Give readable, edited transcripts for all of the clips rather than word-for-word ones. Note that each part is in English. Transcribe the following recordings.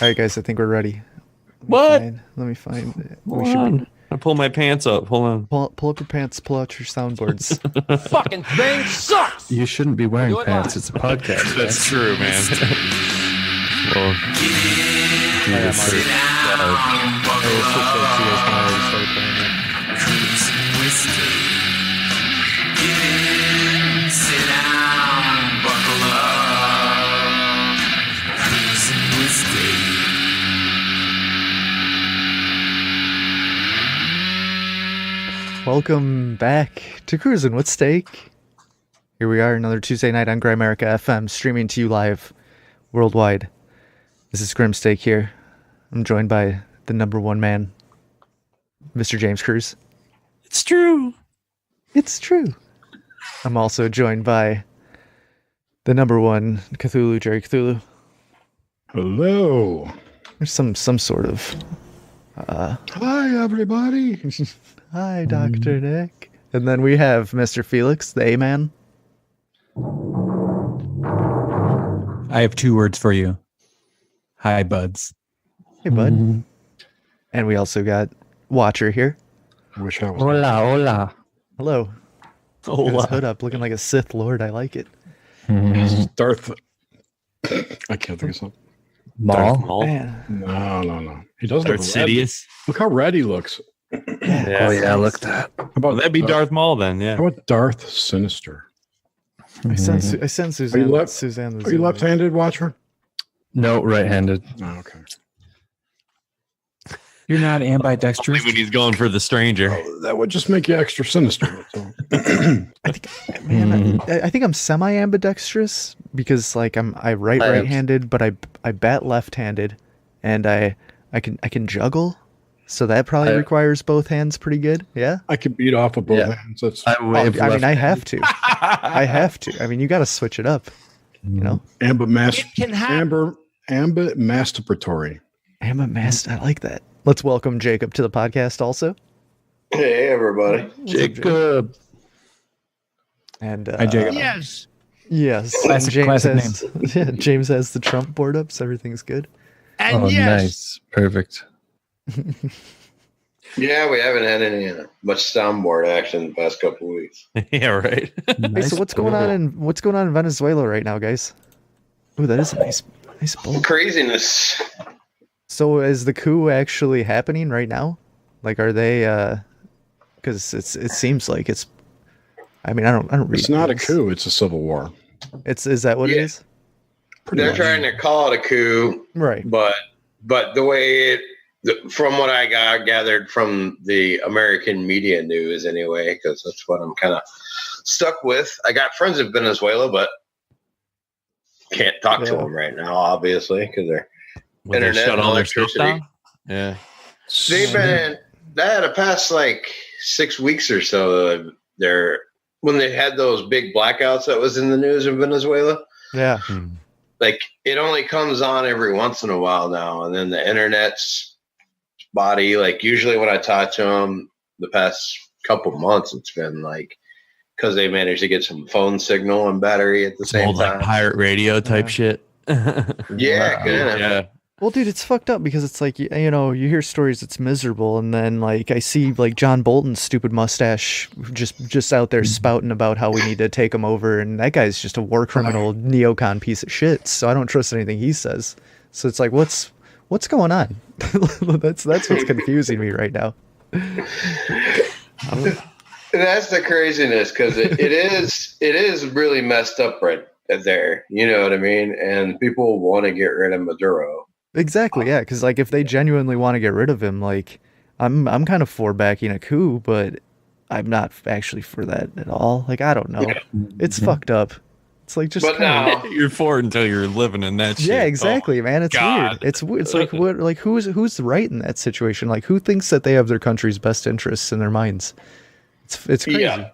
All right, guys, I think we're ready. What? Let me find it. Hold on. I pull my pants up. Hold on. Pull up your pants, pull out your soundboards. Fucking thing sucks. You shouldn't be wearing Do it pants. live. It's a podcast. That's true, man. Well, I switched it to you guys when I already started playing it. Welcome back to Cruisin' with Steak. Here we are, another Tuesday night on Grimerica FM, streaming to you live worldwide. This is Grim Steak here. I'm joined by the number one man, Mr. James Cruz. it's true. It's true. I'm also joined by the number one Cthulhu, Jerry Cthulhu. Hello. There's some sort of Hi, everybody. hi, Dr. Nick. And then we have Mr. Felix, the A-Man. I have two words for you. Hi, buds. Hey, bud. And we also got Watcher here. Wish I was. Hola, hola. Hello. Oh, Got his hood up, looking like a Sith Lord. I like it. Darth. I can't think of something. Maul. Man. No. He does look Darth red. Sidious. Look how red he looks. Yeah. Oh, yeah, look at that. How about That'd be Darth Maul then, yeah. How about Darth Sinister? I sent Suzanne. Are you left- Suzanne Are you left-handed, Watcher? No, right-handed. Oh, okay. You're not Only ambidextrous? when he's going for the stranger. Oh, that would just make you extra sinister. That's all. I think, man, I think I'm semi-ambidextrous because, like, I write I am- right-handed, but I bat left-handed, and I can juggle, so that probably I- requires both hands pretty good. Yeah. I could beat off with both Yeah. hands. That's I Oh, wave I mean, I left. have to. I have to. I mean, you got to switch it up. You know, amber mas- It can happen. amber masturbatory. master. I like that. Let's welcome Jacob to the podcast, also. Hey, everybody. What's up, Jacob. And Hi, Jacob. Yes. yes, Classic- James classic has yeah, James has the Trump board up, so everything's good. And Oh, yes. nice. Perfect. Yeah, we haven't had any much soundboard action the past couple of weeks. Yeah, right. Hey, so what's going on in Venezuela right now, guys? Ooh, that is a nice bowl. Craziness. So is the coup actually happening right now? Like, are they? Because it seems like it's. I mean, I don't read. It's not a news. coup. It's a civil war. Is that what it Yeah. is? Pretty They're much. trying to call it a coup, Right. but the way from what I gathered from the American media news anyway, because that's what I'm kind of stuck with. I got friends in Venezuela, but can't talk to Yeah. them right now, obviously, because they're When they Internet shut and all their stuff electricity. down. Yeah. They've been that the past like 6 weeks or so. They're when they had those big blackouts that was in the news in Venezuela. Yeah. Like it only comes on every once in a while now, and then the internet's spotty. Like usually when I talk to them the past couple months, it's been like because they managed to get some phone signal and battery at the same Old like time. pirate radio type shit. Yeah, kinda. Yeah. Well, dude, it's fucked up because it's like, you know, you hear stories, it's miserable, and then like I see like John Bolton's stupid mustache just out there spouting about how we need to take him over, and that guy's just a war criminal neocon piece of shit. So I don't trust anything he says. So it's like, what's going on? that's what's confusing me right now. That's the craziness because it is really messed up right there. You know what I mean? And people want to get rid of Maduro. Exactly, yeah. Because like if they genuinely want to get rid of him, like I'm kind of for backing a coup, but I'm not actually for that at all. Like I don't know, it's fucked up. It's like just But kinda- now, You're for it until you're living in that shit. yeah, exactly, man. It's God. weird. It's like what, like who's right in that situation? Like who thinks that they have their country's best interests in their minds? It's crazy. Yeah.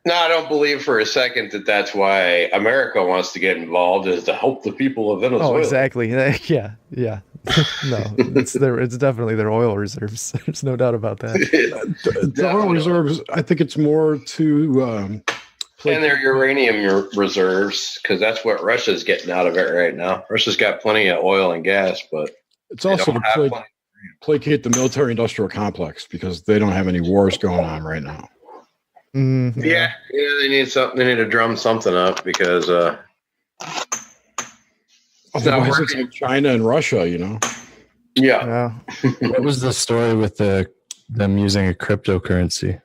No, I don't believe for a second that that's why America wants to get involved is to help the people of Venezuela. Oh, exactly. Yeah. No, it's definitely their oil reserves. There's no doubt about that. The oil reserves, I think it's more to And their uranium reserves, because that's what Russia's getting out of it right now. Russia's got plenty of oil and gas, but It's also don't to have plenty. placate the military-industrial complex because they don't have any wars going on right now. Yeah, they need something. They need to drum something up because Otherwise, it's like China and Russia, you know. Yeah. What was the story with them using a cryptocurrency?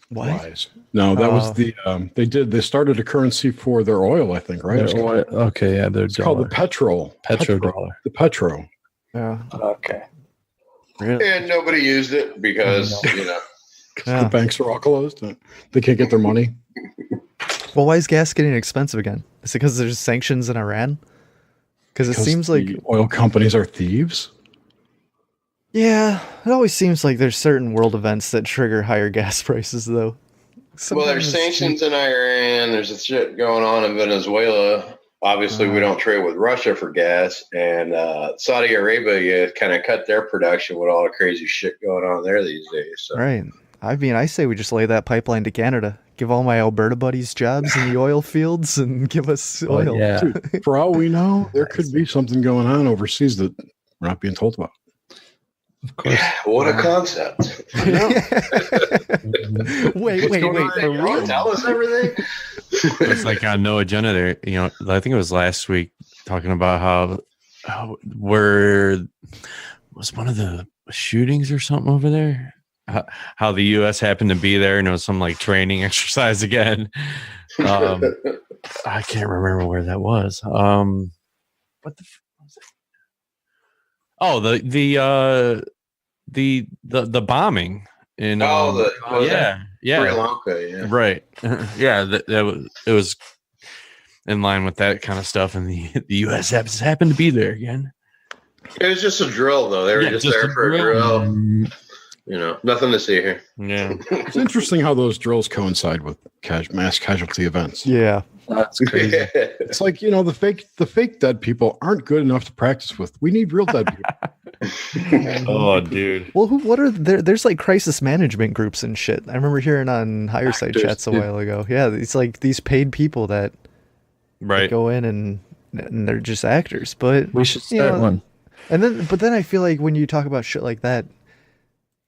What? Wise. No, that was the they started a currency for their oil, I think, right? Their oil. Okay, yeah, It's called the petrodollar. The petro. Yeah. Okay. Really? And nobody used it because The banks are all closed. They can't get their money. Well, why is gas getting expensive again? Is it because there's sanctions in Iran? Because it seems like the oil companies are thieves. Yeah, it always seems like there's certain world events that trigger higher gas prices, though. Well, there's sanctions in Iran. There's a shit going on in Venezuela. Obviously, we don't trade with Russia for gas, and Saudi Arabia kind of cut their production with all the crazy shit going on there these days. So. Right. I mean, I say we just lay that pipeline to Canada. Give all my Alberta buddies jobs in the oil fields and give us oil. Yeah. Dude, for all we know, there could be something going on overseas that we're not being told about. Of course. What a concept. wait. For real? Tell us everything. It's like on No Agenda there. You know, I think it was last week talking about how where was one of the shootings or something over there. How the U.S. happened to be there, and it was some like training exercise again. I can't remember where that was. What the was it? Oh, the bombing in Sri Lanka, right, it was in line with that kind of stuff, and the U.S. happened to be there again. It was just a drill, though. They were just there for a drill. You know, nothing to see here. Yeah, it's interesting how those drills coincide with mass casualty events. Yeah, that's crazy. It's like, you know, the fake dead people aren't good enough to practice with. We need real dead people. Oh, dude. Well, what are there's like crisis management groups and shit. I remember hearing on Higher Side Chats a while ago. Yeah, it's like these paid people that go in and they're just actors. But we should start one. And then I feel like when you talk about shit like that,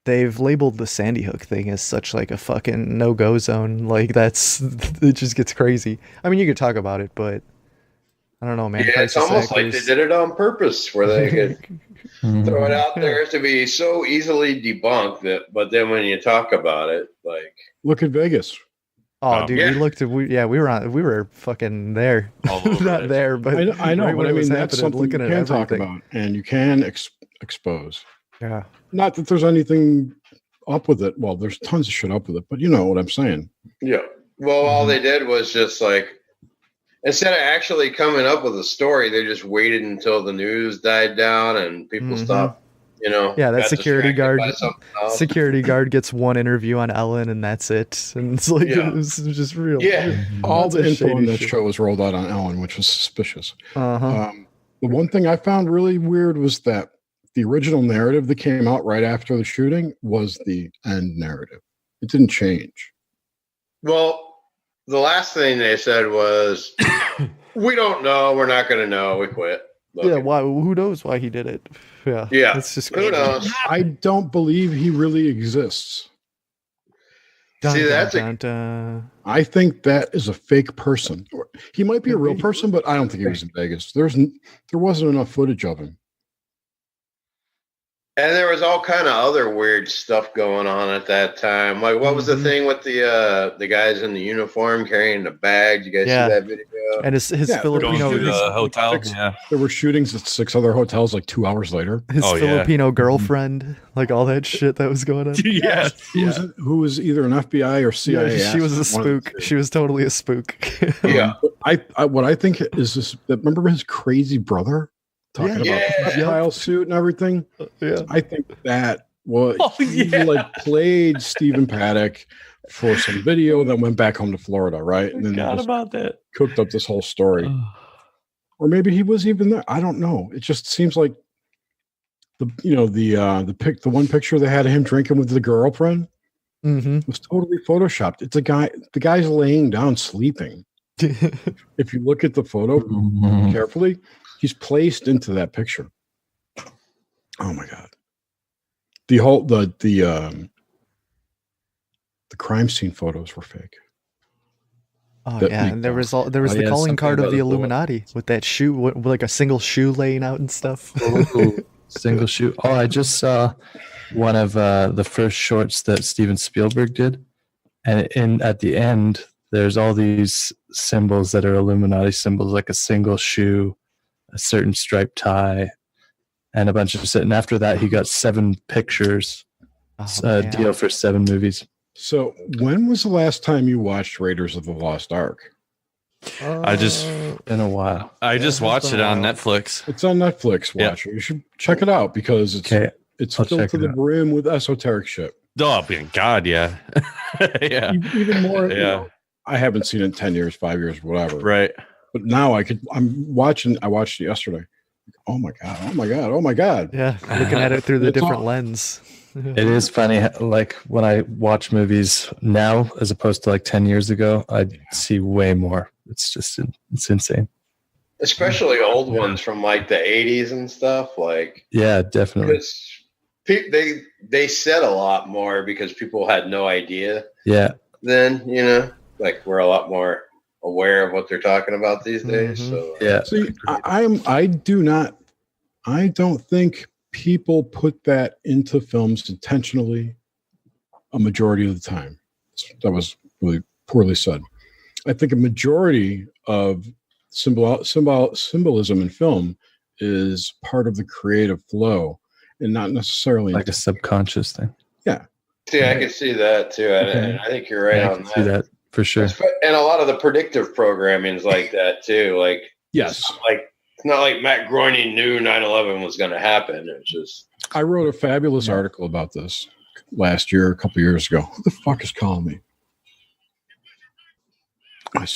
they've labeled the Sandy Hook thing as such like a fucking no-go zone. Like it just gets crazy. I mean, you could talk about it, but I don't know, man. Yeah, it's almost like they did it on purpose, where they could throw it out there to be so easily debunked but then when you talk about it, like look at Vegas. Oh, dude, we were fucking there. Not there, but I know, but I mean that's something you can talk everything. about and you can expose. Yeah. Not that there's anything up with it. Well, there's tons of shit up with it, but you know what I'm saying. Yeah. Well, all they did was just like, instead of actually coming up with a story, they just waited until the news died down and people stopped, you know. Yeah, that security guard gets one interview on Ellen and that's it. And it's like, it was just real. Yeah. All the info on that show was rolled out on Ellen, which was suspicious. The one thing I found really weird was that the original narrative that came out right after the shooting was the end narrative. It didn't change. Well, the last thing they said was, we don't know. We're not going to know. We quit. Yeah, why? Who knows why he did it? Yeah. It's just who knows? I don't believe he really exists. I think that is a fake person. He might be a real person, but I don't think he was in Vegas. There wasn't enough footage of him. And there was all kind of other weird stuff going on at that time. Like, what was the thing with the guys in the uniform carrying the bags? You guys see that video? And his Filipino hotel. There were shootings at 6 other hotels like 2 hours later. His Filipino girlfriend, like all that shit that was going on. Who was either an FBI or CIA? Yeah, she was a spook. She was totally a spook. Yeah. What I think is this. Remember his crazy brother? Talking about the style suit and everything. Yeah, I think that he like played Stephen Paddock for some video, then went back home to Florida, right? And then about that. Cooked up this whole story. Or maybe he was even there. I don't know. It just seems like the one picture they had of him drinking with the girlfriend was totally photoshopped. It's a guy. The guy's laying down sleeping. If you look at the photo carefully. He's placed into that picture. Oh my god. The crime scene photos were fake. Oh That yeah, leaked and there was out. there was Oh, the yeah, calling something card about of the the bullet. Illuminati with that shoe, with like a single shoe laying out and stuff. Ooh, single shoe. Oh, I just saw one of the first shorts that Steven Spielberg did, and at the end, there's all these symbols that are Illuminati symbols, like a single shoe, a certain striped tie, and a bunch of shit. And after that, he got 7 pictures, Oh, a man. deal for 7 movies. So when was the last time you watched Raiders of the Lost Ark? I just in a while. I just has watched been it a on while. Netflix. It's on Netflix. Yeah. Watch it. You should check it out because it's Okay, I'll filled check to it the out. brim with esoteric shit. Oh, God, yeah, yeah, Even more. yeah. I haven't seen it in 10 years, 5 years, whatever. Right. But now I watched it yesterday. Oh my god! Oh my god! Oh my god! Yeah, looking at it through the It's different all- lens. It is funny, like when I watch movies now as opposed to like 10 years ago, I see way more. It's just, it's insane. Especially old ones from like the 80s and stuff. Like, Yeah, definitely. because they said a lot more because people had no idea Yeah. then, like we're a lot more aware of what they're talking about these days. Mhm. So Yeah. See, I don't think people put that into films intentionally a majority of the time. That was really poorly said. I think a majority of symbolism in film is part of the creative flow and not necessarily Like a subconscious thing. see, I can see that too. And I think you're right Yeah, I on can see that for sure. And a lot of the predictive programming is like that too. Like, yes. it's not like Matt Groening knew 9/11 was going to happen. It's just, I wrote a fabulous article about this last year, a couple years ago. Who the fuck is calling me?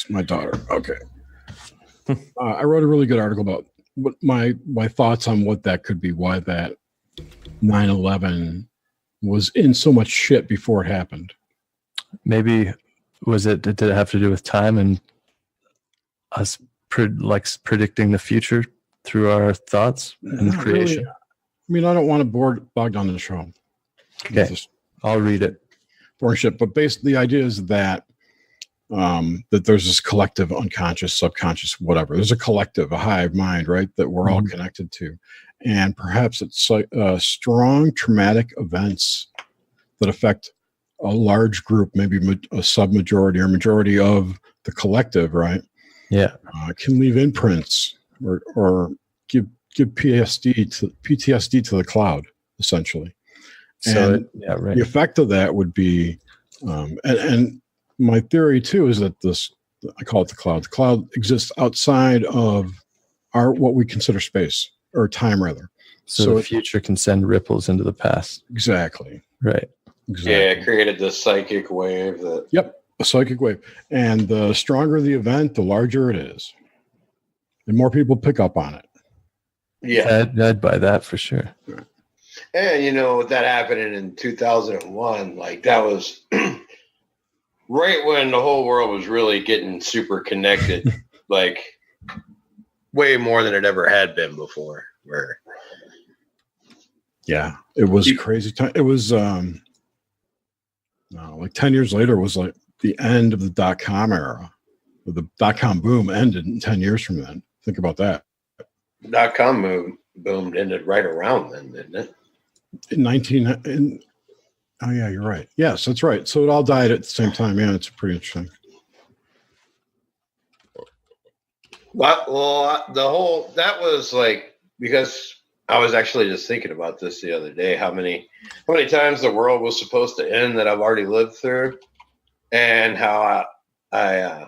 My daughter. Okay. I wrote a really good article about what my thoughts on what that could be, why that 9/11 was in so much shit before it happened. Maybe did it have to do with time and us predicting the future through our thoughts and Not creation? really. I mean, I don't want to bog down the show. Okay. Just I'll read it. boring shit. But basically, the idea is that that there's this collective unconscious, subconscious, whatever. There's a collective, a hive mind, right, that we're all connected to. And perhaps it's like strong traumatic events that affect a large group, maybe a submajority or majority of the collective, right? Yeah. Can leave imprints or give PTSD to the cloud, essentially. So And right. the effect of that would be, and my theory too is that I call it the cloud. The cloud exists outside of what we consider space or time, rather. So the future can send ripples into the past. Exactly. Right. Exactly. yeah, it created this psychic wave that. Yep. A psychic wave. And the stronger the event, the larger it is. And more people pick up on it. Yeah. I'd buy that for sure. And with that happening in 2001, like that was right when the whole world was really getting super connected, like way more than it ever had been before. Where Yeah. It was crazy time. It was like 10 years later was like the end of the .com era. The .com boom ended in 10 years from then. Think about that. .com boom ended right around then, didn't it? Oh yeah, you're right. Yes, that's right. So it all died at the same time. Yeah, it's pretty interesting. Well, that was like, because I was actually just thinking about this the other day, how many times the world was supposed to end that I've already lived through, and how I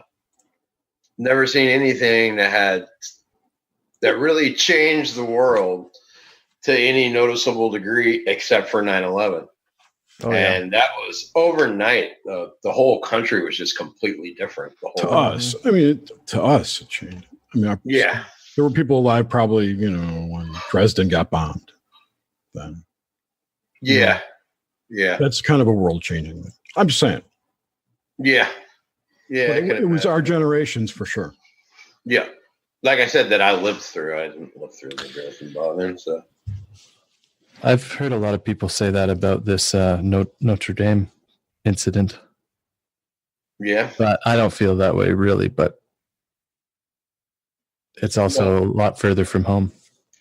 never seen anything that really changed the world to any noticeable degree except for 9/11. Oh, yeah. And that was overnight. The whole country was just completely different. To us, I mean, to us, it changed. I mean, Yeah. there were people alive probably, when Dresden got bombed. Then, Yeah. Yeah. that's kind of a world changing thing. I'm just saying. Yeah. Yeah. But it was our generations for sure. Yeah. Like I said, that I lived through. I didn't live through the Dresden bombing. So I've heard a lot of people say that about this Notre Dame incident. Yeah. But I don't feel that way really, but it's also a lot further from home.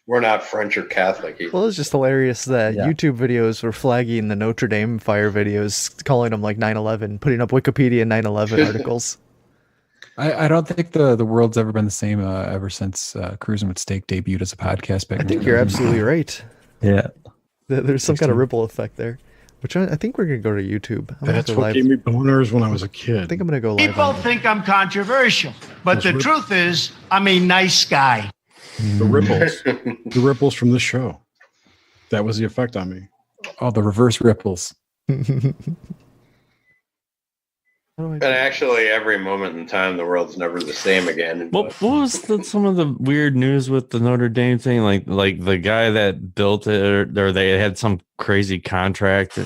We're not French or Catholic either. Well, it's just hilarious that YouTube videos were flagging the Notre Dame fire videos, calling them like 9/11, putting up Wikipedia 9/11 articles. I don't think the world's ever been the same ever since Cruising with Steak debuted as a podcast. I think you're absolutely right. Yeah. There's some kind of ripple effect there. Which I think we're going to go to YouTube. That's what gave me boners when I was a kid. I think I'm going to go live. People think I'm controversial, but the truth is, I'm a nice guy. The ripples from the show. That was the effect on me. Oh, the reverse ripples. And actually, every moment in time, the world's never the same again. What was some of the weird news with the Notre Dame thing? Like the guy that built it, or they had some crazy contract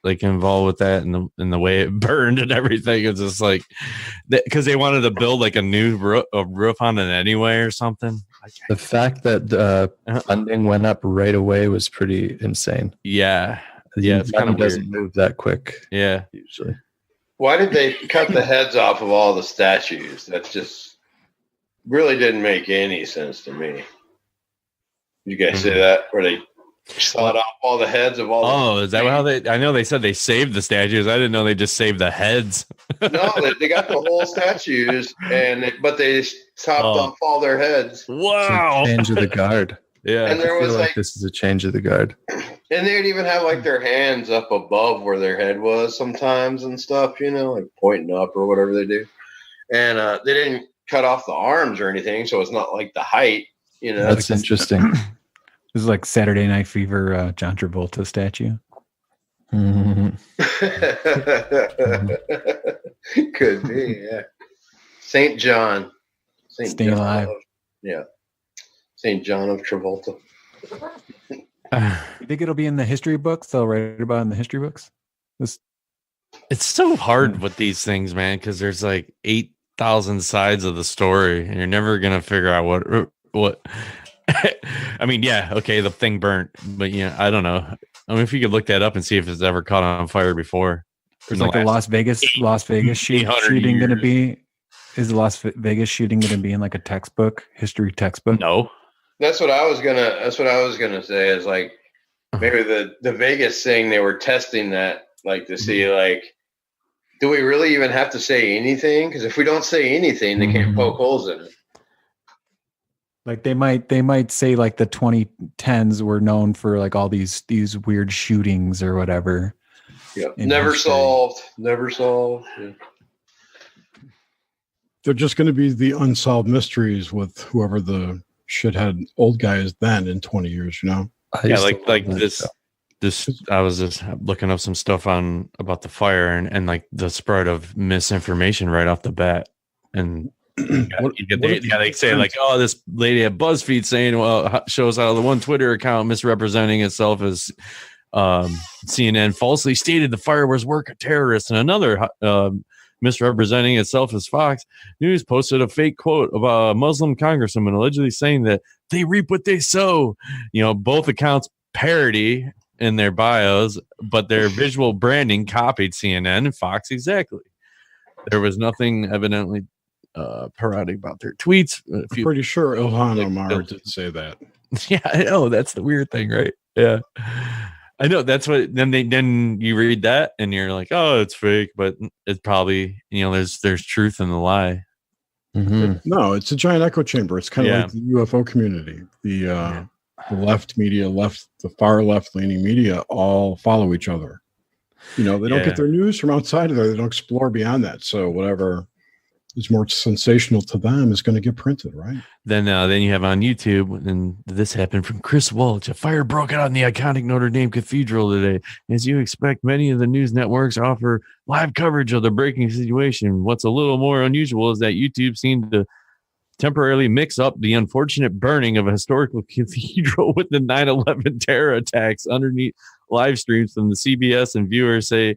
like involved with that, and the way it burned and everything. It's just like because they wanted to build like a new roof on it anyway or something. The fact that funding went up right away was pretty insane. Yeah, it's kind of doesn't move that quick. Yeah, usually. Why did they cut the heads off of all the statues? That just really didn't make any sense to me. You guys see that? Where they sawed off all the heads of all is that how they... I know they said they saved the statues. I didn't know they just saved the heads. No, they got the whole statues, but they chopped off all their heads. Wow. Change of the guard. Yeah. And there was like this is a change of the guard. And they'd even have like their hands up above where their head was sometimes and stuff, like pointing up or whatever they do. And they didn't cut off the arms or anything, so it's not like the height, That's interesting. This is like Saturday Night Fever, John Travolta statue. Mm-hmm. Could be, yeah. St. John. Stay alive. Yeah. St. John of Travolta. You think it'll be in the history books? They'll write about it in the history books? It's so hard with these things, man, because there's like 8,000 sides of the story, and you're never going to figure out what. I mean, yeah, okay, the thing burnt, but I don't know. I mean, if you could look that up and see if it's ever caught on fire before. Is like the Las Vegas shooting going to be? Is the Las Vegas shooting going to be in like a history textbook? No. That's what I was gonna say. Is like maybe the Vegas thing. They were testing that, like to see like, do we really even have to say anything? Because if we don't say anything, they can't poke holes in it. Like they might say like the 2010s were known for like all these weird shootings or whatever. Yeah, never solved. Yeah. They're just going to be the unsolved mysteries with whoever the shithead old guy is then in 20 years, Yeah, like this. I was just looking up some stuff about the fire and like the spread of misinformation right off the bat. And they say like, oh, this lady at BuzzFeed saying, well, shows how the one Twitter account misrepresenting itself as CNN falsely stated the fire was work of terrorists, and another misrepresenting itself as Fox News posted a fake quote about a Muslim congresswoman allegedly saying that they reap what they sow. Both accounts parody in their bios, but their visual branding copied CNN and Fox exactly. There was nothing evidently parodic about their tweets. I'm pretty sure Ilhan Omar did say that. Yeah, I know. That's the weird thing, right? Yeah. I know that's what then you read that and you're like, oh, it's fake, but it's probably, there's truth in the lie. Mm-hmm. No, it's a giant echo chamber. It's kind of like the UFO community. The left media, the far left leaning media all follow each other. They don't get their news from outside of there. They don't explore beyond that. So whatever is more sensational to them is going to get printed, right? Then you have on YouTube, and this happened from Chris Walsh. A fire broke out in the iconic Notre Dame Cathedral today. As you expect, many of the news networks offer live coverage of the breaking situation. What's a little more unusual is that YouTube seemed to temporarily mix up the unfortunate burning of a historical cathedral with the 9/11 terror attacks underneath live streams from the CBS, and viewers say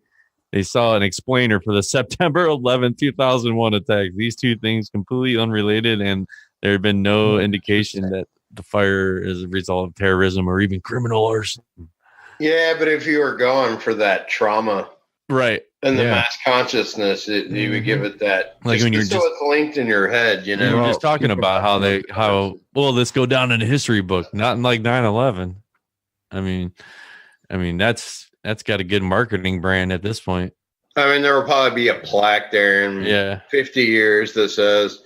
they saw an explainer for the September 11, 2001 attacks. These two things completely unrelated, and there had been no indication that the fire is a result of terrorism or even criminal arson. Yeah, but if you were going for that trauma Right. and the Yeah. mass consciousness, you would give it that. Like when you're so just- it's linked in your head, you You know. were just talking about how well this go down in a history book, not in like 9/11. I mean that's got a good marketing brand at this point. I mean, there will probably be a plaque there in 50 years that says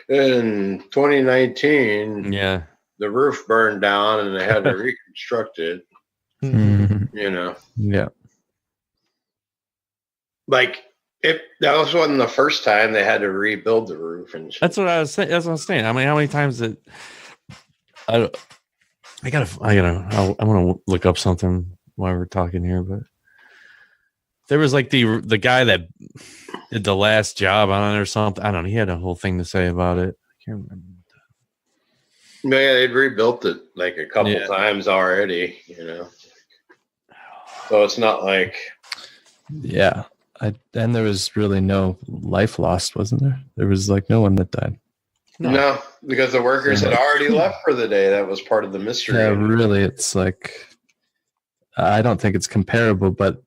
in 2019, the roof burned down and they had to reconstruct it. You know, like if that wasn't the first time they had to rebuild the roof, and shit. That's what I was saying. That's what I'm saying. I mean, how many times did I want to look up something while we're talking here, but there was like the guy that did the last job on it or something. I don't know. He had a whole thing to say about it. I can't remember. Yeah, they'd rebuilt it like a couple times already, you know. So it's not like and there was really no life lost, wasn't there? There was like no one that died. No, because the workers had already left for the day. That was part of the mystery. Yeah, really, it's like I don't think it's comparable, but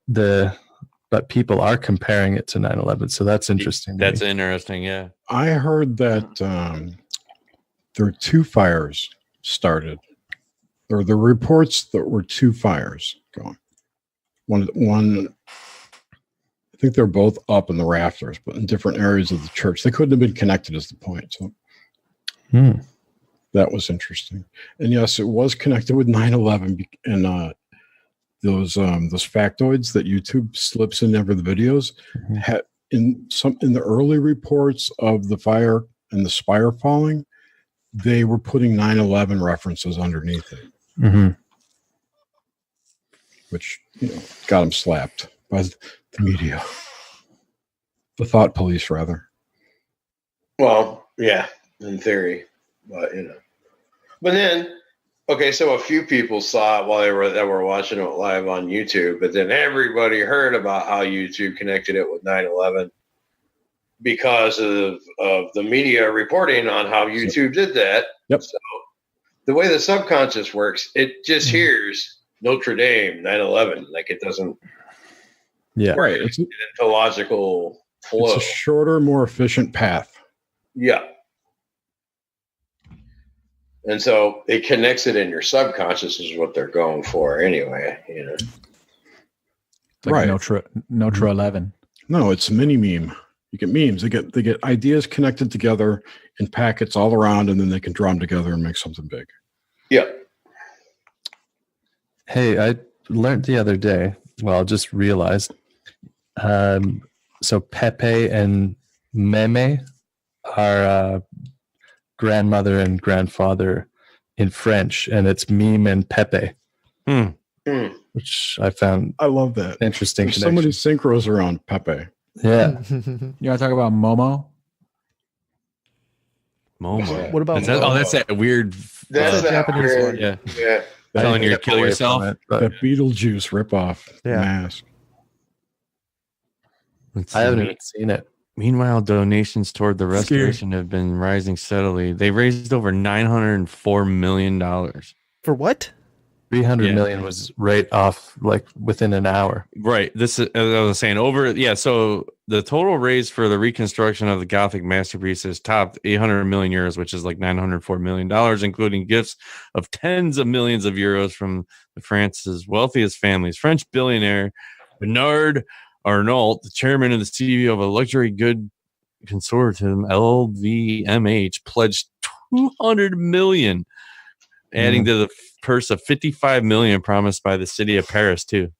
people are comparing it to 9/11, so that's interesting. That's interesting, yeah. I heard that there were 2 fires started. There were the reports that were 2 fires going. One, I think they're both up in the rafters, but in different areas of the church. They couldn't have been connected, is the point. So that was interesting. And yes, it was connected with 9/11 and those factoids that YouTube slips in over the videos had in the early reports of the fire and the spire falling, they were putting 9/11 references underneath it. Which, got them slapped by the media. The thought police, rather. Well, yeah, in theory. But, But then, okay, so a few people saw it while they were watching it live on YouTube, but then everybody heard about how YouTube connected it with 9/11 because of the media reporting on how YouTube did that. Yep. So the way the subconscious works, it just hears Notre Dame, 9/11. Like it doesn't right. It's into logical flow. It's a shorter, more efficient path. Yeah. And so it connects it in your subconscious is what they're going for anyway, Like right. Notre 11. No, it's mini meme. You get memes. They get ideas connected together in packets all around, and then they can draw them together and make something big. Yeah. Hey, I learned the other day. Well, just realized. So Pepe and Meme are grandmother and grandfather in French, and it's Meme and Pepe, which I found I love that. Interesting. There's so many synchros around Pepe. Yeah. You want to talk about Momo? Momo. What about Momo? Oh, that's that weird. That's the Japanese one. Yeah. Yeah. Telling you to kill yourself. That Beetlejuice ripoff Yeah. mask. I haven't even seen it. Meanwhile, donations toward the restoration have been rising steadily. They raised over $904 million. For what? 300 million was right off, like within an hour. Right. This is, as I was saying, so the total raise for the reconstruction of the Gothic masterpieces topped 800 million euros, which is like $904 million, including gifts of tens of millions of euros from France's wealthiest families. French billionaire Bernard Arnault, the chairman and the CEO of a luxury good consortium, LVMH, pledged 200 million, adding to the purse of 55 million promised by the city of Paris too.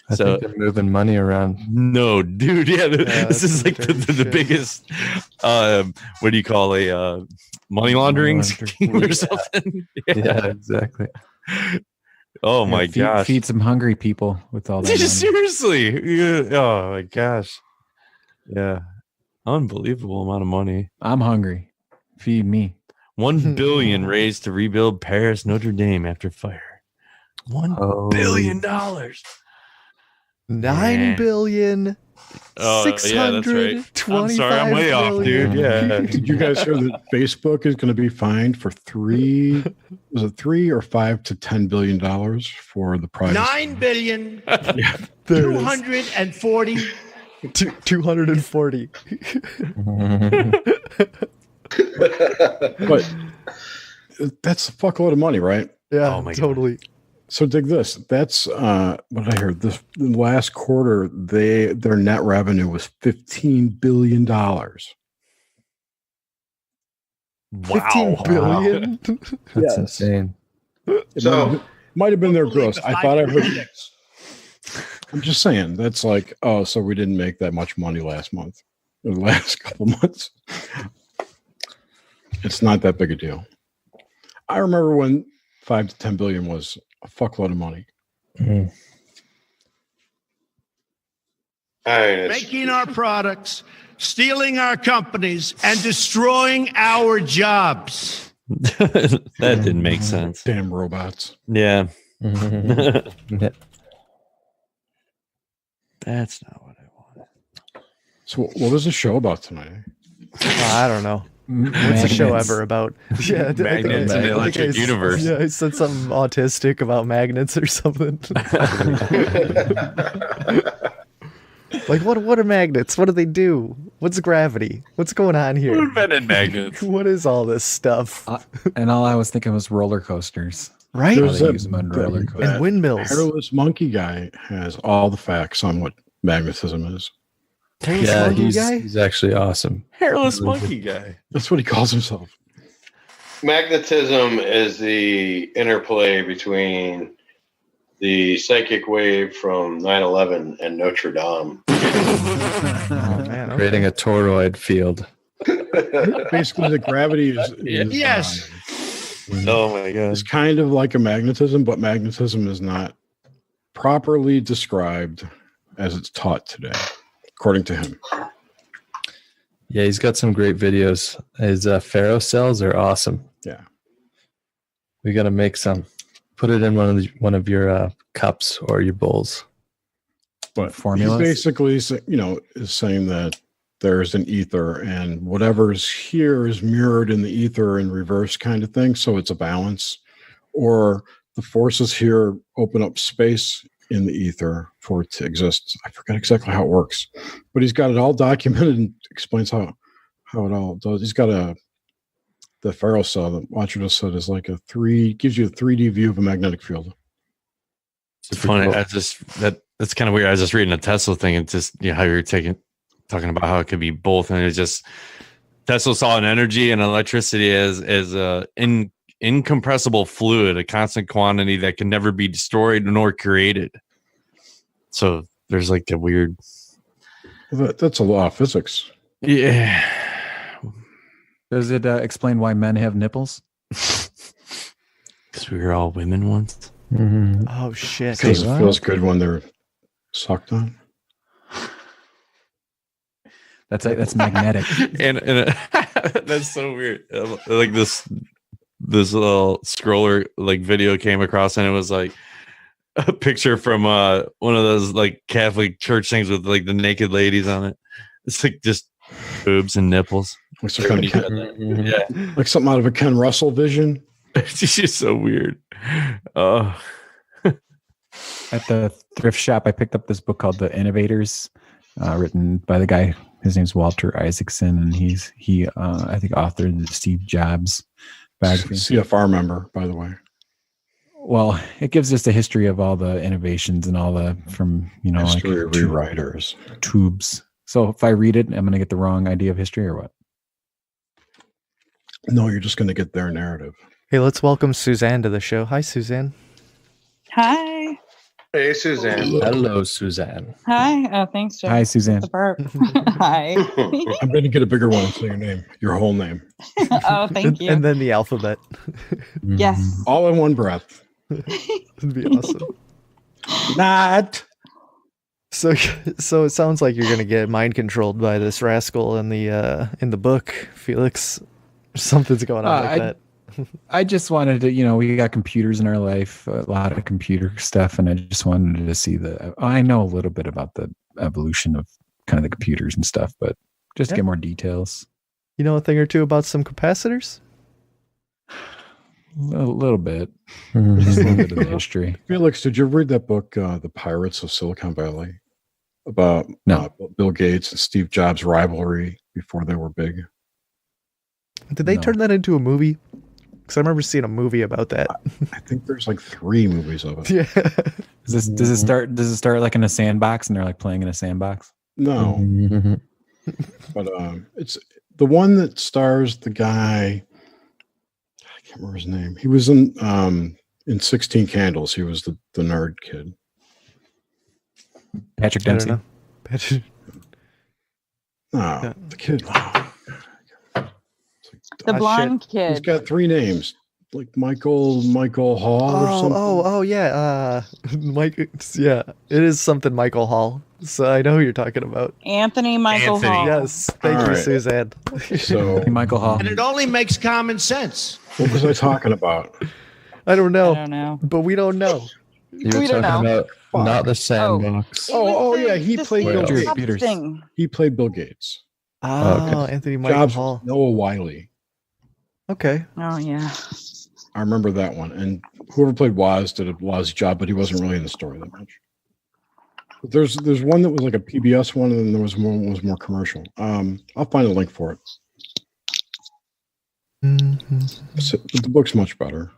I think they're moving money around. No, dude. Yeah, this is like the biggest. What do you call a money laundering scheme or something? Yeah, exactly. Oh my gosh! Feed some hungry people with all that. Seriously. Yeah. Oh my gosh. Yeah. Unbelievable amount of money. I'm hungry. Feed me. 1 billion raised to rebuild Paris Notre Dame after fire. $1 billion. 9 billion. Oh, yeah, that's right. I'm sorry, I'm way off, dude. Yeah. Did you guys hear that Facebook is going to be fined for $3 or $5 to $10 billion for the privacy? 9 billion, Yeah. 240. 240. But that's a fuckload of money, right? Yeah, Oh my totally. So dig this. That's what did I hear? The last quarter, their net revenue was $15 billion. Wow. 15 billion. That's insane. So Might have been their gross. The I thought I heard. index. I'm just saying. That's like, oh, so we didn't make that much money last month, or the last couple months. It's not that big a deal. I remember when 5 to 10 billion was a fuckload of money. Mhm. Making our products, stealing our companies, and destroying our jobs. That didn't make sense. Damn robots. Yeah. Yeah. That's not what I wanted. So what was the show about tonight? I don't know. What's the show ever about? Yeah, Magnets in the electric universe. Yeah, I said something autistic about magnets or something. Like what are magnets? What do they do? What's gravity? What's going on Who here? invented magnets? What is all this stuff? And all I was thinking was roller coasters. Right? How There's they a- use them on roller that- coasters. And windmills. Hairless Monkey guy has all the facts on what magnetism is. Yeah, Monkey he's, guy? he's actually awesome. Hairless monkey guy. That's what he calls himself. magnetism is the interplay between the psychic wave from 9/11 and Notre Dame. Oh, man, okay. Creating a toroid field. Basically, the gravity is Yes. Oh my god. it's kind of like a magnetism, but magnetism is not properly described as it's taught today, according to him. Yeah, he's got some great videos. His ferrocells are awesome. Yeah. We got to make some. Put it in one of your cups or your bowls. But Formulas? he basically, is saying that there's an ether, and whatever's here is mirrored in the ether in reverse, kind of thing. So it's a balance, or the forces here open up space in the ether for it to exist. I forget exactly how it works, but he's got it all documented and explains how it all does. He's got the ferrocell that Watcher just said is like gives you a 3D view of a magnetic field. It's funny. That's kind of weird. I was just reading a Tesla thing and just how you're talking about how it could be both, and it's just Tesla saw an energy and electricity as incompressible fluid, a constant quantity that can never be destroyed nor created. So there's like a weird. That's a law of physics. Yeah. Does it explain why men have nipples? Because we were all women once. Mm-hmm. Oh shit. Because it feels good when they're sucked on. That's magnetic. and that's so weird. Like this little scroller like video came across, and it was like a picture from one of those like Catholic church things with like the naked ladies on it. It's like just boobs and nipples. Like some kind of Yeah, like something out of a Ken Russell vision. it's just so weird. Oh, At the thrift shop, I picked up this book called The Innovators, written by the guy. His name's Walter Isaacson, and he I think authored the Steve Jobs biography. CFR member, by the way. Well, it gives us a history of all the innovations and all the from History like rewriters. tubes. So if I read it, I'm going to get the wrong idea of history or what? No, you're just going to get their narrative. Hey, let's welcome Suzanne to the show. Hi, Suzanne. Hi. Hey, Suzanne. Hello, Suzanne. Hi. Oh, thanks, Jeff. Hi, Suzanne. The burp. Hi. I'm going to get a bigger one and say your name, your whole name, Oh, thank you. And then the alphabet. Yes. all in one breath. It'd be awesome. Not. So it sounds like you're gonna get mind controlled by this rascal in the book, Felix. Something's going on like that. I just wanted to, we got computers in our life, a lot of computer stuff, and I just wanted to see I know a little bit about the evolution of kind of the computers and stuff, but just to get more details. You know a thing or two about some capacitors? A little bit. Just a little bit of the history. Felix, did you read that book, The Pirates of Silicon Valley? About Bill Gates and Steve Jobs' rivalry before they were big? Did they turn that into a movie? Because I remember seeing a movie about that. I think there's like 3 movies of it. Yeah. Does it start like in a sandbox and they're like playing in a sandbox? No. But it's the one that stars the guy. I can't remember his name. He was in 16 Candles. He was the nerd kid. Patrick Dempsey. Patrick. No, the kid. The blonde kid. He's got 3 names, like Michael Hall or something. Oh, yeah. Mike. Yeah, it is something Michael Hall. So I know who you're talking about. Anthony Michael Hall. Yes, thank you, Suzanne. So Michael Hall. And it only makes common sense. What was I talking about? I don't know. I don't know. But we don't know. You were talking about not the sandbox. Yeah, he played Bill Gates. Thing. He played Bill Gates. Oh, Anthony Michael Jobs, Hall. Noah Wiley. Okay. Oh yeah. I remember that one. And whoever played Woz did a lousy job, but he wasn't really in the story that much. But there's one that was like a PBS one, and then there was one that was more commercial. I'll find a link for it. So, the book's much better.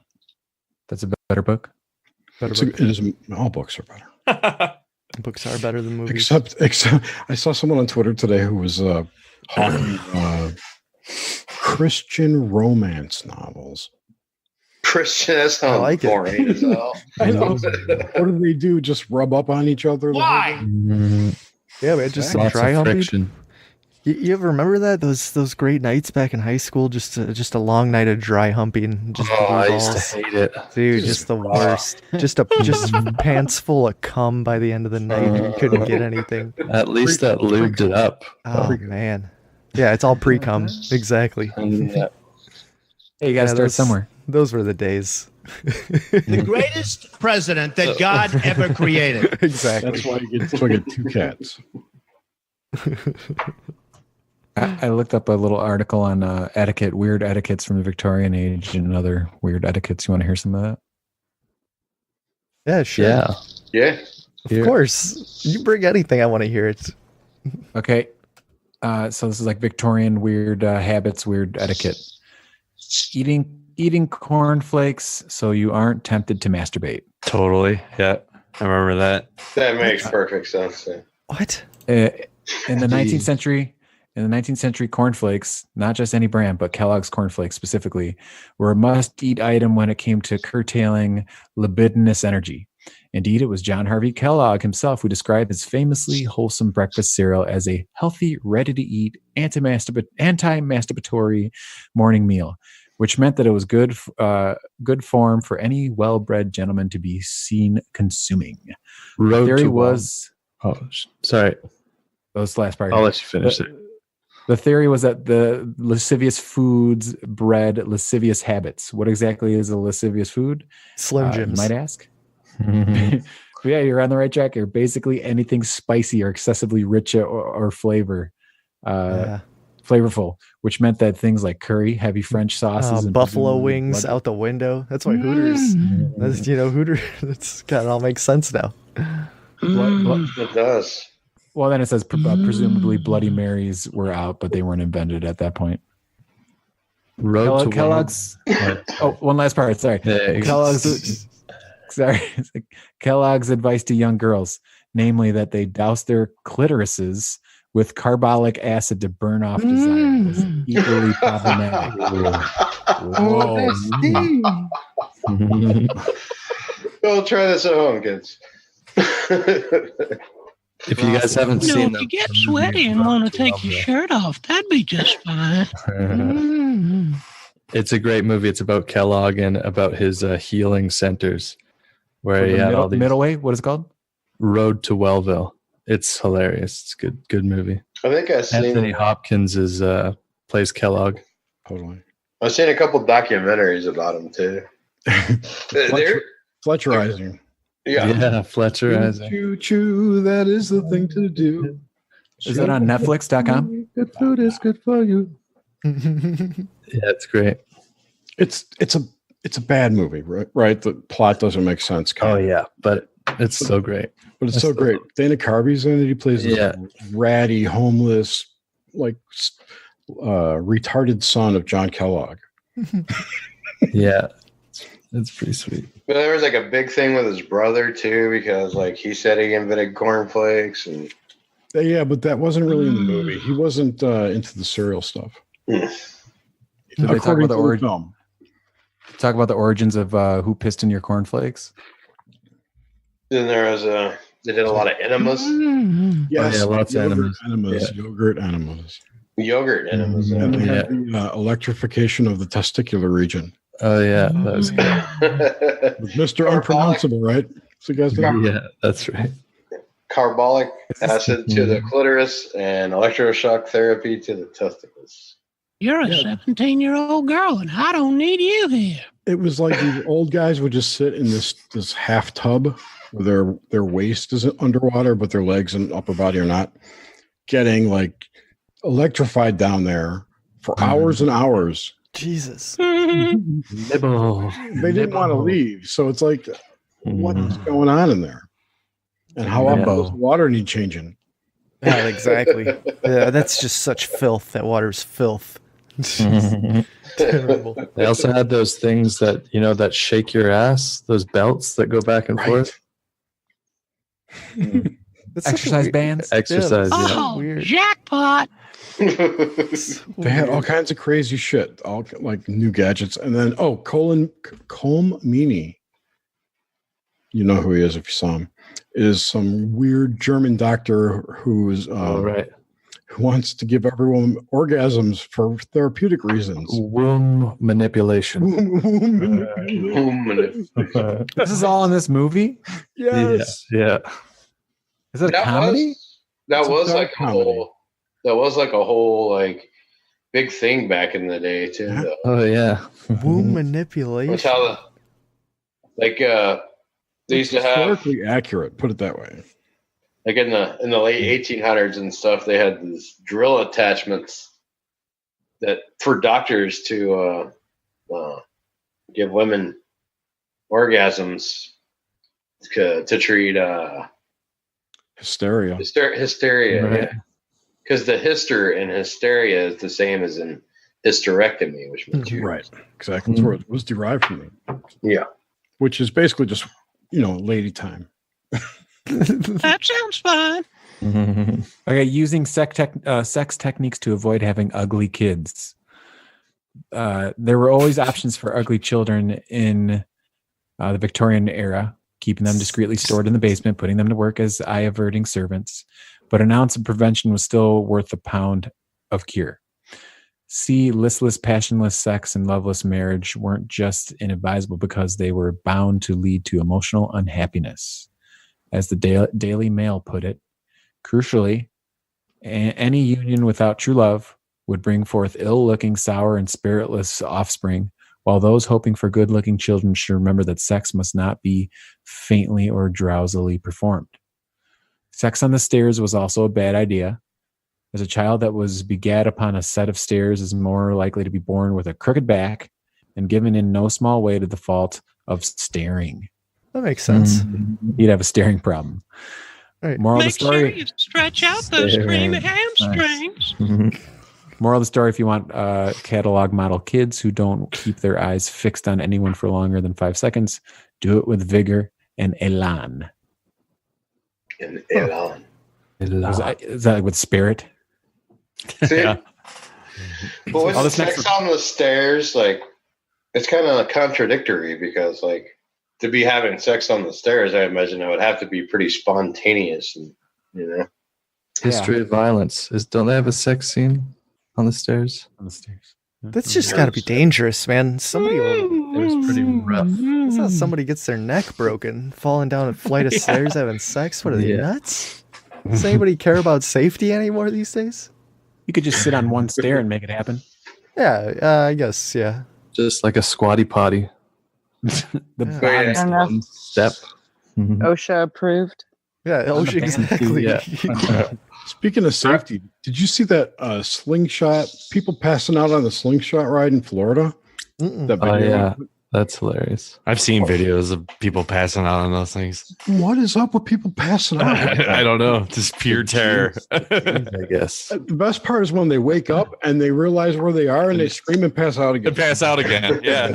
That's a better book. It is. All books are better. Books are better than movies. Except, I saw someone on Twitter today who was hawking Christian romance novels. Christian, that sounds boring as hell. I know. What do they do? Just rub up on each other? Why? Yeah, man, just some Lots dry of humping. friction. You ever remember that those great nights back in high school? Just a long night of dry humping. Just I blue used balls. to hate it. Dude, just the worst. Just pants full of cum by the end of the night. You couldn't get anything. At least that lubed it up. Oh man, yeah, it's all pre-cum. Exactly. Yeah. Hey, you got to start somewhere. Those were the days. The greatest president that God ever created. Exactly. That's why I get 2 cats. I looked up a little article on etiquette, weird etiquettes from the Victorian age and other weird etiquettes. You want to hear some of that? Yeah, sure. Yeah. Of course. You bring anything, I want to hear it. Okay. So this is like Victorian weird habits, weird etiquette. Eating cornflakes so you aren't tempted to masturbate. Totally. Yeah. I remember that. That makes perfect sense. Yeah. What? In the 19th century, cornflakes, not just any brand, but Kellogg's cornflakes specifically, were a must-eat item when it came to curtailing libidinous energy. Indeed, it was John Harvey Kellogg himself who described his famously wholesome breakfast cereal as a healthy, ready-to-eat, anti-masturbatory morning meal, which meant that it was good form for any well-bred gentleman to be seen consuming. Road Theory to was... Oh, sorry. Those last part. I'll let you finish it. The theory was that the lascivious foods bred lascivious habits. What exactly is a lascivious food? Slim Jims. You might ask. Yeah, you're on the right track here. Basically anything spicy or excessively rich or flavorful, which meant that things like curry, heavy French sauces, and buffalo wings out the window. That's why Hooters. Hooters. It's kind of all makes sense now. It does. Well, then it says presumably Bloody Marys were out, but they weren't invented at that point. Kellogg's. One last part. Sorry. Kellogg's advice to young girls, namely that they douse their clitorises with carbolic acid to burn off desire, was equally problematic. Whoa. Go try this at home, kids. If you guys haven't seen if you get sweaty and want to take your shirt off, that'd be just fine. It's a great movie. It's about Kellogg and about his healing centers, where he had all these. Middle Way. What is it called? Road to Wellville. It's hilarious. It's a good movie. I think I've seen Anthony Hopkins plays Kellogg. Totally. I've seen a couple documentaries about them too. They're Fletcherizing. yeah. Fletcherizing. Choo choo, that is the thing to do. Is that on Netflix.com? Good food is good for you. Yeah, it's great. It's a bad movie, right? The plot doesn't make sense. Oh yeah, but it's so great. But it's so great. Dana Carvey's in it. He plays this ratty, homeless, like retarded son of John Kellogg. Yeah, it's pretty sweet. But there was like a big thing with his brother too, because like he said he invented cornflakes and. Yeah, but that wasn't really in the movie. He wasn't into the cereal stuff. Did they talk about the film? Talk about the origins of who pissed in your cornflakes? Then there was they did a lot of enemas. Yes, lots of enemas. Yogurt enemas. Yogurt enemas. And they had the electrification of the testicular region. Oh yeah, that was good. With Mr. Unpronounceable, right? So you guys know? Yeah, that's right. Carbolic acid to the clitoris and electroshock therapy to the testicles. You're a 17-year-old girl, and I don't need you here. It was like these old guys would just sit in this half tub where their waist is underwater, but their legs and upper body are not, getting like electrified down there for hours and hours. Jesus. They didn't want to leave. So it's like, what is going on in there? And how often does water need changing? Yeah, exactly. Yeah, that's just such filth. That water's filth. Terrible. They also had those things that that shake your ass, those belts that go back and forth. Exercise bands. Exercise. Oh, jackpot! They had all kinds of crazy shit, all like new gadgets, and then Colm Meaney. You know who he is if you saw him. Is some weird German doctor who's who wants to give everyone orgasms for therapeutic reasons. Womb manipulation. This is all in this movie? Yes. Yeah. Is that a comedy? That was like a whole like big thing back in the day too. Though. Oh yeah. Womb manipulation. That's how they used to have historically accurate, put it that way. Like in the late 1800s and stuff, they had these drill attachments that for doctors to give women orgasms to treat hysteria. Hysteria, Right. yeah. Because the hyster in hysteria is the same as in hysterectomy, which means right. Exactly. That's where it was derived from. Yeah. Which is basically just lady time. That sounds fine. Okay, using sex techniques to avoid having ugly kids. There were always options for ugly children in the Victorian era, keeping them discreetly stored in the basement, putting them to work as eye-averting servants. But an ounce of prevention was still worth a pound of cure. See, listless, passionless sex and loveless marriage weren't just inadvisable because they were bound to lead to emotional unhappiness. As the Daily Mail put it, crucially, any union without true love would bring forth ill-looking, sour, and spiritless offspring, while those hoping for good-looking children should remember that sex must not be faintly or drowsily performed. Sex on the stairs was also a bad idea, as a child that was begat upon a set of stairs is more likely to be born with a crooked back and given in no small way to the fault of staring. That makes sense. You'd have a staring problem. Right. Moral of the Make story. sure you stretch out those creamy hamstrings. Moral of the story: if you want catalog model kids who don't keep their eyes fixed on anyone for longer than 5 seconds, do it with vigor and elan. And elan. Is that with spirit? See? Yeah. But with All this sex next- on the stairs, like it's kind of contradictory because like to be having sex on the stairs, I imagine it would have to be pretty spontaneous and History of violence. Don't they have a sex scene on the stairs? On the stairs. That's just got to be dangerous, man. Somebody It was pretty rough. That's how somebody gets their neck broken, falling down a flight of stairs having sex. What are they, nuts? Does anybody care about safety anymore these days? You could just sit on one stair and make it happen. Yeah, I guess. Yeah. Just like a squatty potty. The Yeah. bottom Fair enough. One step. OSHA approved. Yeah. Oh, On the band, exactly. Yeah. Speaking of safety, did you see that slingshot? People passing out on the slingshot ride in Florida. That Oh video? yeah, that's hilarious. I've seen videos of people passing out on those things. What is up with people passing out? I don't know. Just pure terror. I guess. The best part is when they wake up and they realize where they are and they scream and pass out again. Pass out again. Yeah.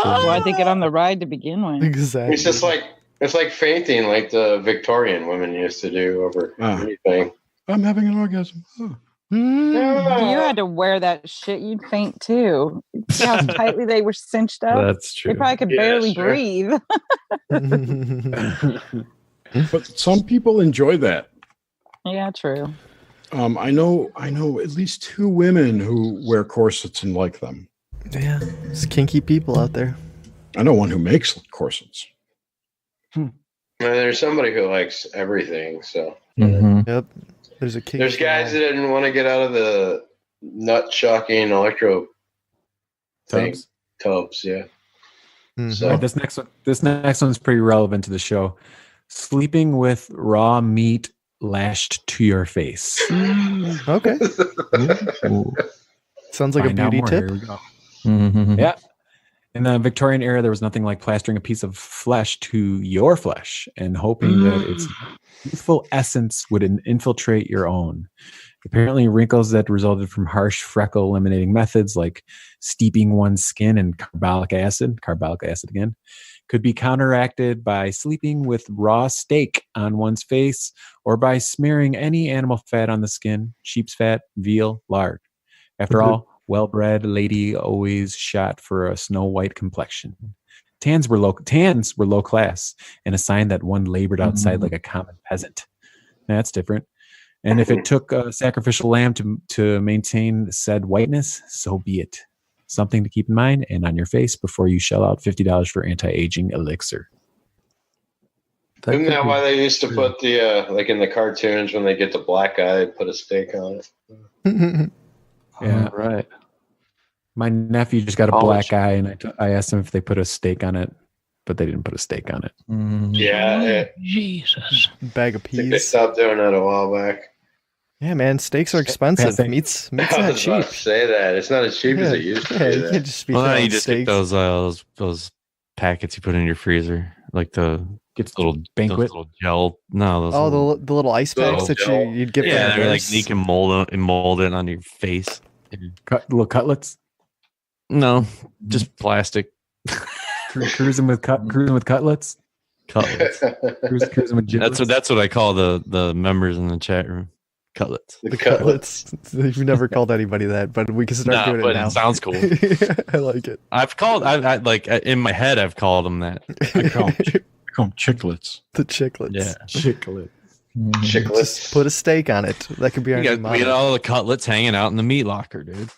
Why'd they get on the ride to begin with? Exactly. It's just like it's like fainting, like the Victorian women used to do over anything. I'm having an orgasm. Oh. If you had to wear that shit, you'd faint too. See how tightly they were cinched up? That's true. They probably could Yeah, barely sure. breathe. But some people enjoy that. Yeah, true. I know at least 2 women who wear corsets and like them. Yeah. There's kinky people out there. I know one who makes corsets. And there's somebody who likes everything. So Mhm. Yep. There's a kink. there's guys that didn't want to get out of the nut shocking electro thing. Tubs. Yeah. Mhm. So Right, this next one's pretty relevant to the show. Sleeping with raw meat lashed to your face. Okay. Ooh. Sounds like Find a out beauty more. tip. Here we go. Mhm. Yeah. In the Victorian era, there was nothing like plastering a piece of flesh to your flesh and hoping that its youthful essence would infiltrate your own. Apparently, wrinkles that resulted from harsh freckle eliminating methods like steeping one's skin in carbolic acid again, could be counteracted by sleeping with raw steak on one's face or by smearing any animal fat on the skin, sheep's fat, veal, lard. After all, well-bred lady always shot for a snow white complexion. Tans were low class and a sign that one labored outside like a common peasant. That's different. And if it took a sacrificial lamb to maintain said whiteness, so be it. Something to keep in mind and on your face before you shell out $50 for anti-aging elixir. isn't that why they used to put the like in the cartoons when they get the black eye, they put a steak on it? Yeah. All right. My nephew just got a Polish. black eye, and I asked him if they put a steak on it, but they didn't put a steak on it. Mhm. Yeah, Jesus. Bag of I think they peas. stopped doing that a while back. Yeah, man. Steaks are expensive. Passing. Meat's I not was cheap. about to say that it's not as cheap as it used to Yeah, be. you then. can't just be Well, throwing you just get steaks. those packets you put in your freezer, like the Gets little banquet. those little gel. No, those Oh, little, the little ice Little packs that gel. you'd get. yeah, from they're like Harris. you can mold it on your face. Little cutlets. No, just plastic Cruising with cutlets. cutlets. Cruising with giblets. That's what I call the members in the chat room. Cutlets. The cutlets. You've never called anybody that, but we can start Nah, doing but it now. it sounds cool. I like it. I've called. I like in my head. I've called them that. I call them chiclets. The chiclets. Yeah. Chiclet. Chiclets. Just put a steak on it. That could be our We new got all the cutlets hanging out in the meat locker, dude.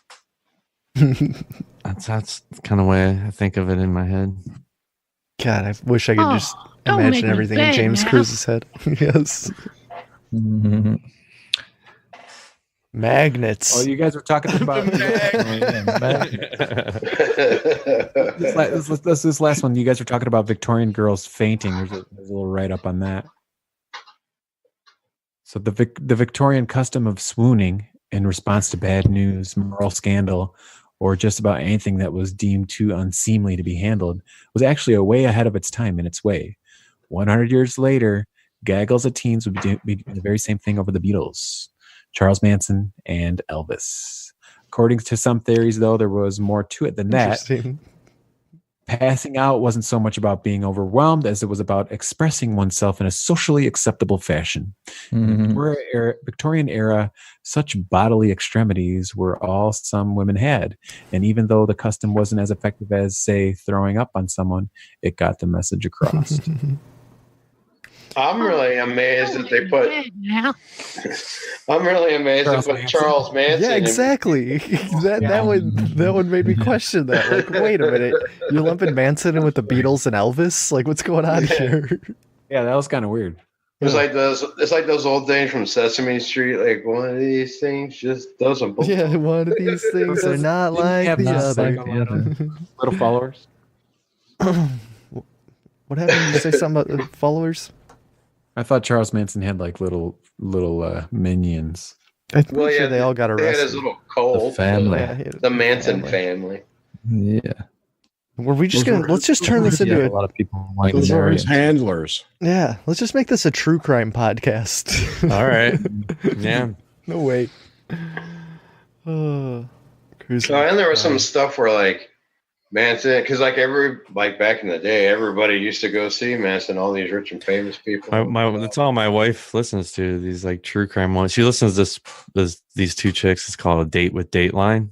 motto. That's kind of way I think of it in my head. God, I wish I could just don't make imagine me everything in beg James now. Cruz's head. Yes. Mhm. Magnets. Oh, you guys were talking about this last one. You guys were talking about Victorian girls fainting. There's a little write up on that. So the Victorian custom of swooning in response to bad news, moral scandal, or just about anything that was deemed too unseemly to be handled was actually a way ahead of its time in its way. 100 years later, gaggles of teens would be doing the very same thing over the Beatles, Charles Manson, and Elvis. According to some theories, though, there was more to it than that. Interesting. Passing out wasn't so much about being overwhelmed as it was about expressing oneself in a socially acceptable fashion. In the Victorian era, such bodily extremities were all some women had. And even though the custom wasn't as effective as, say, throwing up on someone, it got the message across. I'm really amazed that they put. Now. I'm really amazed Charles they put Manson. Charles Manson. Yeah, in- exactly. That one made me question that. Like, wait a minute, you're lumping Manson in with the Beatles and Elvis? Like, what's going on here? Yeah, that was kind of weird. It's like those old things from Sesame Street. Like one of these things just doesn't belong. Yeah, one of these things are not like the other. Little followers. What happened? Did you say something about the followers? I thought Charles Manson had like little minions. I'm pretty sure they all got They had arrested. his little cult. The family. The Manson family. Yeah. Were we just let's just turn this into a lot of people like Those are his handlers. Yeah, let's just make this a true crime podcast. All right. Yeah. No way. And there was some stuff where like Manson, because like back in the day, everybody used to go see Manson. All these rich and famous people. That's all my wife listens to. These like true crime ones. She listens to these two chicks. It's called A Date with Dateline.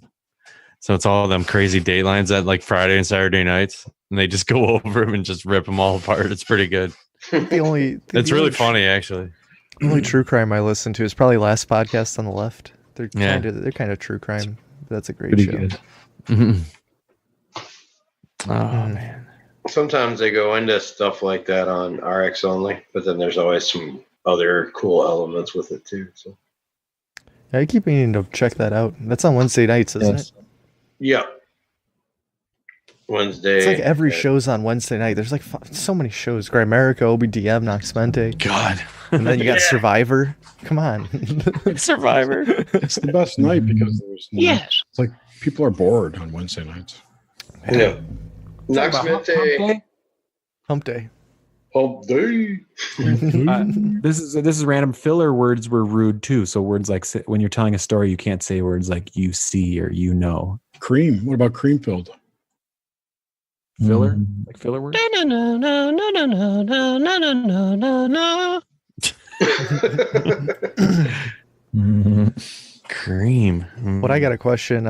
So it's all them crazy Datelines at like Friday and Saturday nights, and they just go over them and just rip them all apart. It's pretty good. It's really funny, actually. The only true crime I listen to is probably Last Podcast on the Left. They're kind of true crime. That's a great Pretty show. good. Mm-hmm. Oh man. Sometimes they go into stuff like that on RX only, but then there's always some other cool elements with it too. So I keep meaning to check that out. That's on Wednesday nights, isn't it? Yeah. Wednesday. It's like every show's on Wednesday night. There's like so many shows. Grimerica, OBDM, Noxmente. God. And then you got Survivor. Come on. Survivor. It's the best night because there's Yes. It's like people are bored on Wednesday nights. Yeah. Noxmente. Hump Day. Hump Day. This is random. Filler words were rude too. So words like when you're telling a story, you can't say words like you see or you know. Cream. What about cream filled? Filler? Like filler words? No, no, no, no, no, no, no, no, no, no, no, no. Cream. What I got a question,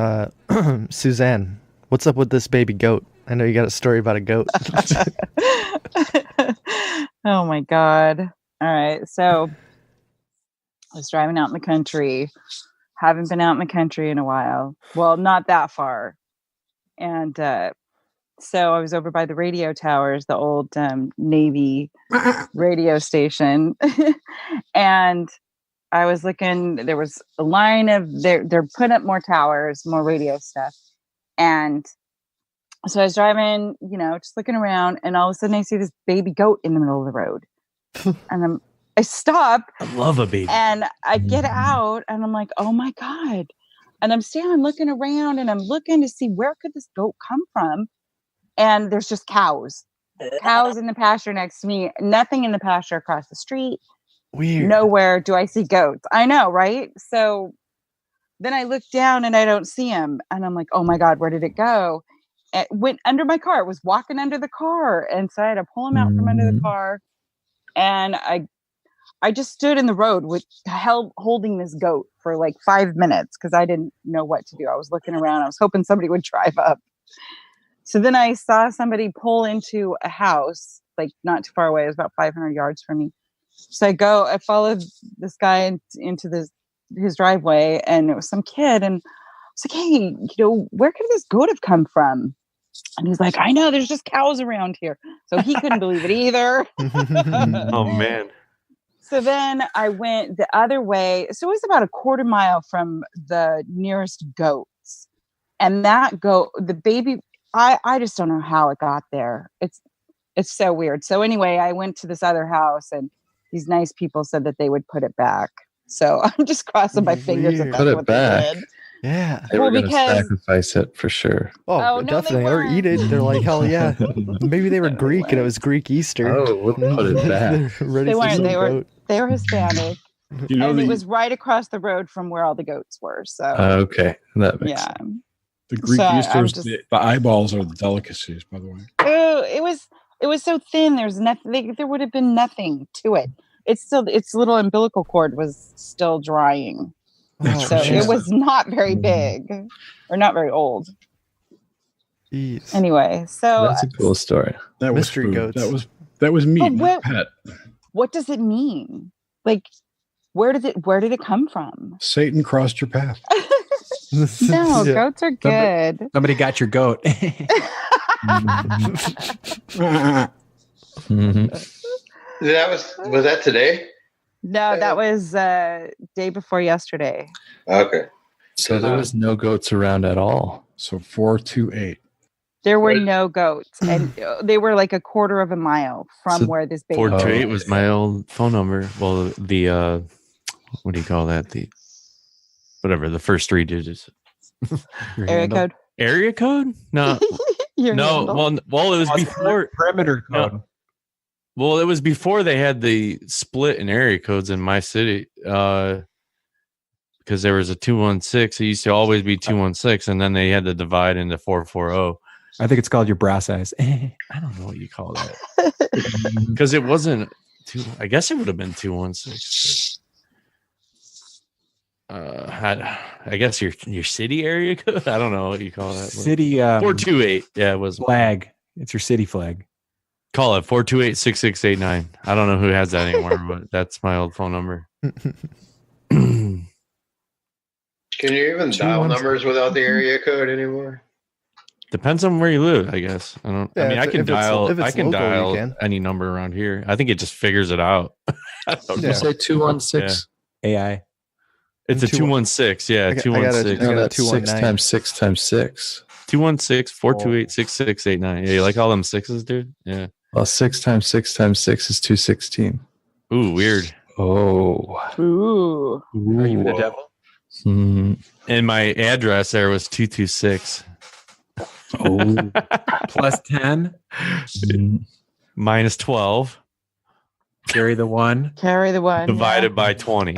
Suzanne. What's up with this baby goat? I know you got a story about a goat. Oh my God. All right. So I was driving out in the country. Haven't been out in the country in a while. Well, not that far. And so I was over by the radio towers, the old Navy radio station. And I was looking, there was a line of, they're putting up more towers, more radio stuff. And so I was driving, just looking around, and all of a sudden I see this baby goat in the middle of the road. And I stop. I love a baby. And I get out, and I'm like, oh my God. And I'm standing looking around, and I'm looking to see where could this goat come from. And there's just cows in the pasture next to me, nothing in the pasture across the street. Weird. Nowhere do I see goats. I know, right? So then I look down and I don't see him. And I'm like, oh my God, where did it go? It went under my car. It was walking under the car. And so I had to pull him out from under the car. And I just stood in the road holding this goat for like 5 minutes because I didn't know what to do. I was looking around. I was hoping somebody would drive up. So then I saw somebody pull into a house, like not too far away. It was about 500 yards from me. So I followed this guy into his driveway, and it was some kid. And I was like, hey, where could this goat have come from? And he's like, I know, there's just cows around here. So he couldn't believe it either. Oh, man. So then I went the other way. So it was about a quarter mile from the nearest goats. And that goat, the baby, I just don't know how it got there. It's so weird. So anyway, I went to this other house, and these nice people said that they would put it back. So I'm just crossing my fingers that that's Put it what back. they did. Yeah. They were going to sacrifice it for sure. Oh, no, definitely. Or eat it. They're like, hell yeah. Maybe they were Greek and it was Greek Easter. Oh, we'll put it back. They weren't. They were Hispanic. And it was right across the road from where all the goats were. So okay, that makes sense. The Greek Easters, the eyeballs are the delicacies, by the way. Oh, it was so thin. There's nothing. There would have been nothing to it. Its little umbilical cord was still drying. So it was not very big or not very old. Jeez. Anyway, so That's a cool story. That was Mystery food. goats. That was meat, not pet. What does it mean? Like, where did it come from? Satan crossed your path. No, goats are good. Somebody got your goat. Was that today? No, that was day before yesterday. Okay. So there was no goats around at all. So 428. There were no goats, and they were like a quarter of a mile from So where this baby 428 was my old phone number. Well, the what do you call that? The whatever, the first 3 digits. area code. Area code? No. No, well, it was before perimeter code. No. Well, it was before they had the split in area codes in my city. Because there was a 216. It used to always be 216, and then they had to divide into 440. I think it's called your brass eyes. I don't know what you call that. Because it wasn't I guess it would have been 216. I guess your city area code. I don't know what you call that. City 428. Yeah, it was flag. It's your city flag. Call it 428-6689. I don't know who has that anymore, but that's my old phone number. Can you even dial numbers without the area code anymore? Depends on where you live, I guess. I don't. Yeah, I mean, I can if it's dial. I can local, you dial can. any number around here. I think it just figures it out. Did you say 216? AI. It's a 216. Yeah, 216. No, that's 6 times 6 times 6. 216-428-6689. Yeah, you like all them sixes, dude? Yeah. Well, 6 times 6 times 6 is 216. Ooh, weird. Oh. Ooh. Are you the devil? And my address there was 226. Oh. Plus 10. Minus 12. Carry the 1. Carry the 1. Divided by 20.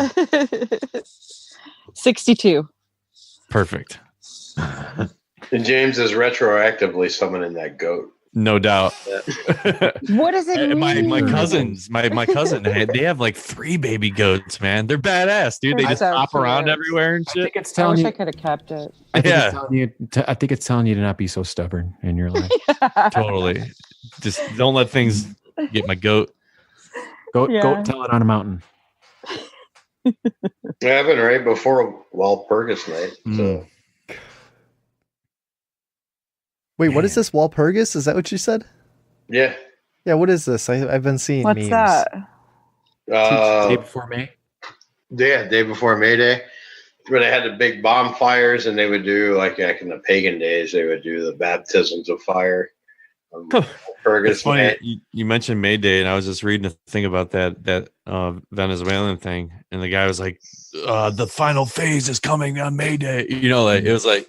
62. Perfect. And James is retroactively summoning that goat. No doubt. What does it mean? My cousins, my cousin, they have like 3 baby goats, man. They're badass, dude. They They're just so hop around cute. everywhere and shit. I think it's I telling wish you. I could have kept it. I think Yeah. it's telling you. I think it's telling you to not be so stubborn in your life. Totally. Just don't let things get my goat. Go Yeah. tell it on a mountain. It happened right before Walpurgis night. So Wait, what is this? Walpurgis? Is that what you said? yeah. Yeah, what is this? I've been seeing What's memes. that? Day before May. Yeah, day before May Day, where they had the big bonfires, and they would do like in the pagan days, they would do the baptisms of fire. It's funny you mentioned May Day, and I was just reading a thing about that Venezuelan thing, and the guy was like, "The final phase is coming on May Day." You know, like it was like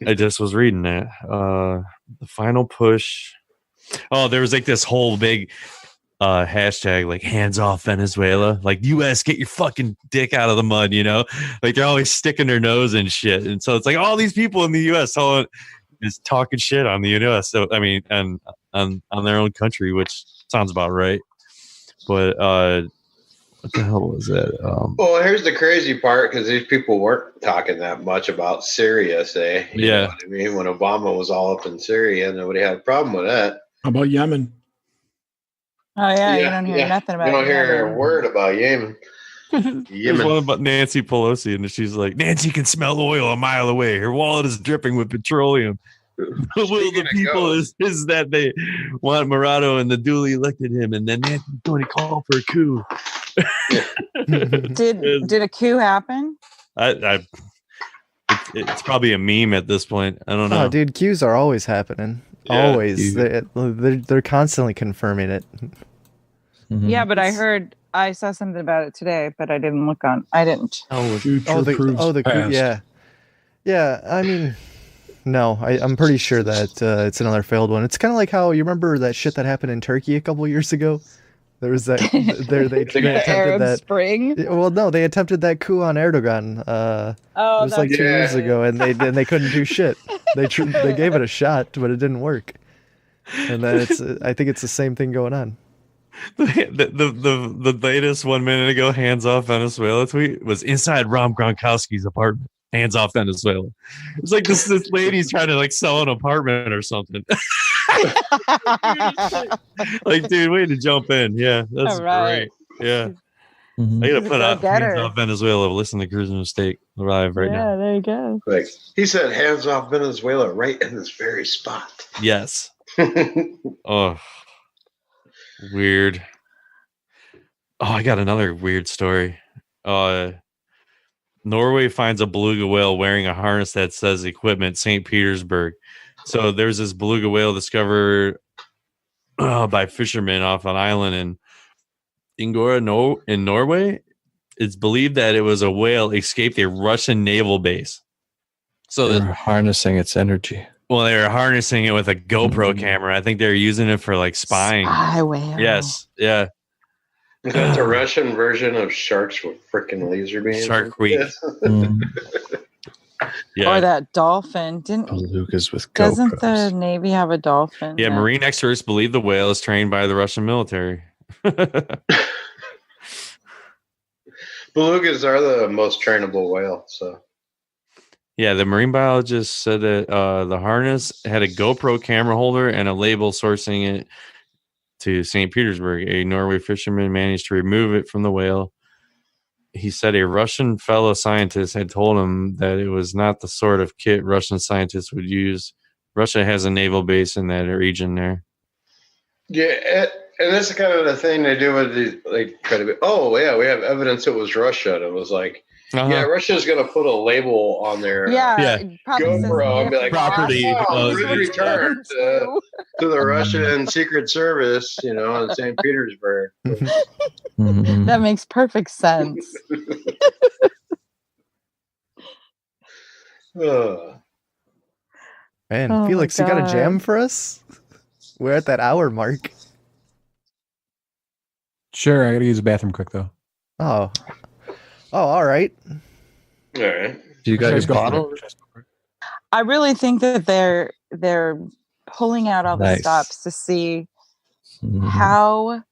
I just was reading that the final push. Oh, there was like this whole big hashtag like hands off Venezuela, like US, get your fucking dick out of the mud, you know, like they're always sticking their nose and shit, and so it's like all these people in the US is talking shit on the US. So I mean, and on their own country, which sounds about right. But what the hell was that? Well, here's the crazy part, because these people weren't talking that much about Syria, say. You know what I mean? When Obama was all up in Syria, nobody had a problem with that. How about Yemen? Oh yeah, you don't hear nothing about. You don't hear a word about Yemen. There's one about Nancy Pelosi, and she's like, Nancy can smell oil a mile away. Her wallet is dripping with petroleum. The will of the people is that they want Murado and the duly elected him, and then Nancy's going to call for a coup. Did a coup happen? It's probably a meme at this point. I don't know. Oh, dude, coups are always happening. Yeah, always. They're constantly confirming it. Mm-hmm. Yeah, but I saw something about it today, but I didn't look on. I didn't. The coup. Yeah. I mean, no, I'm pretty sure that it's another failed one. It's kind of like how you remember that shit that happened in Turkey a couple years ago. There was that. they attempted Arab that. Spring. Well, no, they attempted that coup on Erdogan. It was like 2 years ago, and they couldn't do shit. They gave it a shot, but it didn't work. And then I think it's the same thing going on. The latest 1 minute ago hands off Venezuela tweet was inside Rom Gronkowski's apartment. Hands off Venezuela. It's like this lady's trying to like sell an apartment or something. Like, dude, way to jump in. Yeah, that's great. Yeah. I gotta put out hands off Venezuela. Listen to Cruising Mistake live right now. Yeah, there you go. Like he said, hands off Venezuela right in this very spot. Yes. Oh, weird. I got another weird story. Norway finds a beluga whale wearing a harness that says equipment St. Petersburg. So there's this beluga whale discovered by fishermen off an island in Ingora, in Norway. It's believed that it was a whale escaped a Russian naval base. So they're harnessing its energy. Well, they were harnessing it with a GoPro camera. I think they were using it for like spying. Spy whale. Yes, yeah. It's a Russian version of sharks with freaking laser beams. Shark Week. Or that dolphin. Belugas with Doesn't GoPros. the Navy have a dolphin? Yeah, marine experts believe the whale is trained by the Russian military. Belugas are the most trainable whale. So, yeah, the marine biologist said that the harness had a GoPro camera holder and a label sourcing it to St. Petersburg. A Norway fisherman managed to remove it from the whale. He said a Russian fellow scientist had told him that it was not the sort of kit Russian scientists would use. Russia has a naval base in that region there. yeah, and that's kind of the thing they do with these, like, try to be, oh, yeah, we have evidence it was Russia. And it was like, yeah, Russia's going to put a label on their GoPro and be like, property returned to the Russian Secret Service, in St. Petersburg. That makes perfect sense. Man, Felix, you got a jam for us? We're at that hour mark. Sure, I gotta use the bathroom quick though. Oh, all right. All right. Do you got your bottle? I really think that they're pulling out all the stops to see how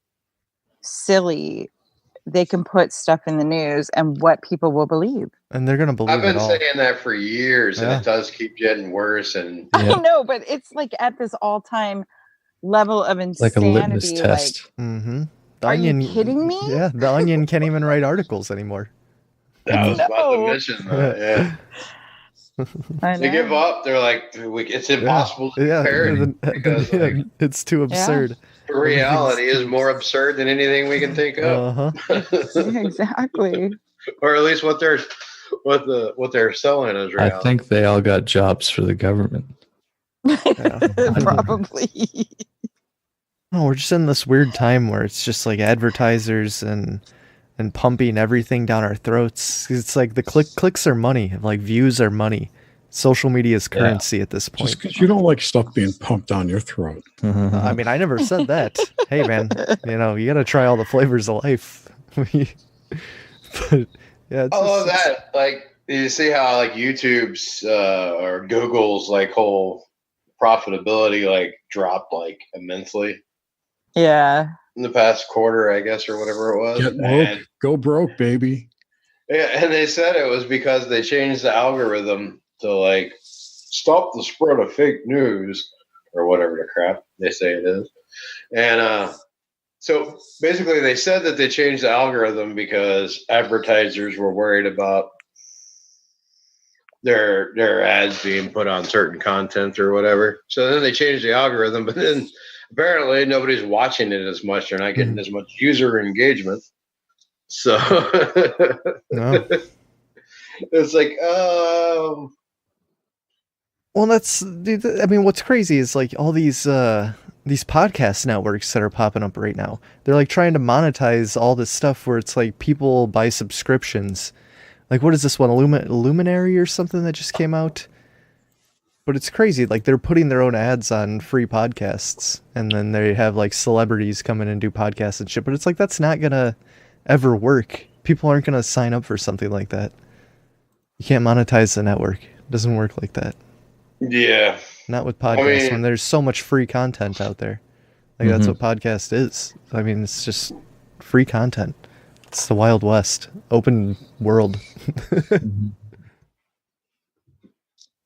silly they can put stuff in the news and what people will believe. And they're gonna believe I've been it all. saying that for years, and it does keep getting worse. And I know, but it's like at this all-time level of insanity. Like a litmus test. Are you kidding me? Yeah, the Onion can't even write articles anymore. I was about to mention that. Yeah. They give up. They're like, it's impossible to compare because it's too absurd. Reality is more absurd than anything we can think of. Exactly. Or at least what they're selling is reality. I think they all got jobs for the government. Probably. No, we're just in this weird time where it's just like advertisers and pumping everything down our throats. It's like the clicks are money, like views are money. Social media is currency at this point. Just because you don't like stuff being pumped down your throat. I mean, I never said that. Hey, man, you got to try all the flavors of life. But yeah, I love that. Like, you see how like YouTube's or Google's like whole profitability like dropped like immensely. Yeah. In the past quarter, I guess, or whatever it was. Get woke, go broke, baby. Yeah, and they said it was because they changed the algorithm to like stop the spread of fake news or whatever the crap they say it is. And so basically they said that they changed the algorithm because advertisers were worried about their ads being put on certain content or whatever. So then they changed the algorithm, but then apparently nobody's watching it as much. They're not getting as much user engagement. So it's like, well, what's crazy is like all these podcast networks that are popping up right now. They're like trying to monetize all this stuff where it's like people buy subscriptions. Like, what is this one, Luminary or something that just came out? But it's crazy. Like, they're putting their own ads on free podcasts, and then they have like celebrities come in and do podcasts and shit. But it's like, that's not gonna ever work. People aren't gonna sign up for something like that. You can't monetize the network. It doesn't work like that. Yeah. Not with podcasts, when there's so much free content out there. Like, that's what podcast is. I mean, it's just free content. It's the Wild West, open world.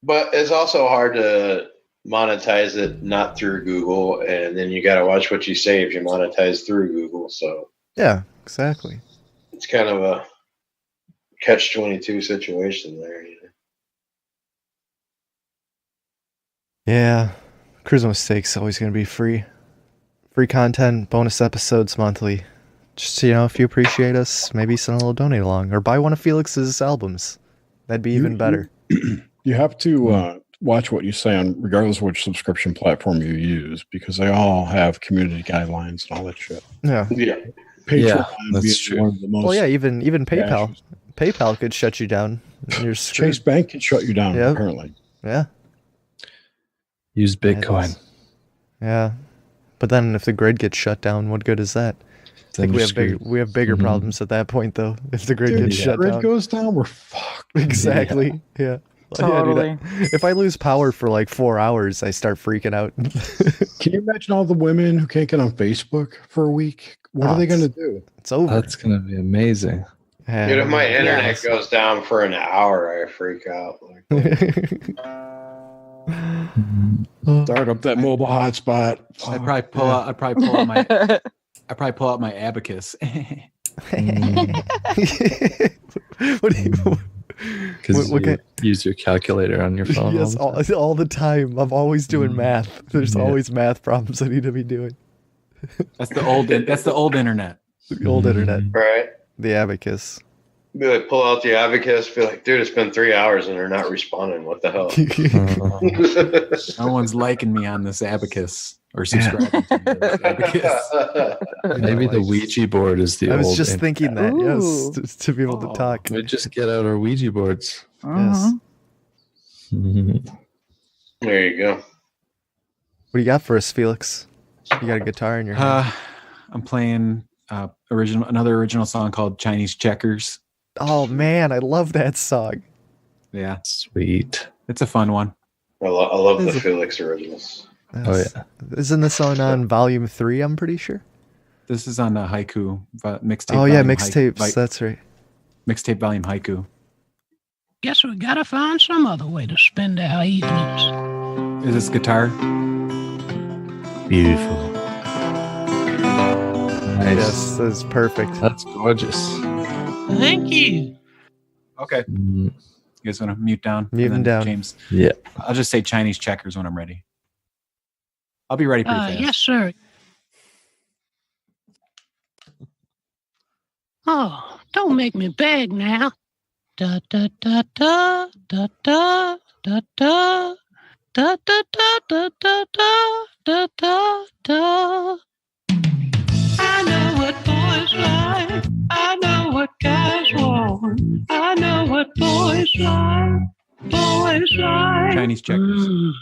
But it's also hard to monetize it not through Google, and then you got to watch what you say if you monetize through Google. So yeah, exactly. It's kind of a catch-22 situation there. Yeah, Cruise Mistakes always going to be free. Free content, bonus episodes monthly. Just, you know, if you appreciate us, maybe send a little donate along or buy one of Felix's albums. That'd be even better. You have to watch what you say on, regardless of which subscription platform you use, because they all have community guidelines and all that shit. Yeah. Patreon that's true. one of the most. Well, yeah, even PayPal. Dashes. PayPal could shut you down. You're Chase Bank can shut you down, Yep. apparently. Yeah. Use Bitcoin. Yeah. But then if the grid gets shut down, what good is that? I think we have bigger problems at that point, though. If the grid gets shut grid down, goes down, we're fucked. Exactly. Yeah. Totally. If I lose power for like 4 hours, I start freaking out. Can you imagine all the women who can't get on Facebook for a week? What are they going to do? It's over. That's going to be amazing. Yeah. Dude, if my internet goes down for an hour, I freak out. Start up that mobile hotspot. I'd probably pull out my abacus. What do you? Because you use your calculator on your phone. Yes, all the time. I'm always doing math. There's always math problems I need to be doing. That's the old internet. The old internet. Right. The abacus. Be like, pull out the abacus. Be like, dude, it's been 3 hours and they're not responding. What the hell? No one's liking me on this abacus or subscribing to the abacus. Maybe the Ouija board is the I was old just internet. thinking that, Ooh. yes, to be able to talk. We just get out our Ouija boards. Yes. There you go. What do you got for us, Felix? You got a guitar in your hand. I'm playing another original song called Chinese Checkers. Oh man, I love that song. Yeah, Sweet. it's a fun one. I love the Felix originals. Oh yeah. Isn't this song on volume 3? I'm pretty sure. This is on the haiku mixtape. Oh yeah, volume mixtapes. That's right. Mixtape volume haiku. Guess we gotta find some other way to spend our evenings. Is this guitar? Beautiful. Nice. Yes, that's perfect. That's gorgeous. Thank you. Okay. You guys want to mute down? Mute And him then down. James. Yeah. I'll just say Chinese Checkers when I'm ready. I'll be ready pretty fast. Yes, sir. Oh, don't make me beg now. Da da da da da da da da da da da da da da da da. I know what boys like. I know what guys want. I know what boys like. Boys like. Chinese Checkers.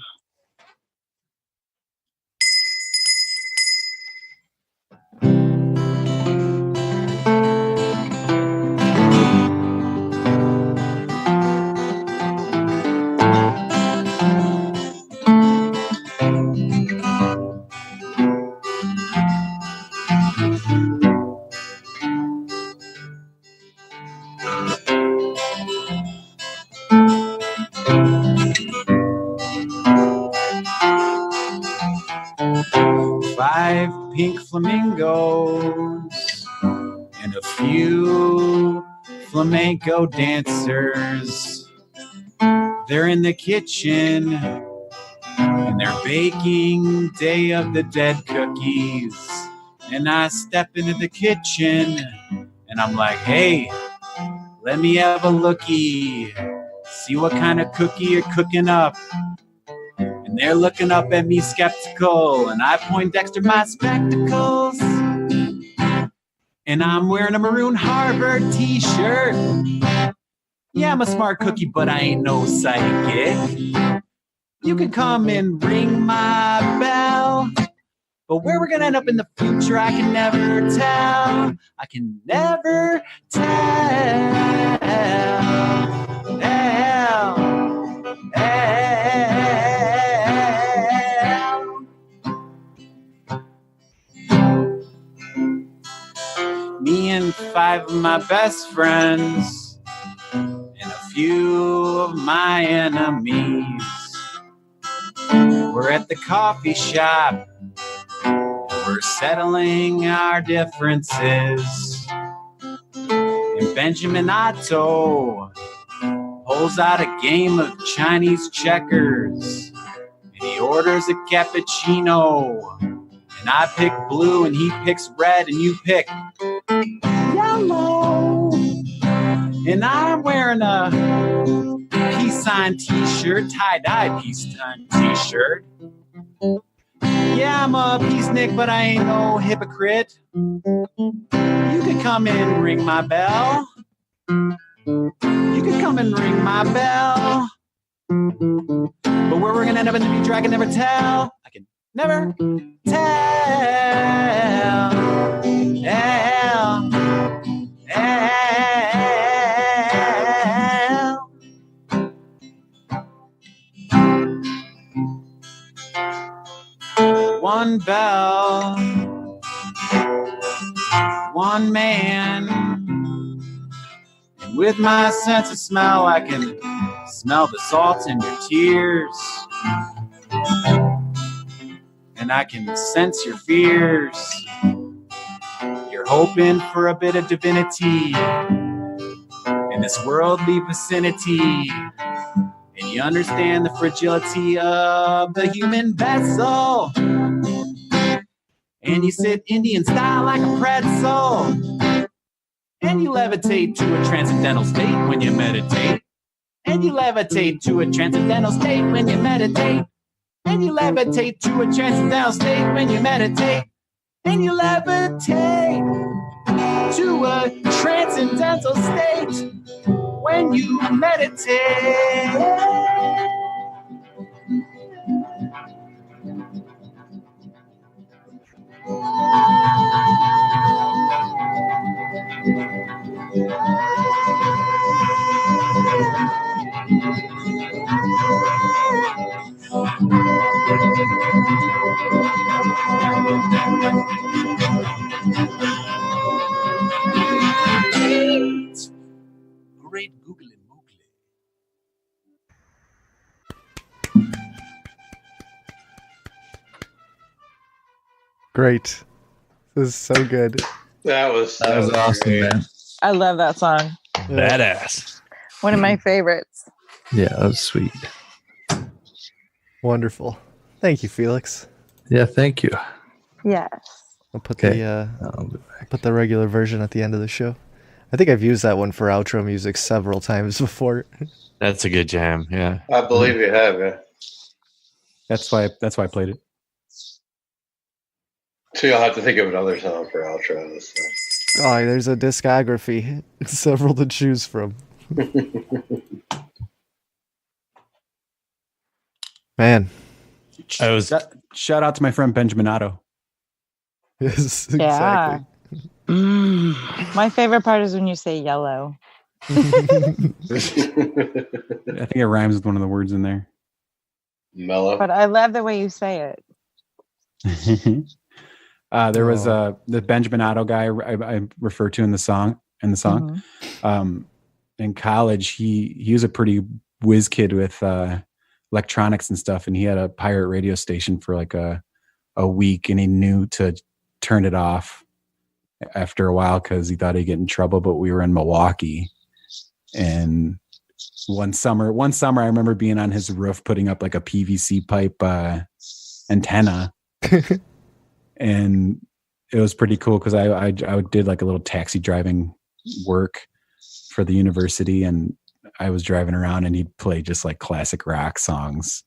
Five pink flamingos and a few flamenco dancers. They're in the kitchen and they're baking Day of the Dead cookies. And I step into the kitchen and I'm like, hey, let me have a lookie. See what kind of cookie you're cooking up. And they're looking up at me skeptical, and I point Dexter my spectacles. And I'm wearing a maroon Harvard t-shirt. Yeah, I'm a smart cookie, but I ain't no psychic. You can come and ring my bell, but where we're gonna end up in the future, I can never tell. I can never tell. Me and 5 of my best friends and a few of my enemies. We're at the coffee shop. We're settling our differences. And Benjamin Otto pulls out a game of Chinese checkers. And he orders a cappuccino. And I pick blue and he picks red and you pick And I'm wearing a peace sign t-shirt, tie-dye peace sign t-shirt. Yeah, I'm a peacenik, but I ain't no hypocrite. You could come and ring my bell. You could come and ring my bell. But where we're gonna end up in the future, I can never tell. I can never tell. One bell, one man, and with my sense of smell, I can smell the salt in your tears, and I can sense your fears. You're hoping for a bit of divinity in this worldly vicinity. And you understand the fragility of the human vessel. And you sit Indian style like a pretzel. And you levitate to a transcendental state when you meditate. And you levitate to a transcendental state when you meditate. And you levitate to a transcendental state when you meditate. And you levitate to a transcendental state when you meditate. Great googly moogly. Great. This is so good. That was awesome, great. man. I love that song. Badass. One of my favorites. Yeah, that was sweet. Wonderful. Thank you, Felix. Yeah, thank you. Yes. I'll put Okay. I'll put the regular version at the end of the show. I think I've used that one for outro music several times before. That's a good jam. Yeah. I believe you have, yeah. That's why I played it. So you'll have to think of another song for outro. So. Oh, there's a discography. Several to choose from. Man. I was Shout out to my friend Benjamin Otto. Yes, Yeah. exactly. My favorite part is when you say yellow. I think it rhymes with one of the words in there. Mellow. But I love the way you say it. There was the Benjamin Otto guy I referred to in the song. Mm-hmm. In college, he was a pretty whiz kid with electronics and stuff, and he had a pirate radio station for like a week, and he knew to turn it off after a while because he thought he'd get in trouble. But we were in Milwaukee, and one summer I remember being on his roof putting up like a PVC pipe antenna. And it was pretty cool because I did like a little taxi driving work for the university, and I was driving around and he'd play just like classic rock songs.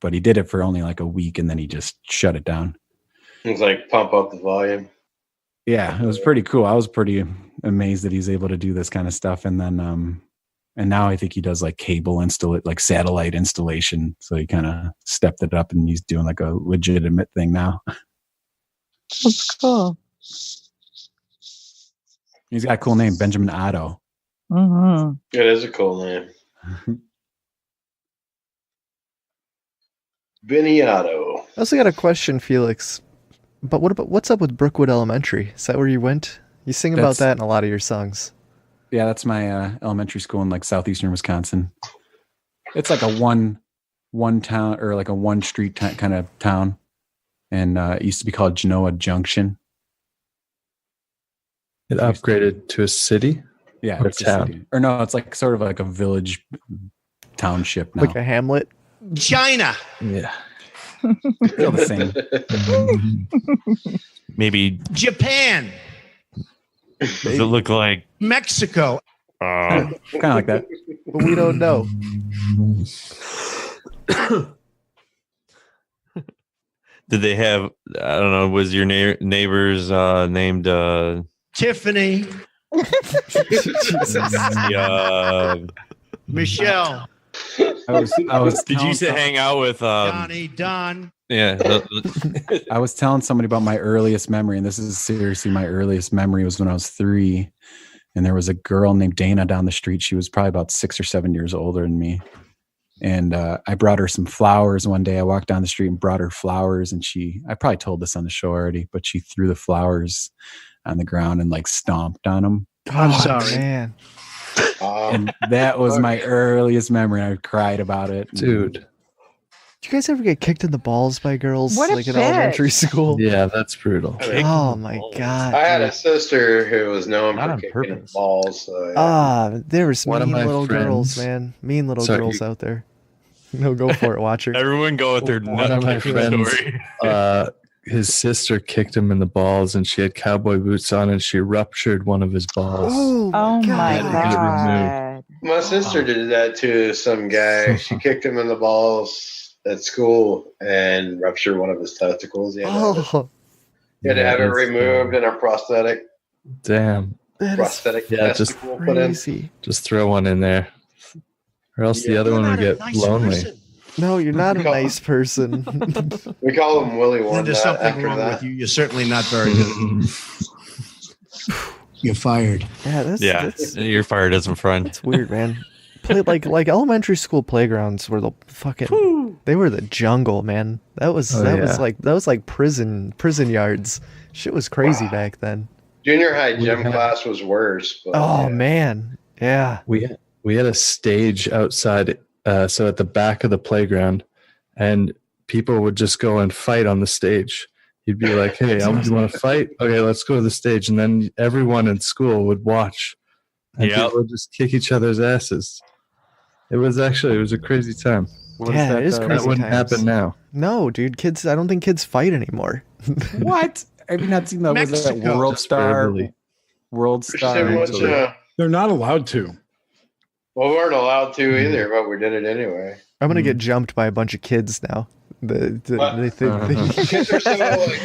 But he did it for only like a week and then he just shut it down. It's like pump up the volume. Yeah, it was pretty cool. I was pretty amazed that he's able to do this kind of stuff. And then and now I think he does like like satellite installation. So he kind of stepped it up and he's doing like a legitimate thing now. That's cool. He's got a cool name, Benjamin Otto. Mm-hmm. It is a cool name. Viniato. I also got a question, Felix. But what's up with Brookwood Elementary? Is that where you went? You sing about that in a lot of your songs. Yeah, that's my elementary school in like southeastern Wisconsin. It's like a one town or like a one street kind of town, and it used to be called Genoa Junction. It upgraded to a city? Yeah, or it's town. a city. Or no, it's like sort of like a village township now. Like a hamlet? China. Yeah. Still the same. Maybe Japan. does it look like Mexico. Kind of like that. But we don't know. Did they have? I don't know. Was your neighbors named? Tiffany, Michelle, I was. Did you used to hang out with? Donnie, Don. Yeah. I was telling somebody about my earliest memory, and this is seriously my earliest memory was when I was 3, and there was a girl named Dana down the street. She was probably about 6 or 7 years older than me. And I brought her some flowers one day. I walked down the street and brought her flowers, and I probably told this on the show already, but she threw the flowers on the ground and like stomped on them. I'm sorry. Man. And that was my earliest memory. I cried about it. Dude. Did you guys ever get kicked in the balls by girls What a like in bitch. elementary school? Yeah, that's brutal. Oh my god. I had a sister who was known Not for on kicking in purpose. balls. So, yeah. There was One of mean my little girls, friends- man. Mean little Sorry, girls out there. No, go for it, Watcher. Everyone go with their One of my friends, his sister kicked him in the balls, and she had cowboy boots on, and she ruptured one of his balls. Oh my God. god. My sister did that to some guy. She kicked him in the balls at school and ruptured one of his testicles. He had, Oh, he had to have it that's removed and a prosthetic Damn. that is prosthetic Yeah, just testicle put in. crazy. Just throw one in there. Or else the other one would get lonely. No, you're not a Call- nice person. We call him Willie one Then there's something after wrong that. with you. You're certainly not very good. You're fired. Yeah, that's You're fired as a friend. It's weird, man. Like elementary school playgrounds were the fucking they were the jungle, man. That was like prison yards. Shit was crazy back then. Junior high gym class was worse. But Oh yeah. man. Yeah. We had a stage outside, so at the back of the playground, and people would just go and fight on the stage. You'd be like, "Hey, do you want to fight? Okay, let's go to the stage." And then everyone in school would watch, and Yep. people would just kick each other's asses. It was a crazy time. Yeah, it is That crazy wouldn't times. happen now. No, dude, kids I don't think kids fight anymore. What? Have you not seen that? Was that Mexico. World Just Star? verbally. World There's Star. so much, They're not allowed to. well, we weren't allowed to either, but we did it anyway. I'm gonna get jumped by a bunch of kids now. What? They think Kids are so like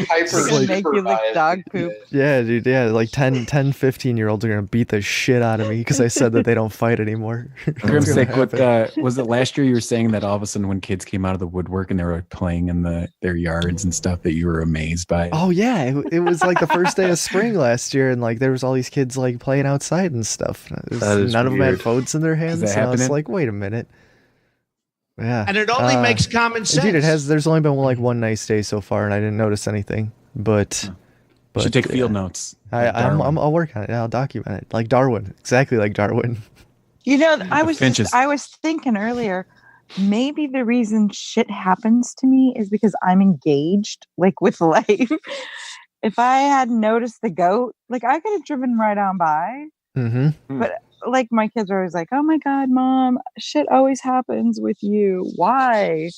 hyper It's gonna make you lick supervised dog these poop. days. yeah, dude, yeah, like 10, 15-year-olds are gonna beat the shit out of me because I said that they don't fight anymore. It's gonna Grimstick, happen. was it last year you were saying that all of a sudden when kids came out of the woodwork and they were playing in their yards and stuff that you were amazed by? Oh yeah, it was like the first day of spring last year, and like there was all these kids like playing outside and stuff. That is None of them had weird. phones in their hands. that And I was happening? like, wait a minute. Yeah, And it only makes common sense. dude, it has. There's only been like one nice day so far, and I didn't notice anything. But You should take field yeah. notes. like I'm, Darwin. I'll work on it. I'll document it like Darwin, exactly like Darwin. You know, I was finches. I was thinking earlier, maybe the reason shit happens to me is because I'm engaged, like with life. If I had noticed the goat, like I could have driven right on by. Mm-hmm. But like my kids are always like, "Oh my god, mom, shit always happens with you. Why?"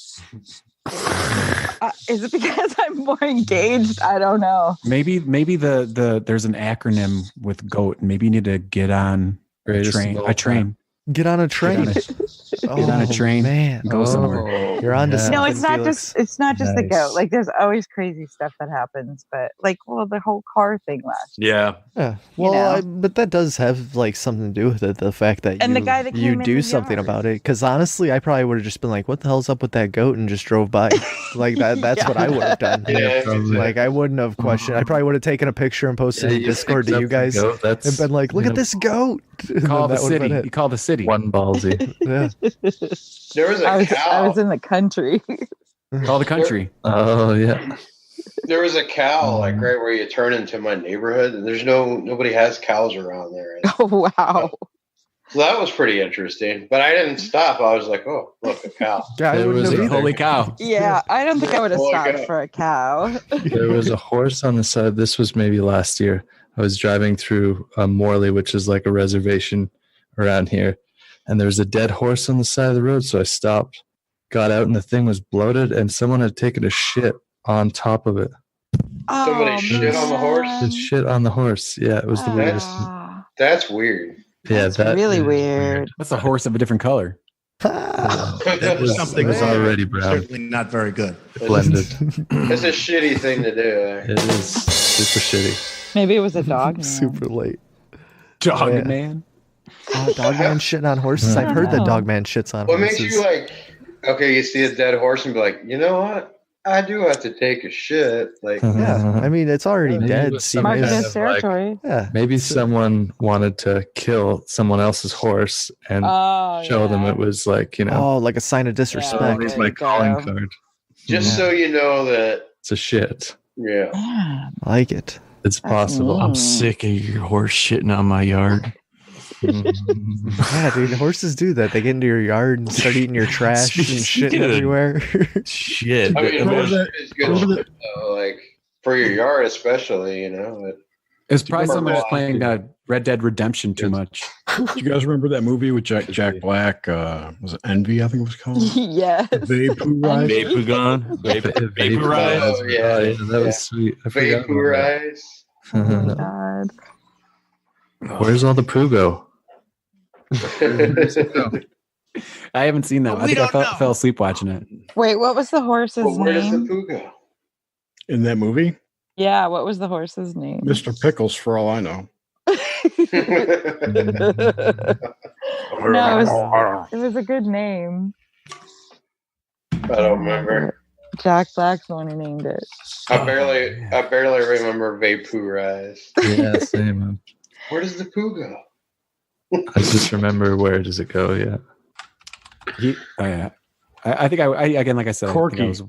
Is it because I'm more engaged? I don't know. Maybe the there's an acronym with GOAT. Maybe you need to get on a Greatest train. of all A train. Get on a train. Get on a train. Man, Go somewhere. you're on to yeah. something. No, it's not Felix. just the goat. Nice. Like there's always crazy stuff that happens, but like the whole car thing last year. Yeah. Yeah, well, know? but that does have like something to do with it. The fact that And you, the guy that you came in do the something yard. about it. Because honestly, I probably would have just been like, "What the hell's up with that goat?" and just drove by. Like that. That's what I would have done. Yeah, probably. Like I wouldn't have questioned. I probably would have taken a picture and posted Yeah, in you Discord picked to you up the guys goat. That's, and been like, "Look you at know, this goat." And Call then the that would've city. been it. You call the city. one ballsy. Yeah. There was a I cow. was in the country. Call the country. Oh yeah. There was a cow like right where you turn into my neighborhood, and there's nobody has cows around there. Oh wow. So that was pretty interesting. But I didn't stop. I was like, "Oh, look, a cow." Yeah, I There wouldn't was have a either. Holy cow. Yeah, I don't think I would have Holy stopped cow. for a cow. There was a horse on the side. This was maybe last year. I was driving through Morley, which is like a reservation around here, and there was a dead horse on the side of the road. So I stopped, got out, and the thing was bloated, and someone had taken a shit on top of it. Somebody shit on the horse? The shit on the horse. Yeah, it was the weirdest. Ah. That's weird. Yeah, That's that really is weird. That's a horse of a different color. That was, Something it was already brown. certainly not very good. Blended. It's a shitty thing to do. It is super shitty. Maybe it was a dog. Man. Super late. Dog yeah. man. Oh, dog man shitting on horses. I've heard that dog man shits on What horses. makes you like? Okay, you see a dead horse and be like, you know what? I do have to take a shit. Like, Yeah, I mean it's already Maybe dead. it was See, some Mark kind against of, territory. yeah, Maybe someone wanted to kill someone else's horse and Oh, show them yeah. it was like, you know, oh, like a sign of disrespect. here's there my you calling go. card. just so you know that, It's a shit. yeah. Man, I like it. It's possible. mean. I'm sick of your horse shitting on my yard. Yeah, dude, horses do that. They get into your yard and start eating your trash and shit Speaking of- everywhere. Shit. I mean, Remember horse that- is good remember shit, though, like for your yard, especially. You know, It's probably Remember someone who's that? playing Red Dead Redemption too much. Do you guys remember that movie with Jack Black? Was it Envy? I think it was called. yes. Vapor Rise? Vapogon? Vaporize? Oh, yeah. That was sweet. I forgot about vaporize. Oh my that. God. Where's all the Poogo? I haven't seen that. But I we think I don't know. fell asleep watching it. Wait, what was the horse's Well, where's the name? poo go? In that movie? Yeah, what was the horse's name? Mr. Pickles, for all I know. No, it was a good name. I don't remember. Jack Black's the one who named it. I barely remember vaporize. Yeah, same. Where does the poo go? I just remember where does it go? Yeah. Oh yeah. I think I again, like I said, I think Corky. I was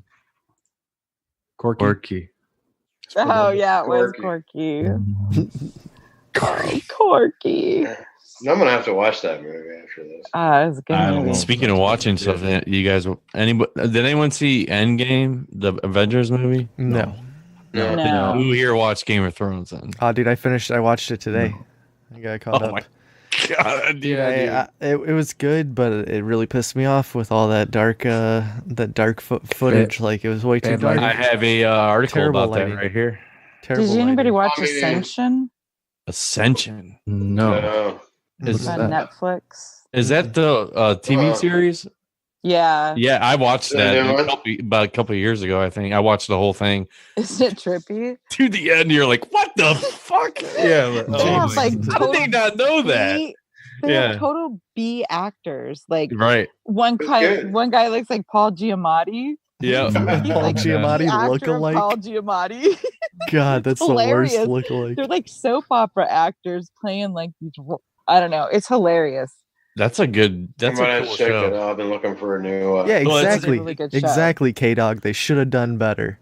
Corky. Corky. Oh yeah, it was Corky. Corky. Corky. I'm gonna have to watch that movie after this. Ah, it was a good I don't movie. know. Speaking of watching stuff, you guys, did anyone see Endgame, the Avengers movie? No. No. Who here watched Game of Thrones then? Oh, dude, I watched it today. I got caught up. My God, Yeah, it was good, but it really pissed me off with all that dark footage. Like it was way too bad dark. I have a article Terrible about lighting. that right here. Terrible Did anybody lighting. watch I mean- Ascension Ascension. No. No. Is on Netflix? that the TV series? Yeah. Yeah, I watched that Yeah, about a couple of years ago. I think I watched the whole thing Isn't it trippy? to the end. You're like, what the fuck? Yeah. They have, like, how did they not know that? They Yeah. have total B actors. Like Right. one good. guy looks like Paul Giamatti. Yeah. He's Paul like the Giamatti actor of lookalike? Paul Giamatti. God, that's the worst Hilarious. lookalike. They're like soap opera actors playing like these. I don't know. It's hilarious. That's a good. That's I'm a gonna cool check it show. out. I've been looking for a new. Yeah, Well, it's a exactly. really good show. Exactly, K-Dog. They should have done better.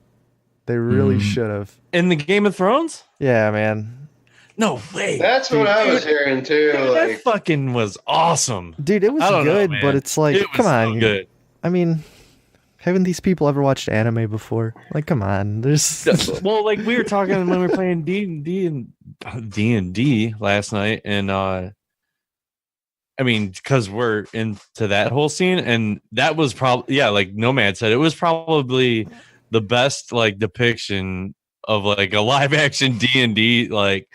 They really Mm. should have. In the Game of Thrones? Yeah, man. No way. That's what I was hearing too. Dude, that Like, fucking was awesome. Dude, it was I don't know, good, man. but it's like, It was come on. so good. I mean, haven't these people ever watched anime before? Like, come on. There's Well, like we were talking when we were playing D&D last night, and I mean, because we're into that whole scene, and that was probably like Nomad said, it was probably the best like depiction of like a live action D&D like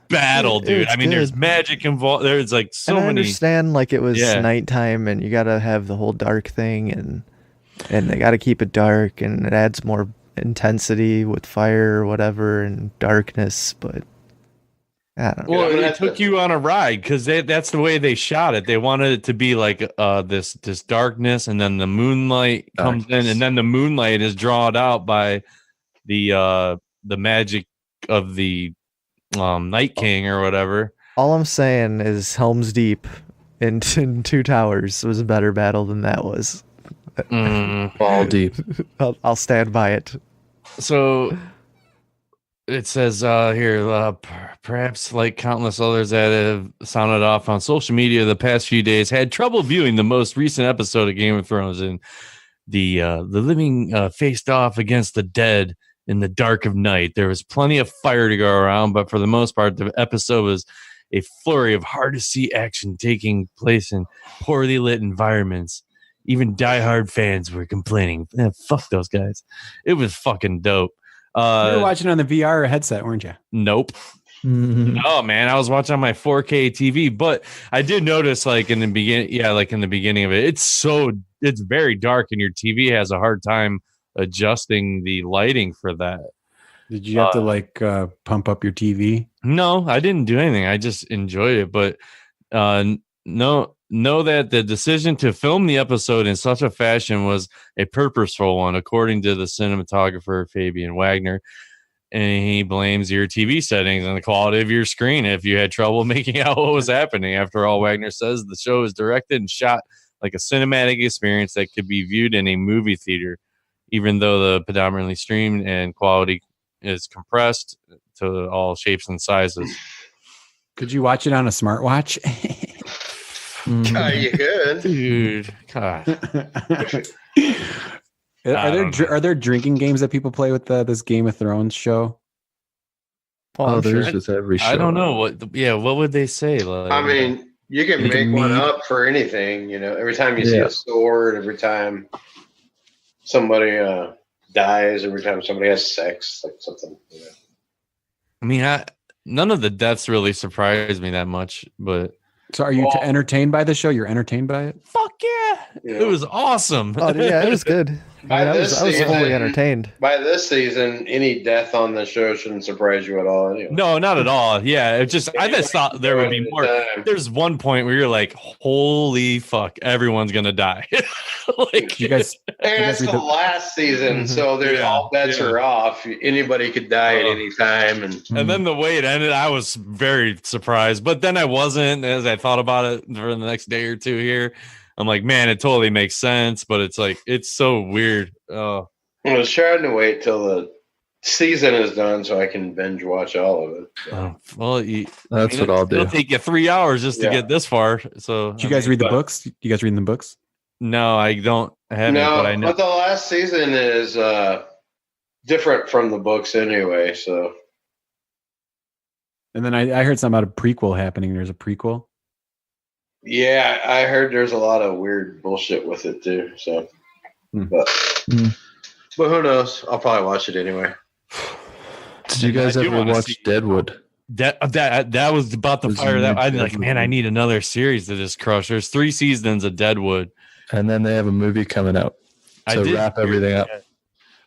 battle, It dude. was I mean, there's good. magic involved. There's like so and I many. understand like it was Yeah. nighttime and you gotta have the whole dark thing and they gotta keep it dark and it adds more intensity with fire or whatever and darkness, but I don't know. Well, I'm gonna it have took to- you on a ride because that's the way they shot it. They wanted it to be like this darkness, and then the moonlight comes in, and then the moonlight is drawn out by the magic of the Night King or whatever. All I'm saying is Helm's Deep in Two Towers was a better battle than that was. Ball deep. I'll stand by it. So it says here, perhaps like countless others that have sounded off on social media the past few days, had trouble viewing the most recent episode of Game of Thrones, and the living faced off against the dead in the dark of night. There was plenty of fire to go around, but for the most part, the episode was a flurry of hard to see action taking place in poorly lit environments. Even diehard fans were complaining. Fuck those guys. It was fucking dope. You were watching on the VR headset, weren't you? Nope. Oh man, I was watching on my 4K TV, but I did notice like in the beginning of it, it's very dark and your TV has a hard time adjusting the lighting for that. Did you have to pump up your TV? No, I didn't do anything. I just enjoyed it, but know that the decision to film the episode in such a fashion was a purposeful one, according to the cinematographer Fabian Wagner. And he blames your TV settings and the quality of your screen if you had trouble making out what was happening. After all, Wagner says the show is directed and shot like a cinematic experience that could be viewed in a movie theater, even though the predominantly streamed and quality is compressed to all shapes and sizes. Could you watch it on a smartwatch? You could, dude. God. Are there drinking games that people play with this Game of Thrones show? Oh, there's with every show. I don't know what would they say? Like, I mean, you can make one up for anything. You know, every time you see a sword, every time somebody dies, every time somebody has sex, like something. You know. I mean, none of the deaths really surprised me that much, but. So are you entertained by the show? You're entertained by it? Fuck yeah. It was awesome. Oh, yeah, it was good. I was fully entertained. By this season, any death on the show shouldn't surprise you at all. Anyway. No, not at all. Yeah, I just thought there would be more. There's one point where you're like, holy fuck, everyone's going to die. Like, you guys and it's the last season, so there's all bets are off. Anybody could die at any time. And then the way it ended, I was very surprised. But then I wasn't, as I thought about it for the next day or two here. I'm like, man, it totally makes sense, but it's like, it's so weird. Oh, I was trying to wait till the season is done so I can binge watch all of it. Oh, well, that's what I'll do. It'll take you 3 hours just to get this far. So, do you guys read the books? You guys reading the books? No, I don't. I haven't. But I know. But the last season is different from the books anyway. So, and then I heard something about a prequel happening. There's a prequel. Yeah, I heard there's a lot of weird bullshit with it too. So, but who knows? I'll probably watch it anyway. Did you guys ever watch Deadwood? That was about the fire. That I'm like, man, I need another series to just crush. There's 3 seasons of Deadwood, and then they have a movie coming out to wrap everything up.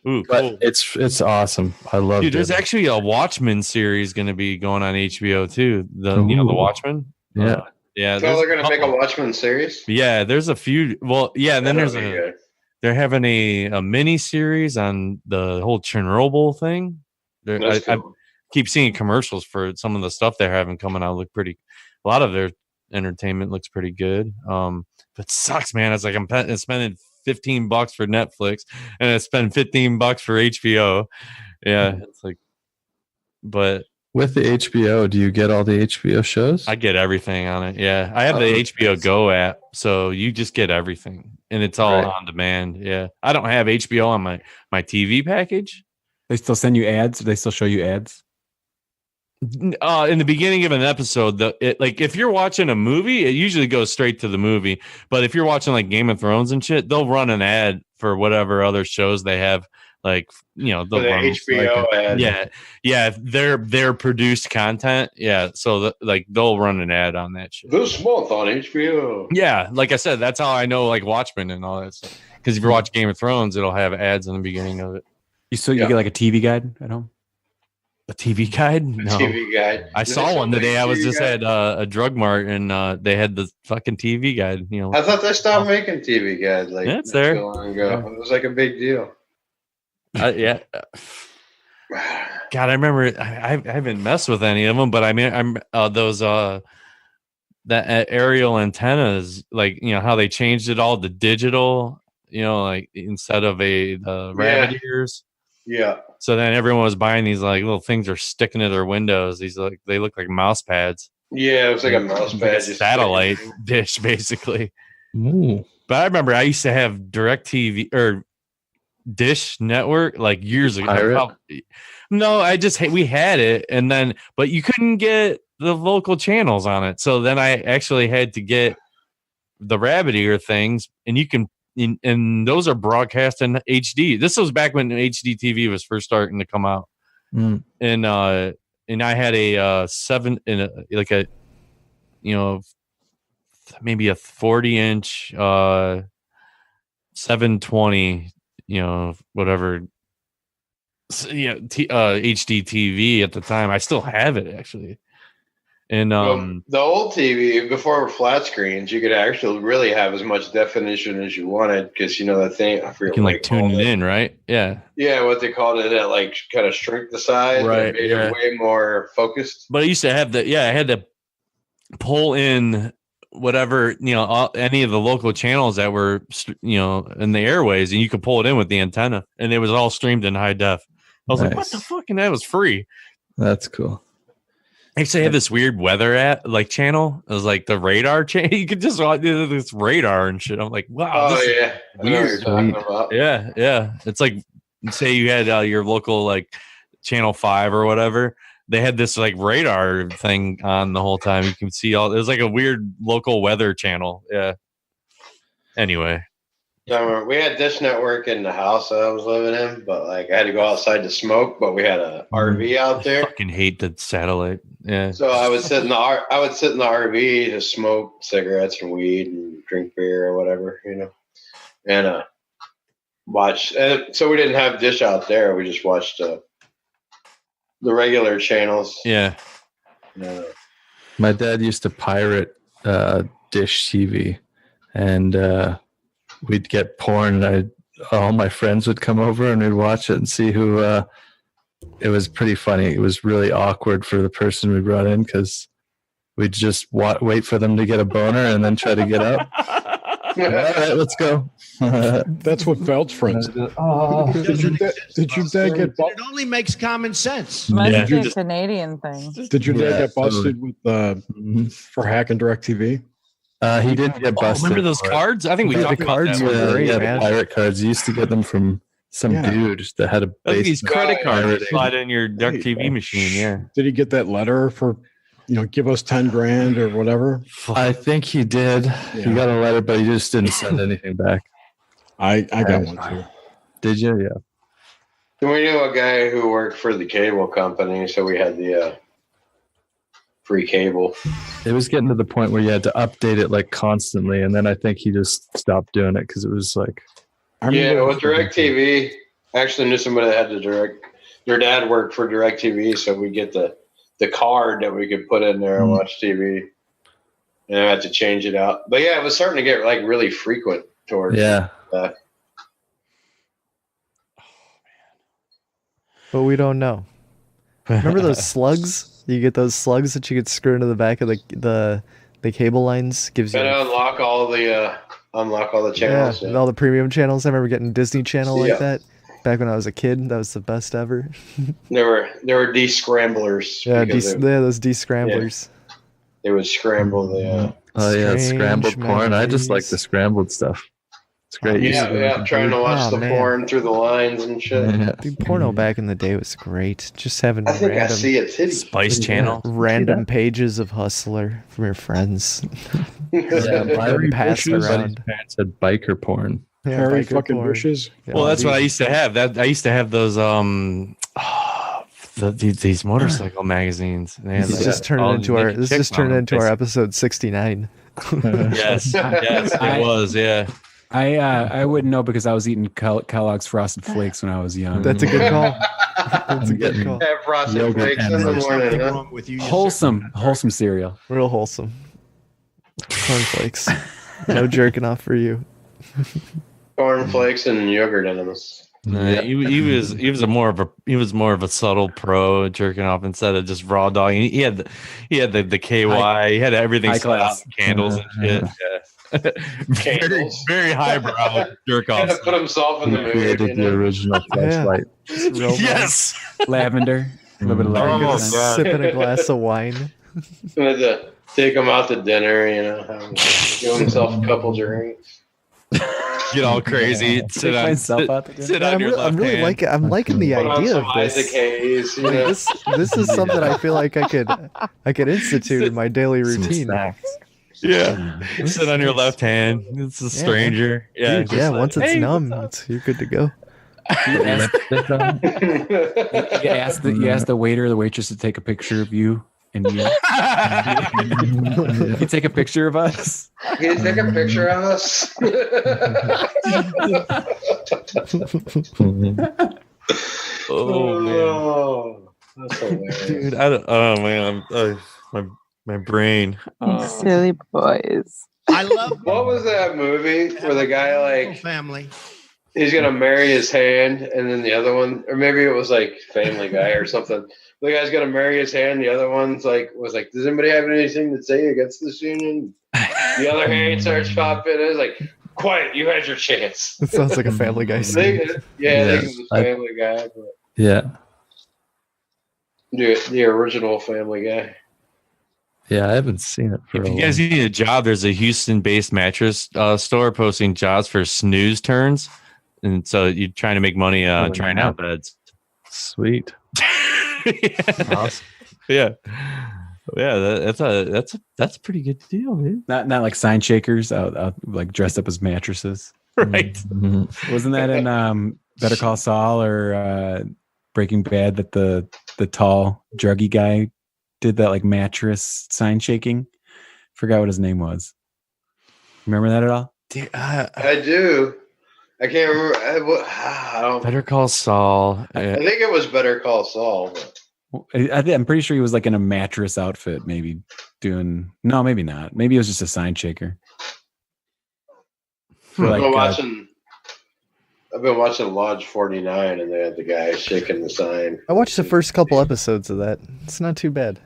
Ooh, but cool. It's awesome. I love it. There's actually a Watchmen series going to be going on HBO too. The Watchmen. Yeah. Yeah, so they're going to make a Watchmen series? Yeah, there's a few. Well, yeah, and then they're having a mini series on the whole Chernobyl thing. I keep seeing commercials for some of the stuff they're having coming out. A lot of their entertainment looks pretty good. But it sucks, man. It's like I'm spending $15 for Netflix and I spend $15 for HBO. Yeah, it's like, but. With the HBO, do you get all the HBO shows? I get everything on it. Yeah. I have the HBO Go app, so you just get everything. And it's all on demand. Yeah. I don't have HBO on my TV package. They still send you ads? They still show you ads? In the beginning of an episode, if you're watching a movie, it usually goes straight to the movie. But if you're watching like Game of Thrones and shit, they'll run an ad for whatever other shows they have. Like, they'll run HBO ad. Yeah, their produced content. Yeah, so they'll run an ad on that shit. This month on HBO. Yeah, like I said, that's how I know like Watchmen and all that stuff. Because if you watch Game of Thrones, it'll have ads in the beginning of it. You get like a TV guide at home? A TV guide? No. TV guide. I saw one today. I was just at a drug mart and they had the fucking TV guide. I thought they stopped making TV guides like it's there. Too long ago. Yeah. It was like a big deal. Yeah. God, I remember I haven't messed with any of them, but I mean, I'm those that aerial antennas, like how they changed it all to digital, like instead of the rabbit ears. Yeah. So then everyone was buying these like little things they're sticking to their windows. These they look like mouse pads. Yeah, it was like a mouse pad, like a satellite dish, basically. Ooh. But I remember I used to have DirecTV or Dish Network like years ago. No, we had it, and then but you couldn't get the local channels on it. So then I actually had to get the rabbit ear things, and you can. And those are broadcast in HD. This was back when HD TV was first starting to come out. And and I had a 7 in a like a maybe a 40-inch 720 whatever HD TV at the time. I still have it actually. And the old TV before flat screens, you could actually really have as much definition as you wanted because the thing I forget you can like tune it in, right? Yeah, what they called it, that like kind of shrink the size, right? Made it way more focused. But I used to have I had to pull in whatever any of the local channels that were in the airways, and you could pull it in with the antenna, and it was all streamed in high def. I was like, what the fuck? And that was free. That's cool. Actually, I had this weird weather channel. It was like the radar channel. You could just watch this radar and shit. I'm like, wow. Oh yeah, weird. Yeah. It's like, say you had your local like channel 5 or whatever. They had this like radar thing on the whole time. You can see it was like a weird local weather channel. Yeah. Anyway. We had Dish Network in the house that I was living in, but like I had to go outside to smoke. But we had a RV out there. I fucking hate the satellite. Yeah. So I would sit in the RV to smoke cigarettes and weed and drink beer or whatever, and watch. And so we didn't have Dish out there. We just watched the regular channels. Yeah. My dad used to pirate Dish TV, and we'd get porn. And all my friends would come over and we'd watch it and see who. It was pretty funny. It was really awkward for the person we brought in because we'd just wait for them to get a boner and then try to get out. All right, let's go. That's what Feld's friends did. Did your dad get busted? It only makes common sense. Must be a Canadian thing. Did your dad get busted with for hacking DirecTV? He didn't get busted. Remember those cards? I think we talked the cards about that. were great, man. Pirate cards. You used to get them from some dude that had a these credit cards pirating. slide in your DirecTV machine. Yeah. Did he get that letter for, give us 10 grand or whatever? I think he did. Yeah. He got a letter, but he just didn't send anything back. I got one too. Did you? Yeah. And we knew a guy who worked for the cable company, so we had the free cable. It was getting to the point where you had to update it like constantly, and then I think he just stopped doing it because it was like. Yeah, with DirecTV, I actually knew somebody that had their dad worked for DirecTV, so we get the card that we could put in there and watch TV. And I had to change it out. But yeah, it was starting to get like really frequent towards But we don't know. Remember those slugs? You get those slugs that you could screw into the back of the cable lines. Gives you unlock all the channels. Yeah, all the premium channels. I remember getting Disney Channel like that back when I was a kid. That was the best ever. There were de-scramblers. Yeah, those de-scramblers. Yeah. They would scramble the. Scrambled porn. I just like the scrambled stuff. It's great. Trying to watch the porn through the lines and shit. Yeah. Dude, porno back in the day was great. Just having I think random I see a titty. Spice Channel. Random pages of Hustler from your friends. Passed around. Parents had biker porn. Yeah, Harry biker fucking porn. bushes. Yeah, Well, that's what I used to have. I used to have those these motorcycle magazines. This just turned into our episode 69. Yes, it was. Yeah. I wouldn't know because I was eating Kellogg's Frosted Flakes when I was young. That's a good call. That's a good call. Have frosted flakes in the morning. Wrong with you. Wholesome cereal. Real wholesome. Cornflakes. No jerking off for you. Cornflakes and yogurt enemas. He was more of a subtle pro jerking off instead of just raw dog. He had the KY. He had everything set out, candles and shit. Very, very highbrow jerk off. Put himself in the mood. Created the original flashlight. Yes, lavender. A little bit of lavender. Sipping a glass of wine. Had to take him out to dinner. Give himself a couple drinks. Get all crazy. Sit on your left I'm really hand. I'm liking the Put on idea some of this. Isaac Hayes. This is something I feel like I could institute in my daily routine. Yeah, sit on your left hand. It's a stranger. Yeah, Dude, once it's numb, you're good to go. You ask the waiter or the waitress to take a picture of you, and you take a picture of us. Can you take a picture of us? Oh man, that's hilarious. dude! Oh man, my brain. Silly boys. I love. What was that movie where the guy like family? He's gonna marry his hand, and then the other one, or maybe it was like Family Guy or something. The guy's gonna marry his hand. The other one's was like, does anybody have anything to say against this union? The other hand starts popping. It's like, quiet. You had your chance. It sounds like a Family Guy scene. Yeah, I think it was Family Guy. But Yeah. the original Family Guy. Yeah, I haven't seen it for If a you guys while. need a job, there's a Houston-based mattress store posting jobs for snooze turns, and so you're trying to make money trying out beds. Sweet. Awesome. Yeah. That's a pretty good deal, man. Not like sign shakers out like dressed up as mattresses. Right. Mm-hmm. Wasn't that in Better Call Saul or Breaking Bad that the tall druggy guy did that like mattress sign shaking? Forgot what his name was. Remember that at all? Dude, I do. I can't remember. I don't. Better Call Saul. I think it was Better Call Saul. But. I'm pretty sure he was like in a mattress outfit, maybe doing. No, maybe not. Maybe it was just a sign shaker. I've been watching Lodge 49, and they had the guy shaking the sign. I watched the first couple episodes of that. It's not too bad.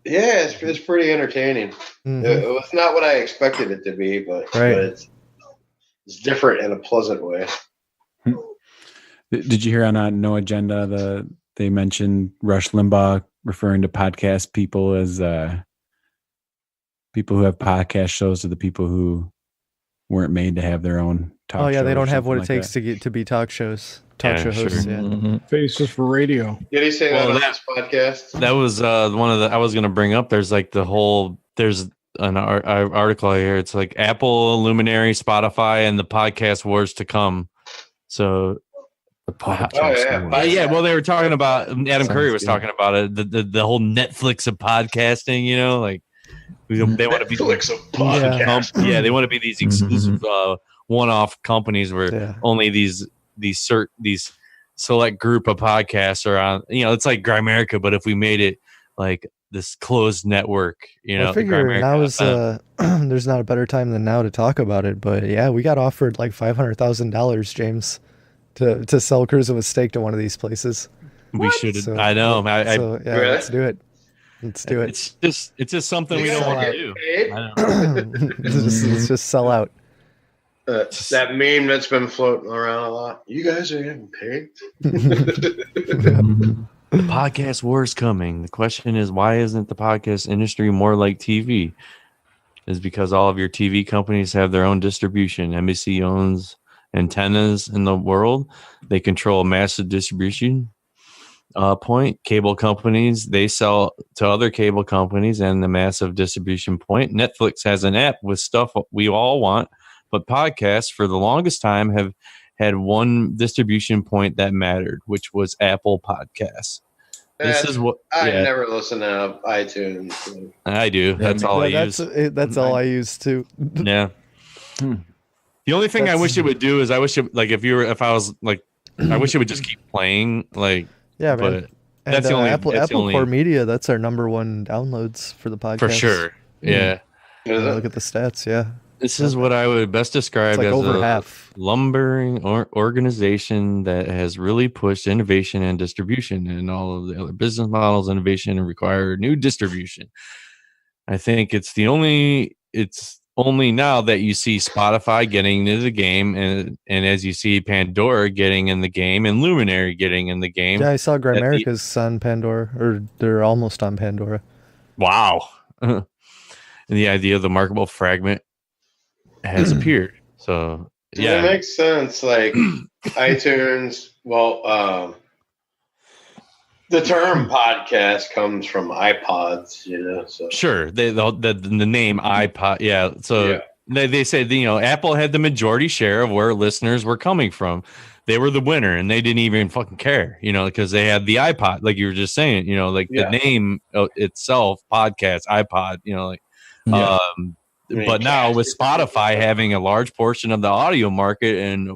Yeah, it's pretty entertaining. Mhm. It was not what I expected it to be, but it's different in a pleasant way. Did you hear on No Agenda they mentioned Rush Limbaugh referring to podcast people as people who have podcast shows to the people who weren't made to have their own talk show. Oh yeah, they don't have what it something like takes to get to be talk show hosts. Yeah. Faces for radio. Did he say that on this podcast? That was one of the I was going to bring up. There's like there's an article here. It's like Apple, Luminary, Spotify, and the podcast wars to come. So the podcast. Yeah. Well, they were talking about Adam Curry was talking about it. The whole Netflix of podcasting. You know, like they want to be Netflix of podcasting. Yeah, they want to be these exclusive one-off companies where only these select group of podcasts are on. You know, it's like Grimerica, but if we made it like this closed network, you know, I figure now is there's not a better time than now to talk about it. But yeah, we got offered like $500,000, James, to sell Cruise of a Steak to one of these places. We should. I know. Really? Let's do it. Let's do it. It's just something we don't want to do. Let's just sell out. That meme that's been floating around a lot. You guys are getting paid. The podcast war is coming. The question is, why isn't the podcast industry more like TV? Is because all of your TV companies have their own distribution. NBC owns antennas in the world. They control a massive distribution point. Cable companies, they sell to other cable companies and the massive distribution point. Netflix has an app with stuff we all want, but podcasts for the longest time have had one distribution point that mattered, which was Apple Podcasts. This is what I never listen to iTunes. I do. That's all I use. That's all I use too. Yeah. The only thing I wish it would do is I wish it if I was like I wish it would just keep playing like man. But that's the only Apple Core Media. That's our number one downloads for the podcast for sure. Yeah. Look at the stats. Yeah. This is what I would best describe as over a half. lumbering organization that has really pushed innovation and distribution, and all of the other business models, innovation, and require new distribution. I think it's only now that you see Spotify getting into the game, and as you see Pandora getting in the game and Luminary getting in the game. Yeah, I saw Grimerica's on Pandora, or they're almost on Pandora. Wow. And the idea of the marketable fragment has appeared. So yeah, it makes sense. Like iTunes. Well, the term podcast comes from iPods, you know. So sure, the name iPod. Yeah. So they said, Apple had the majority share of where listeners were coming from. They were the winner, and they didn't even fucking care, because they had the iPod, like you were just saying, the name itself, podcast, iPod, but now with Spotify having a large portion of the audio market and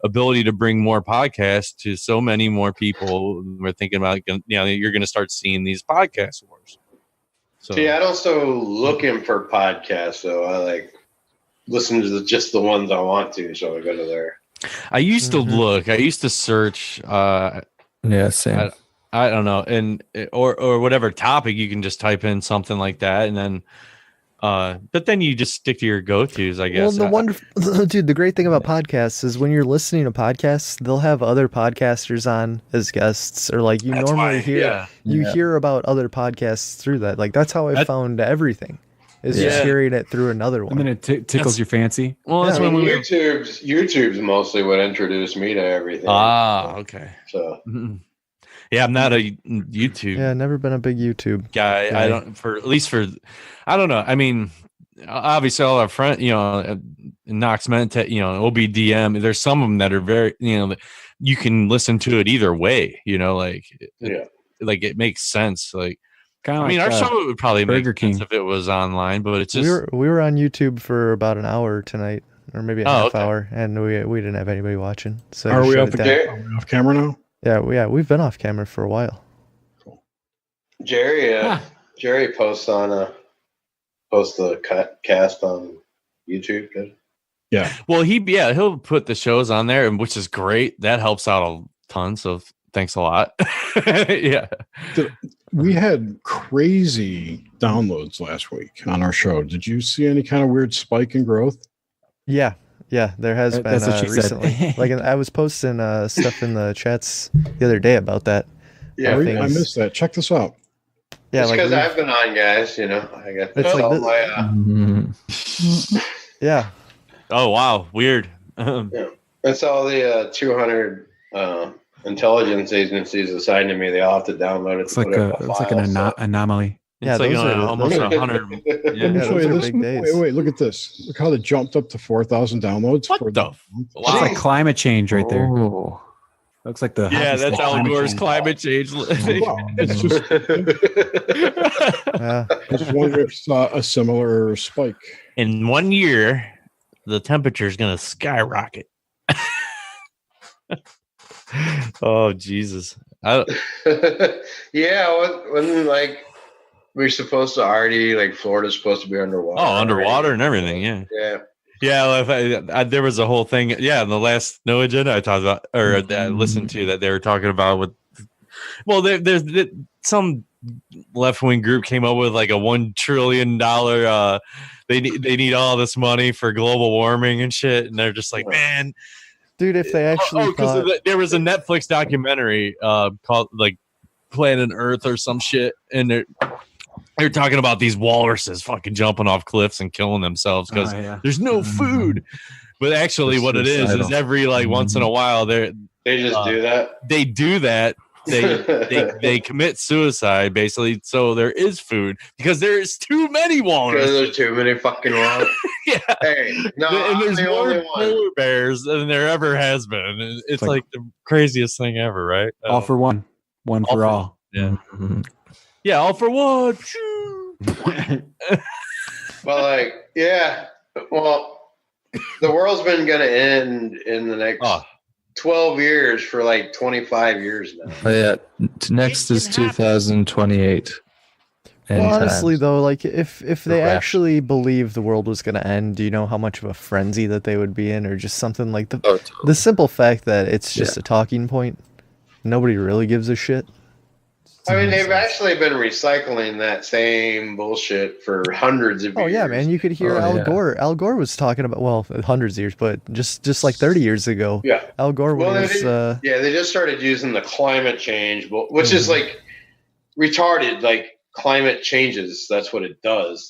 ability to bring more podcasts to so many more people, we're thinking about, you're going to start seeing these podcast wars. So I don't so looking for podcasts, so I like listen to just the ones I want to, so I go to there. I used to look. I used to search. Same. I don't know, and or whatever topic, you can just type in something like that, and then. But then you just stick to your go-tos, I guess. Well, the great thing about podcasts is when you're listening to podcasts, they'll have other podcasters on as guests, or like you hear about other podcasts through that. Like that's how I found everything. Is just hearing it through another one. And then it tickles your fancy. Well, that's when YouTube's mostly what introduced me to everything. Okay. So. Yeah, I'm not a YouTube. Yeah, never been a big YouTube guy. I don't I don't know. I mean, obviously all our friends, Nox Mentat, OBDM, there's some of them that are very, you can listen to it either way, like it makes sense. Like, our show would probably make sense if it was online, but it's just we were on YouTube for about an hour tonight, or maybe a half hour, and we didn't have anybody watching. So are we off camera now? Yeah, we've been off camera for a while. Cool. Jerry posts the cast on YouTube. Good. Yeah. Well, he'll put the shows on there, which is great. That helps out a ton. So thanks a lot. Yeah. We had crazy downloads last week on our show. Did you see any kind of weird spike in growth? Yeah. Yeah, there has been recently. Like I was posting stuff in the chats the other day about that. Yeah, I missed that. Check this out. Yeah, it's because I've been on, guys. I got it's like yeah. Oh wow, weird. That's all the 200 intelligence agencies assigned to me. They all have to download it. It's like an anomaly. It's like almost 100. Let me show you this. Wait, look at this. Look how they jumped up to 4,000 downloads. What the? Wow. It's like climate change right there. Oh. Looks like the that's Al Gore's climate change. It's just. I just wonder if it's a similar spike. In 1 year, the temperature is going to skyrocket. Oh Jesus! When we're supposed to already Florida's supposed to be underwater. Oh, underwater and everything. Yeah. There was a whole thing. Yeah, in the last No Agenda I talked about, or that I listened to, that they were talking about with. Well, there's some left wing group came up with like a $1 trillion. They need all this money for global warming and shit, and they're just like, man, dude, if they actually there was a Netflix documentary called like Planet Earth or some shit, and they're talking about these walruses fucking jumping off cliffs and killing themselves because there's no food. But actually, what it is every once in a while they just do that. They do that. They commit suicide basically, so there is food because there's too many walrus. Because there's too many fucking walrus. Yeah. Hey, no, and there's the more polar bears than there ever has been. It's like the craziest thing ever, right? All for one for all. Yeah. Mm-hmm. Yeah, all for one. Well, the world's been going to end in the next 12 years for 25 years now. Oh, yeah. Next is 2028. Well, honestly, though, if they actually believe the world was going to end, do you know how much of a frenzy that they would be in, or just something like the simple fact that it's just a talking point? Nobody really gives a shit. I mean, they've actually been recycling that same bullshit for hundreds of years. Oh, yeah, man. You could hear Al Gore. Al Gore was talking about, hundreds of years, but just like 30 years ago. Yeah. Al Gore was... they just started using the climate change, which is retarded. Climate changes, that's what it does.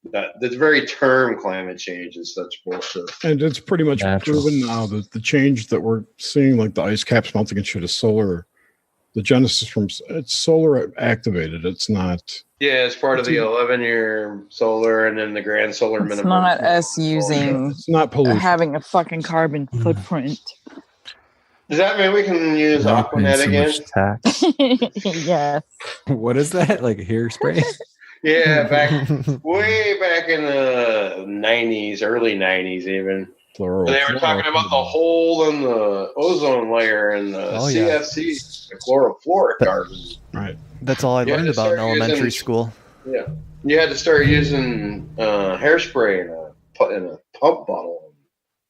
The very term climate change is such bullshit. And it's pretty much proven now that the change that we're seeing, the ice caps melting and shit, is solar. The genesis it's solar activated. It's not Yeah, it's part of the 11-year solar and then the grand solar It's minimum. not us using It's not pollution. having a fucking carbon footprint. Does that mean we can use Not paying Aquanet so again? much tax. Yes. What is that? Like hairspray? Yeah, way back in the 90s, early 90s even. They were talking about the hole in the ozone layer and the CFC, the chlorofluorocarbons. Right. That's all I You had learned to about in start elementary using- school. Yeah, you had to start using hairspray in a pump bottle.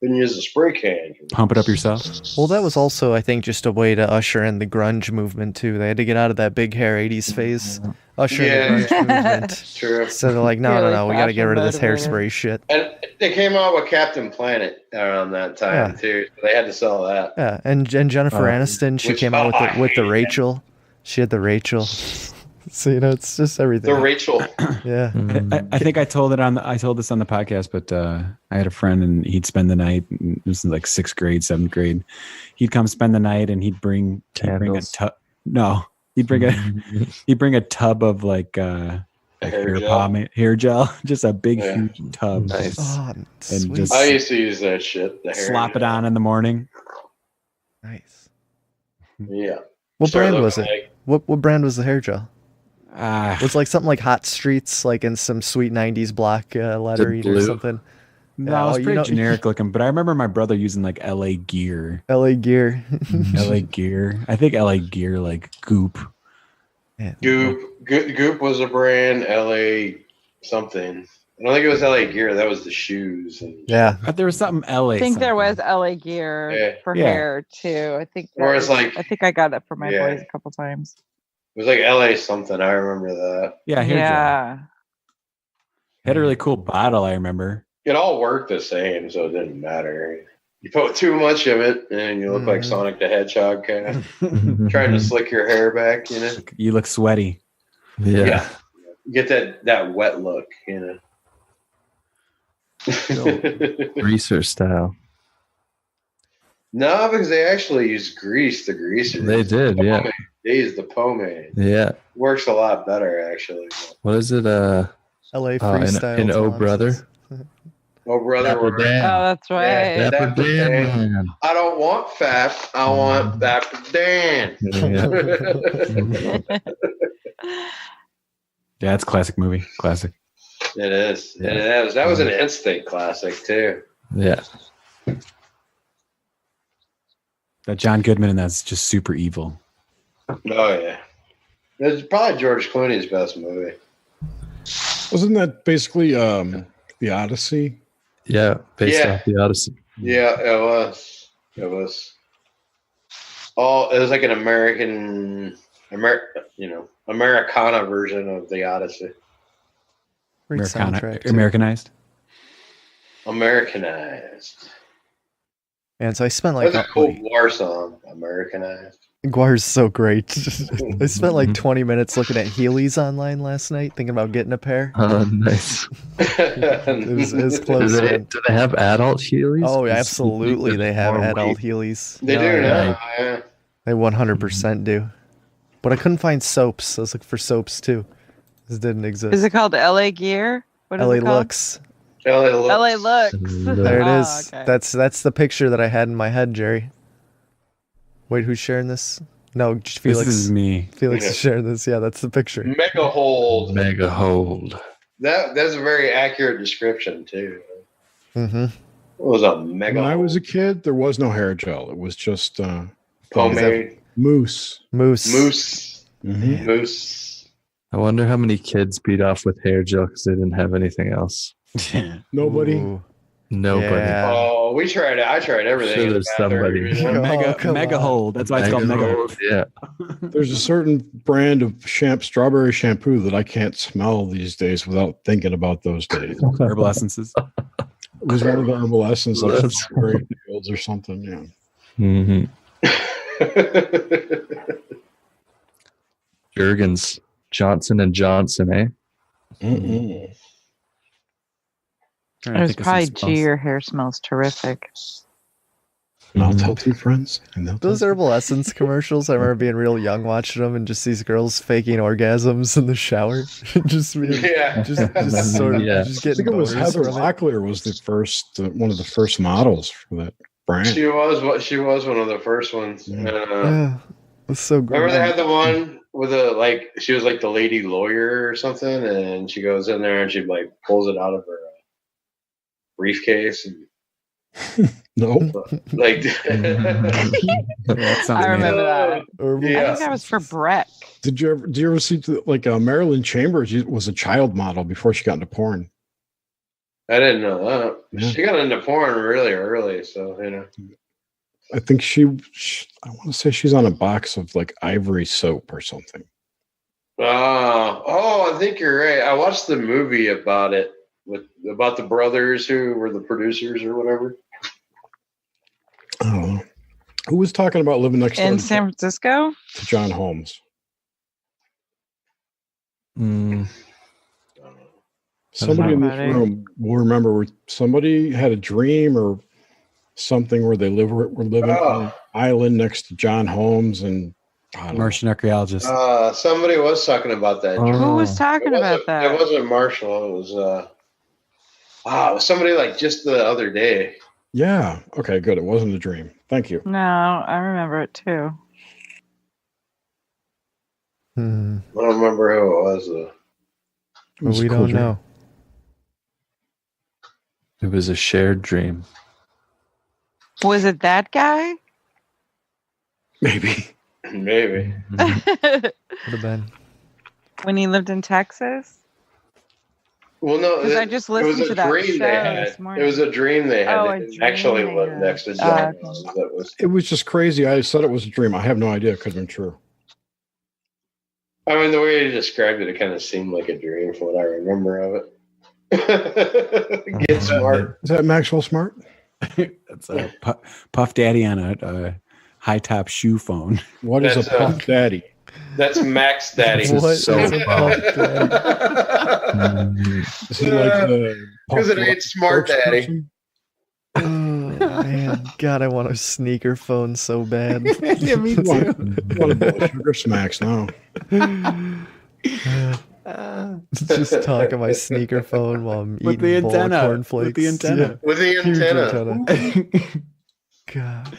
Then use a spray can. Pump it up yourself. Well, that was also, I think, just a way to usher in the grunge movement too. They had to get out of that big hair '80s phase, usher in the grunge movement. True. So they're like, no, we got to get rid of this hairspray shit. And they came out with Captain Planet around that time too. So they had to sell that. Yeah, and Jennifer Aniston, she came out with the Rachel. She had the Rachel. So it's just everything. The Rachel. Yeah. I think I told this on the podcast, but I had a friend and he'd spend the night. This is like 6th grade, 7th grade. He'd come spend the night and he'd bring a tub. No, he'd bring a tub of like hair gel, just a big huge tub. Nice. Oh, and just I used to use that shit. The hair slap it on in the morning. Nice. Yeah. What Started brand was looking it? What brand was the hair gel? It was like something like Hot Streets, like in some sweet '90s black lettering or something. No, it was pretty generic looking, but I remember my brother using like LA Gear. LA Gear. LA Gear. I think LA Gear, like Goop. Yeah. Goop was a brand. LA something. I don't think it was LA Gear. That was the shoes. Yeah. But there was something LA. I think there was LA Gear for hair too. I think. Or it's like. I think I got it for my boys a couple times. It was like LA something. I remember that. Yeah. Hair gel. Had a really cool bottle. I remember. It all worked the same, so it didn't matter. You put too much of it, and you look like Sonic the Hedgehog, kind of trying to slick your hair back. You know, you look sweaty. Yeah. You get that wet look. You know, greaser style. No, because they actually use grease. The greaser. They did, yeah. They use the pomade. Yeah, works a lot better actually. What is it? LA Freestyle. In Oh Brother. Oh Brother. Oh, that's right. Yeah, Dapper Dan. I don't want fat. I want Dapper Dan. Yeah, it's a classic movie. Classic. It is. Yeah. It is. That was an instant classic too. Yeah. That John Goodman and that's just super evil. Oh yeah. It's probably George Clooney's best movie. Wasn't that basically the Odyssey? Yeah, based off the Odyssey. Yeah, it was. It was. Oh, it was like an Americana version of the Odyssey. Americanized. Americanized. And so I spent like that's a cool Guar song, Americanized. Guar's so great. I spent like 20 minutes looking at Heelys online last night, thinking about getting a pair. Oh, nice. it was close. Do they have adult Heelys? Oh, absolutely. They have adult Heelys. They do now. Yeah. They 100% do. But I couldn't find soaps. I was looking for soaps too. This didn't exist. Is it called LA Gear? What is LA it called? Looks. LA Looks. There it is. Okay. That's the picture that I had in my head, Jerry. Wait, who's sharing this? No, just Felix. This is me. Felix is sharing this. Yeah, that's the picture. Mega hold. Mega hold. That's a very accurate description too. Mm-hmm. It was a mega. When I was a kid, there was no hair gel. It was just pomade. Mousse. Mm-hmm. Mousse. I wonder how many kids beat off with hair gel because they didn't have anything else. Nobody. Ooh. Nobody. Yeah. Oh, we tried it. I tried everything. Sure, in the there's bathroom, somebody. Mega hold. That's why it's called Mega Hold. Yeah. There's a certain brand of strawberry shampoo that I can't smell these days without thinking about those days. Herbal essences. It was one of the herbal essences, like Strawberry Fields or something. Yeah. Mm-hmm. Jergens, Johnson & Johnson, eh? Mm-mm. It was probably G. Your hair smells terrific. And I'll tell two friends. And those Herbal Essence commercials, I remember being real young watching them and just these girls faking orgasms in the shower. just sort of just I getting think it was boners Heather from it. Locklear was the first one of the first models for that brand. She was one of the first ones. Yeah, it's so good. Remember they had the one with she was like the lady lawyer or something, and she goes in there and she like pulls it out of her briefcase and no, like I remember that. Yeah. I think that was for Breck. Did you ever see Marilyn Chambers was a child model before she got into porn? I didn't know that. Yeah. She got into porn really early, so you know. I think she I want to say she's on a box of like Ivory soap or something. I think you're right. I watched the movie about it about the brothers who were the producers or whatever. Oh, who was talking about living next door In to San Francisco? to John Holmes? Somebody in this room will remember where somebody had a dream or something where they were living on an island next to John Holmes and Martian archaeologist. Somebody was talking about that. Who was talking about that? It wasn't Marshall. It was it was somebody like just the other day. Yeah. Okay, good. It wasn't a dream. Thank you. No, I remember it too. I don't remember who it was though. We don't know. It was a shared dream. Was it that guy? Maybe. Maybe. Would have been. When he lived in Texas? Well, no, I just listened to that show this morning. It was a dream they had. Oh, they didn't actually lived next to John. It was just crazy. I said it was a dream. I have no idea. It could have been true. I mean, the way you described it kind of seemed like a dream from what I remember of it. Get smart. Is that Maxwell Smart? That's a Puff Daddy on a high top shoe phone. What is a Puff Daddy? That's Max Daddy. What so is a Puff Daddy? Is he like the because it ain't Smart Daddy. Oh, man. God, I want a sneaker phone so bad. Yeah, me too. Want a bowl of sugar smacks now? Just talk on my sneaker phone while I'm With eating the a bowl of antenna. cornflakes. With the antenna. With the Huge antenna. God.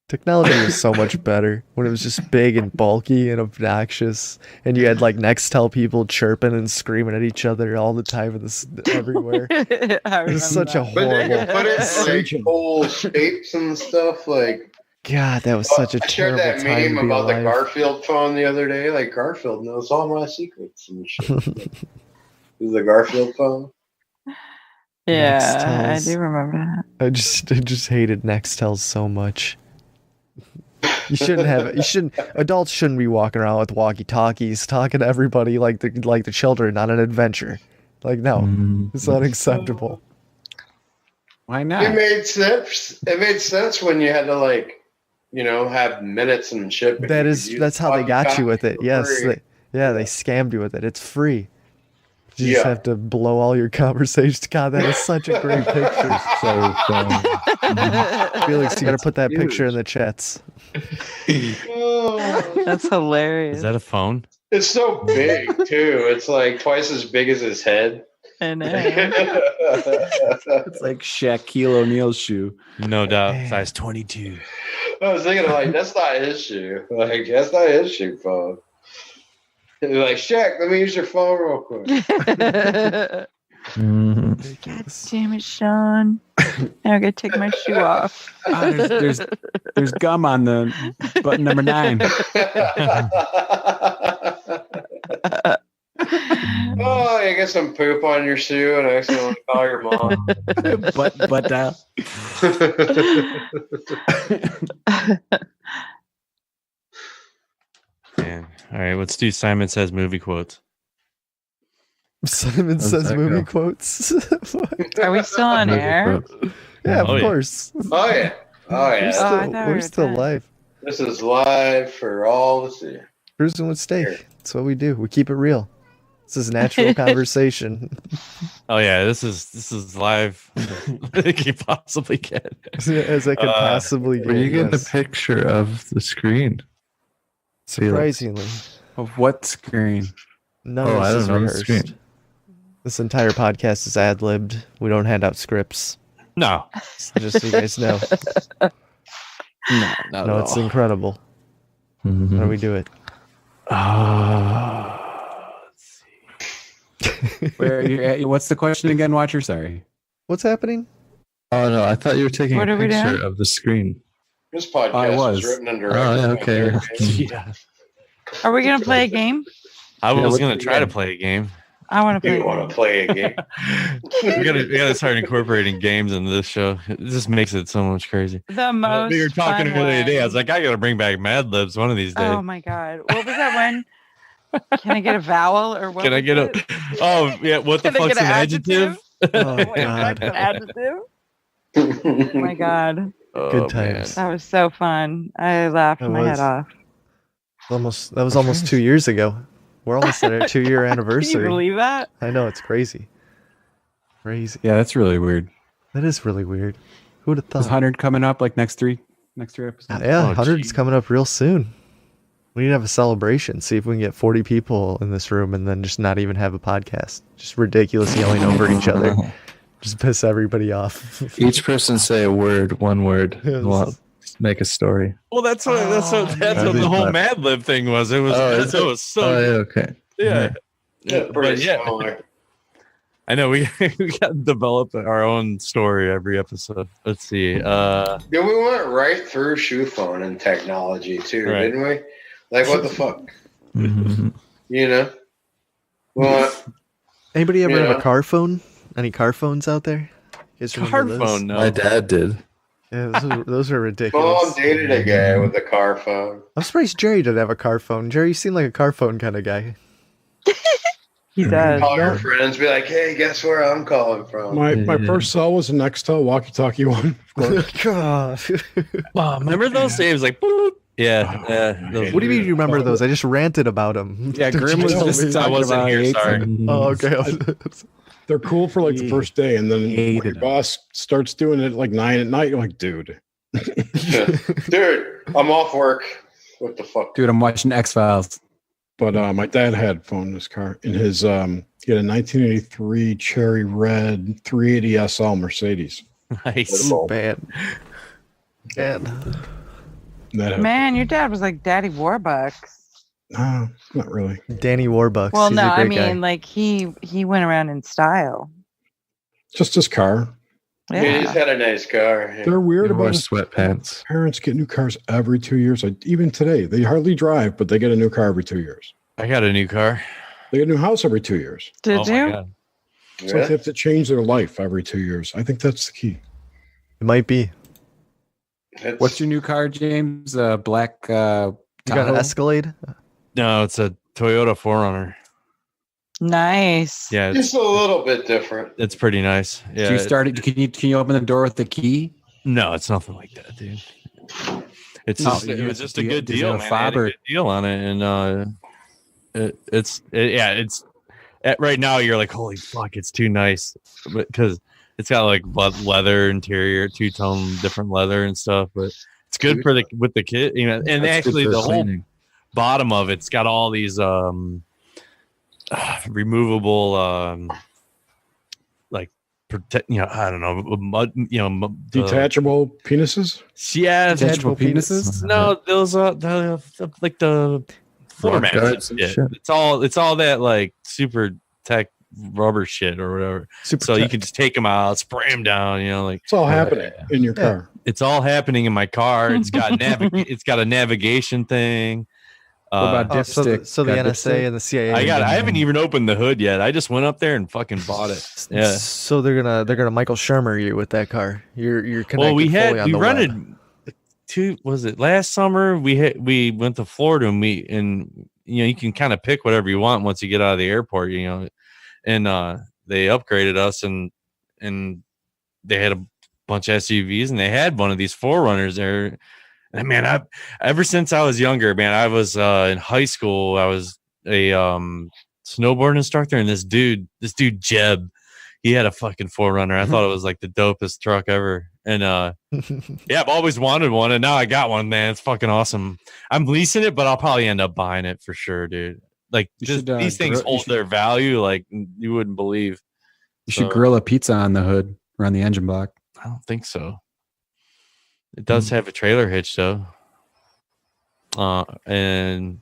Technology was so much better when it was just big and bulky and obnoxious, and you had like Nextel people chirping and screaming at each other all the time in this everywhere. It was such a But they horrible. could put it in like whole shapes and stuff. Like God, that was such a I shared terrible that time meme to be about the alive. Garfield phone the other day. Like Garfield knows all my secrets and shit. Is the Garfield phone? Yeah, I Nextels. do remember that. I just hated Nextels so much. You shouldn't have it. You shouldn't. Adults shouldn't be walking around with walkie-talkies, talking to everybody like the children on an adventure. Like, no, it's unacceptable. Why not? It made sense. It made sense when you had to have minutes and shit. but you could use That's how they got you with it. for Yes, free. they scammed you with it. It's free. You just Yeah. have to blow all your conversations. God, that is such a great picture. Felix, you got to put that picture in the chats. Oh, That's hilarious. Is that a phone? it's so big too. It's like twice as big as his head. I know. It's like Shaquille O'Neal's shoe. No doubt. Size 22. I was thinking like that's not his shoe. Like that's not his shoe phone. They're like, Shaq, let me use your phone real quick. God damn it, Sean. Now I gotta take my shoe off. There's gum on the button number 9. Oh, you get some poop on your shoe and I accidentally call your mom. But Man. All right, let's do Simon Says movie quotes. Simon says movie quotes. What? Are we still on air? Yeah, of Oh, yeah. course. Oh yeah. Oh We're yeah. I still, thought we we're were still done. live. This is live for all to see. Cruising with steak. That's what we do. We keep it real. This is natural conversation. Oh yeah, this is live. I can possibly get As I could possibly get. Where you getting yes. a picture of the screen? Surprisingly, Of what screen? none Oh, of I this don't is know the rehearsed. screen. This entire podcast is ad-libbed. We don't hand out scripts. No. Just so you guys know. No, it's incredible. Mm-hmm. How do we do it? Let's see. Where are you at? What's the question again, Watcher? Sorry. What's happening? Oh no, I thought you were taking What a are we picture doing? of the screen. This podcast I was. is written and Oh, directed. yeah, by okay. Derek James. Yeah. Are we gonna play a game? I was what's gonna the try to game? play a game. I want to play. You A want game. to play a game? we gotta start incorporating games into this show. It just makes it so much crazy. The most. We were talking fun the other day. I was one. like, I gotta bring back Mad Libs one of these days. Oh my god! What was that one? Can I get a vowel or what? Can I was get a? it? Oh yeah, what the Can I fuck's get an an adjective? Oh Wait, what's God. an adjective? Oh my god, Oh, Good times. that was so fun! I laughed That my was. head off. That was almost 2 years ago. We're almost at our 2-year Can you anniversary. believe that? I know, it's crazy. Crazy. Yeah, that's really weird. That is really weird. Who would have Is thought? 100 coming up like next three episodes? Yeah, Oh, 100's gee. coming up real soon. We need to have a celebration. See if we can get 40 people in this room and then just not even have a podcast. Just ridiculous yelling over each other. Just piss everybody off. Each person say a word, one word. Yeah, and we'll make a story. Well, that's what the whole Mad Lib thing was. It was is it it? was so Oh, yeah, okay. yeah. Yeah, pretty But yeah, similar. I know we got to develop our own story every episode. Let's see. Yeah, we went right through shoe phone and technology too, Right. didn't we? Like, what the fuck? Mhm. You know? Well, Anybody ever You have know? a car phone? Any car phones out there? You guys remember those? Smartphone, no. My dad did. Yeah, those are Mom ridiculous. dated a guy with a car phone. I'm surprised Jerry didn't have a car phone. Jerry, you seem like a car phone kind of guy. He does. Call your friends, be like, "Hey, guess where I'm calling from?" My first cell was a Nextel walkie-talkie one. Of course. God. Oh, remember those days? Like, boop. Yeah. What do you mean you remember those? I just ranted about them. Yeah, Grim was just I talking wasn't about here, hates sorry. them. Oh, okay. They're cool for like the first day, and then when Hated your them. boss starts doing it at like 9 at night, you're like, dude. Dude, I'm off work. What the fuck? Dude, I'm watching X-Files. But my dad had phone in his car. In his he had a 1983 cherry red 380 SL Mercedes. Nice. Bad. Bad. That had, Man, your dad was like Daddy Warbucks. no, not really. Danny Warbucks. Well, He's no, a I great guy. mean like he went around in style. Just his car. Yeah, he's Yeah. had a nice car. They're weird He wore about it. sweatpants. Parents get new cars every 2 years. Like, even today, they hardly drive, but they get a new car every 2 years. I got a new car. They get a new house every 2 years. Did Oh my you? God. It's like they have to change their life every 2 years. I think that's the key. It might be. What's your new car, James? Black You got an Tahoe? Escalade? No, it's a Toyota 4Runner. Nice. Yeah, it's, Just a little bit different. it's pretty nice. Yeah. Did you started? Can you open the door with the key? No, it's nothing like that, dude. It's No, just, it you- was just a you- good does it deal, have man. a I had fob a or- good deal on it, and it's right now you're like, holy fuck, it's too nice, because it's got like leather interior, two-tone different leather and stuff, but it's good for with the kid, you know. And That's good actually, for the whole cleaning. bottom of it's got all these removable like protect, you know, I don't know, mud, you know, Detachable penises? yeah, Detachable penises? no, those are like the floor Rock mats. guards and and shit. shit. It's all that like super tech rubber shit or whatever. Super So you tech. can just take them out, spray them down. You know, like It's all happening in your car. it's all happening in my car. It's got it's got a navigation thing. What about Oh, so dipstick? so the Got NSA dipstick? and the CIA. I haven't even opened the hood yet. I just went up there and fucking bought it. Yeah. So they're gonna Michael Shermer you with that car. You're connected Well, we fully on we the rented web. was it last summer? We went to Florida and you know, you can kind of pick whatever you want once you get out of the airport, you know. And they upgraded us and they had a bunch of SUVs and they had one of these 4Runners there. And man, ever since I was younger, man, I was in high school. I was a snowboard instructor, and this dude Jeb, he had a fucking 4Runner. I thought it was like the dopest truck ever. And I've always wanted one, and now I got one, man. It's fucking awesome. I'm leasing it, but I'll probably end up buying it for sure, dude. Like these things hold their value like you wouldn't believe. You should grill a pizza on the hood or on the engine block. I don't think so. It does have a trailer hitch though. And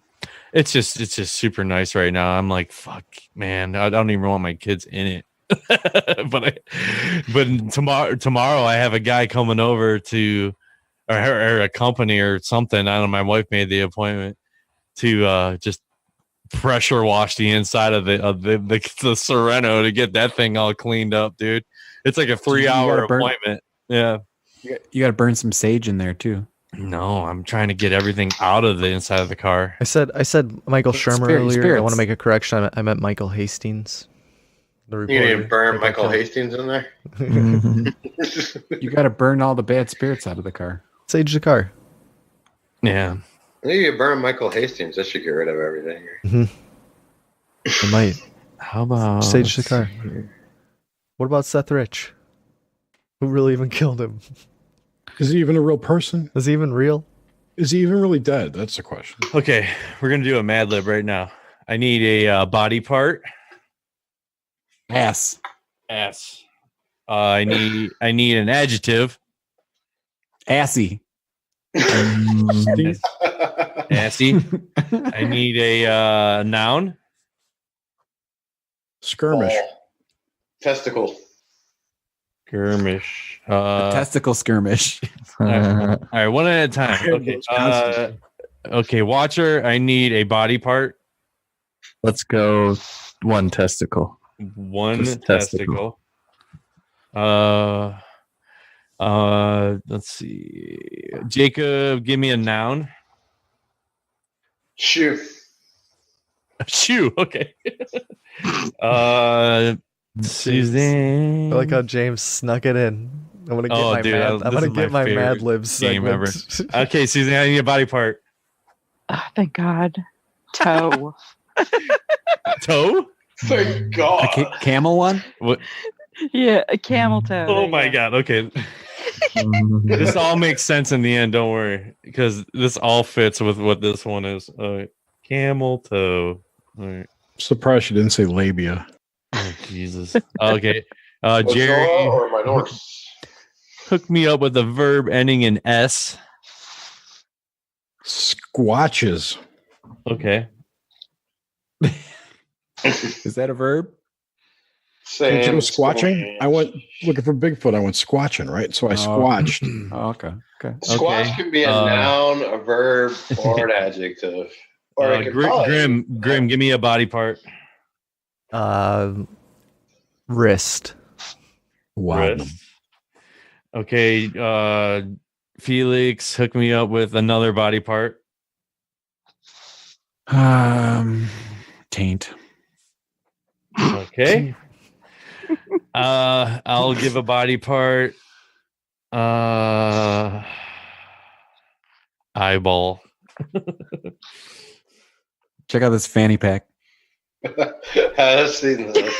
it's just super nice right now. I'm like, fuck, man, I don't even want my kids in it. but tomorrow I have a guy coming over to or a company or something. I don't know. My wife made the appointment to just pressure wash the inside of the Sereno to get that thing all cleaned up, dude. It's like a 3-hour appointment. Yeah. You got to burn some sage in there too. No, I'm trying to get everything out of the inside of the car. I said Michael Shermer earlier. I want to make a correction. I meant Michael Hastings. You need to burn Michael Hastings in there? You got to burn all the bad spirits out of the car. Sage the car. Yeah. I think you burn Michael Hastings. That should get rid of everything. Mm-hmm. It might. How about Sage the car? What about Seth Rich? Who really even killed him? Is he even a real person? Is he even real? Is he even really dead? That's the question. Okay, we're gonna do a Mad Lib right now. I need a body part. Ass. I need an adjective. Assy. Assy. I need a noun. Skirmish. Testicle. Skirmish. A testicle skirmish. All right, one at a time. Okay. Okay, watcher. I need a body part. Let's go one testicle. One testicle. Let's see. Jacob, give me a noun. Shoe. Shoe. Okay. Suzanne. I like how James snuck it in. I'm gonna get my Mad Libs game segment. ever. Okay, Suzanne, I need a body part. Oh, thank God. Toe. Toe? Thank God. A camel one? What? Yeah, a camel toe. Oh my God. Okay. This all makes sense in the end. Don't worry, because this all fits with what this one is. All right. Camel toe. All right. Surprised you didn't say labia. Oh, Jesus. Okay. Jerry, or my Norse? hook me up with a verb ending in S. Squatches. Okay. Is that a verb? Did you know squatching? I went looking for Bigfoot. I went squatching, right? So I squatched. Oh, okay. Squatch can be a noun, a verb, or an adjective. Or it could Grim, give me a body part. Wrist. Wow. Wrist. Okay. Felix, hook me up with another body part. Taint. Okay. I'll give a body part. Eyeball. Check out this fanny pack. I've seen this.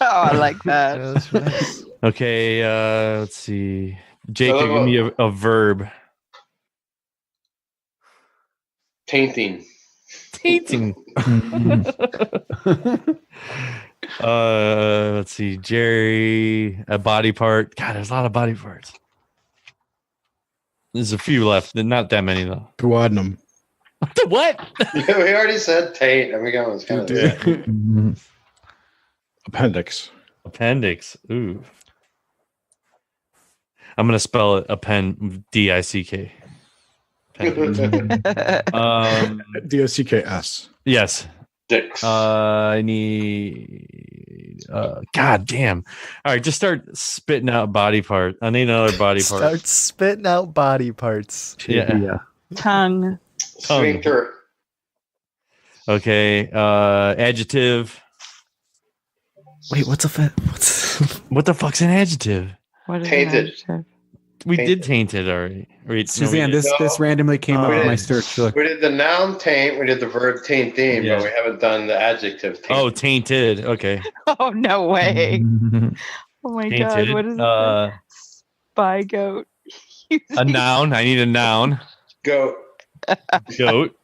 Oh, I like that. Yeah, that's nice. Okay, let's see. Jacob, give me a verb. Tainting. Tainting. Let's see. Jerry, a body part. God, there's a lot of body parts. There's a few left. Not that many though. Duodenum. What? Yeah, we already said taint. I mean, that was kind of Appendix. Appendix. Ooh. I'm gonna spell it D-I-C-K. D-O-C-K-S. Yes. Dicks. I need. God damn! All right, just start spitting out body part. I need another body part. Start spitting out body parts. Yeah. Tongue. Sphincter. Okay. Adjective. Wait, what's what the fuck's an adjective? What is Tainted. an we did tainted already. Suzanne, this randomly came up in my search. Look. We did the noun taint, we did the verb taint theme, Yeah. but we haven't done the adjective taint. Oh, tainted. Okay. Oh, no way. Oh my God. Tainted. What is it? Spy goat. A noun. I need a noun. Goat. Goat.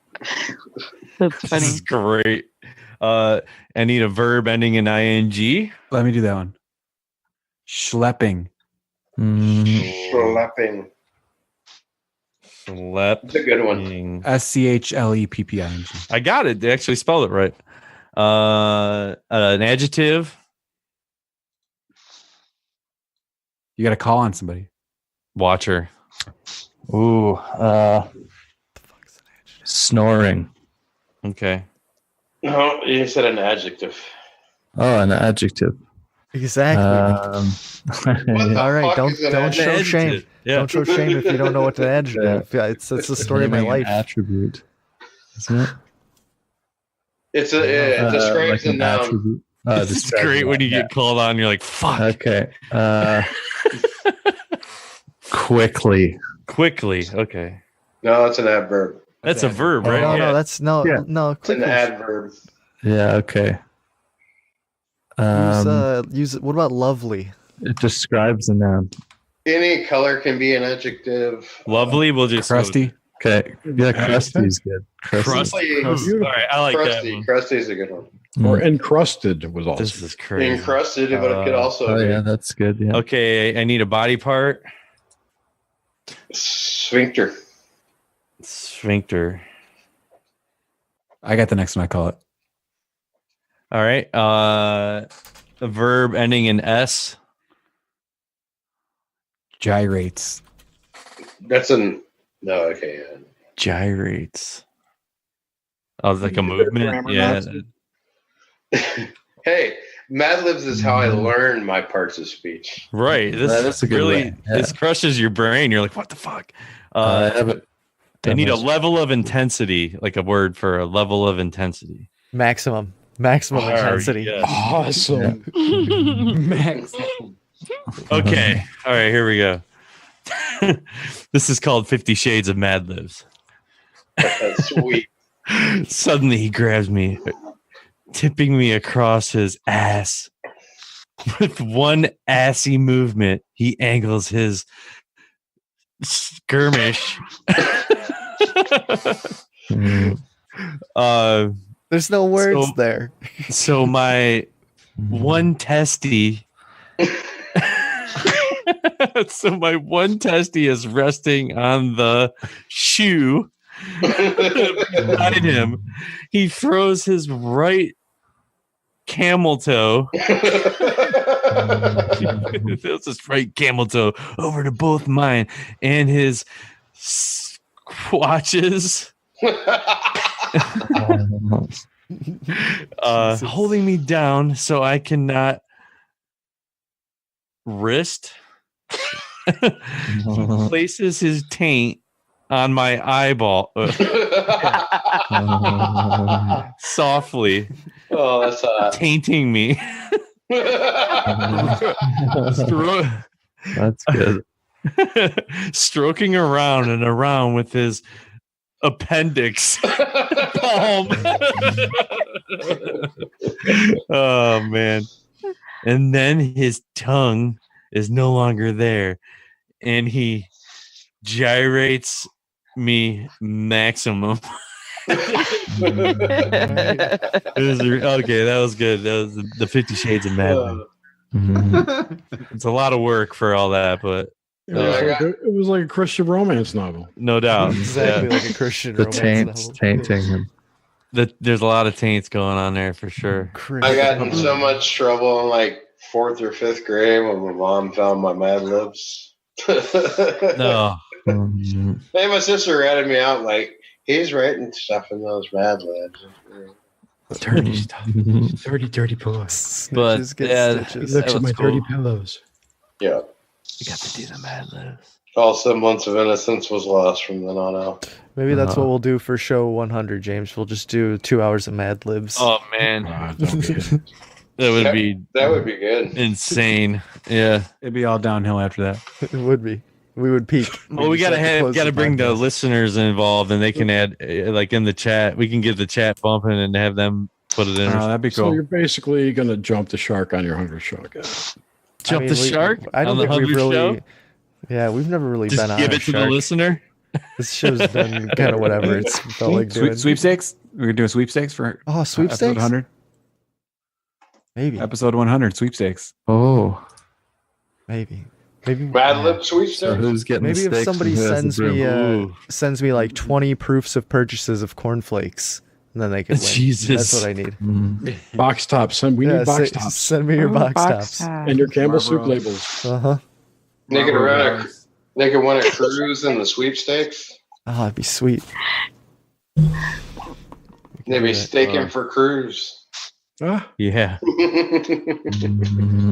That's funny. This is great. I need a verb ending in ing. Let me do that one. Schlepping. Schlepping. Schlepping. That's a good one. SCHLEPPING. I got it. They actually spelled it right. An adjective. You got to call on somebody. Watcher. Ooh. Snoring. Okay. No, you said an adjective. Oh, an adjective. Exactly. All right, don't show shame. Yeah. Don't show shame if you don't know what an adjective. Yeah, it's the story of my life. Attribute, isn't it? It describes a noun. attribute. This is great when you get called on. You're like, fuck. Okay. Quickly. Okay. No, it's an adverb. That's a verb, right? No, that's no. It's an adverb. Yeah. Okay. Use it. What about lovely? It describes a noun. Any color can be an adjective. Lovely. We'll just crusty. Okay. Yeah, crusty is good. Crusty. All right, I like crusty. that one. Crusty is a good one. Or encrusted was also. This is crazy. Encrusted, but it could also be yeah, that's good. Yeah. Okay, I need a body part. sphincter. Sphincter. I got the next one. I call it. All right. A verb ending in S. Gyrates. That's no. Okay. Yeah. Gyrates. Oh, like a movement. Yeah. Hey, Mad Libs is how I learn my parts of speech. Right. This a good really way. Yeah. this crushes your brain. You're like, what the fuck? I haven't. I need a level of intensity, like a word for a level of intensity. Maximum intensity. Yes. Awesome. Max. Okay. All right. Here we go. This is called 50 Shades of Mad Libs. Sweet. Suddenly he grabs me, tipping me across his ass. With one assy movement, he angles his skirmish. There's no words there. So my one testy. So my one testy is resting on the shoe beside him. He throws his right camel toe. Throws his right camel toe over to both mine, and his squatches. Holding me down so I cannot wrist. He places his taint on my eyeball softly. Oh, that's tainting me. That's good. Stroking around and around with his appendix palm. Oh man. And then his tongue is no longer there, and he gyrates me maximum. Okay, that was good. That was the 50 Shades of Mad. It's a lot of work for all that, but it was like a Christian romance novel. No doubt. Exactly like a Christian the romance novel. tainting him. There's a lot of taints going on there for sure. I got in so much trouble in like 4th or 5th grade when my mom found my Mad Libs. No. Hey, my sister ratted me out like, he's writing stuff in those Mad Libs. Dirty stuff. Dirty pillows. But He looks at my dirty pillows. Yeah. You got to do the Mad Libs. All semblance of innocence was lost from then on out. Maybe that's what we'll do for show 100, James. We'll just do 2 hours of Mad Libs. Oh man, that would be good. Insane. Yeah, it'd be all downhill after that. It would be. We would peak. Well, we gotta bring the listeners involved, and they can add like in the chat. We can get the chat bumping and have them put it in. Oh, that'd be cool. So you're basically gonna jump the shark on your Hungry Shark. Jump the shark? I don't think we've really. Yeah, we've never really just been on. Give it to the listener. This show's been kind of whatever. It's felt like doing. Sweepstakes. We're gonna do a sweepstakes for sweepstakes. Episode 100. Maybe episode 100 sweepstakes. Oh, maybe. Bad lip sweepstakes. So who's getting Maybe the if somebody sends me like 20 proofs of purchases of cornflakes, and then they could win. Jesus. That's what I need. Box tops. We need box tops. Send me your box tops and your Campbell soup labels. They could win a cruise in the sweepstakes. Oh, that'd be sweet. They'd be staking for cruise. Yeah.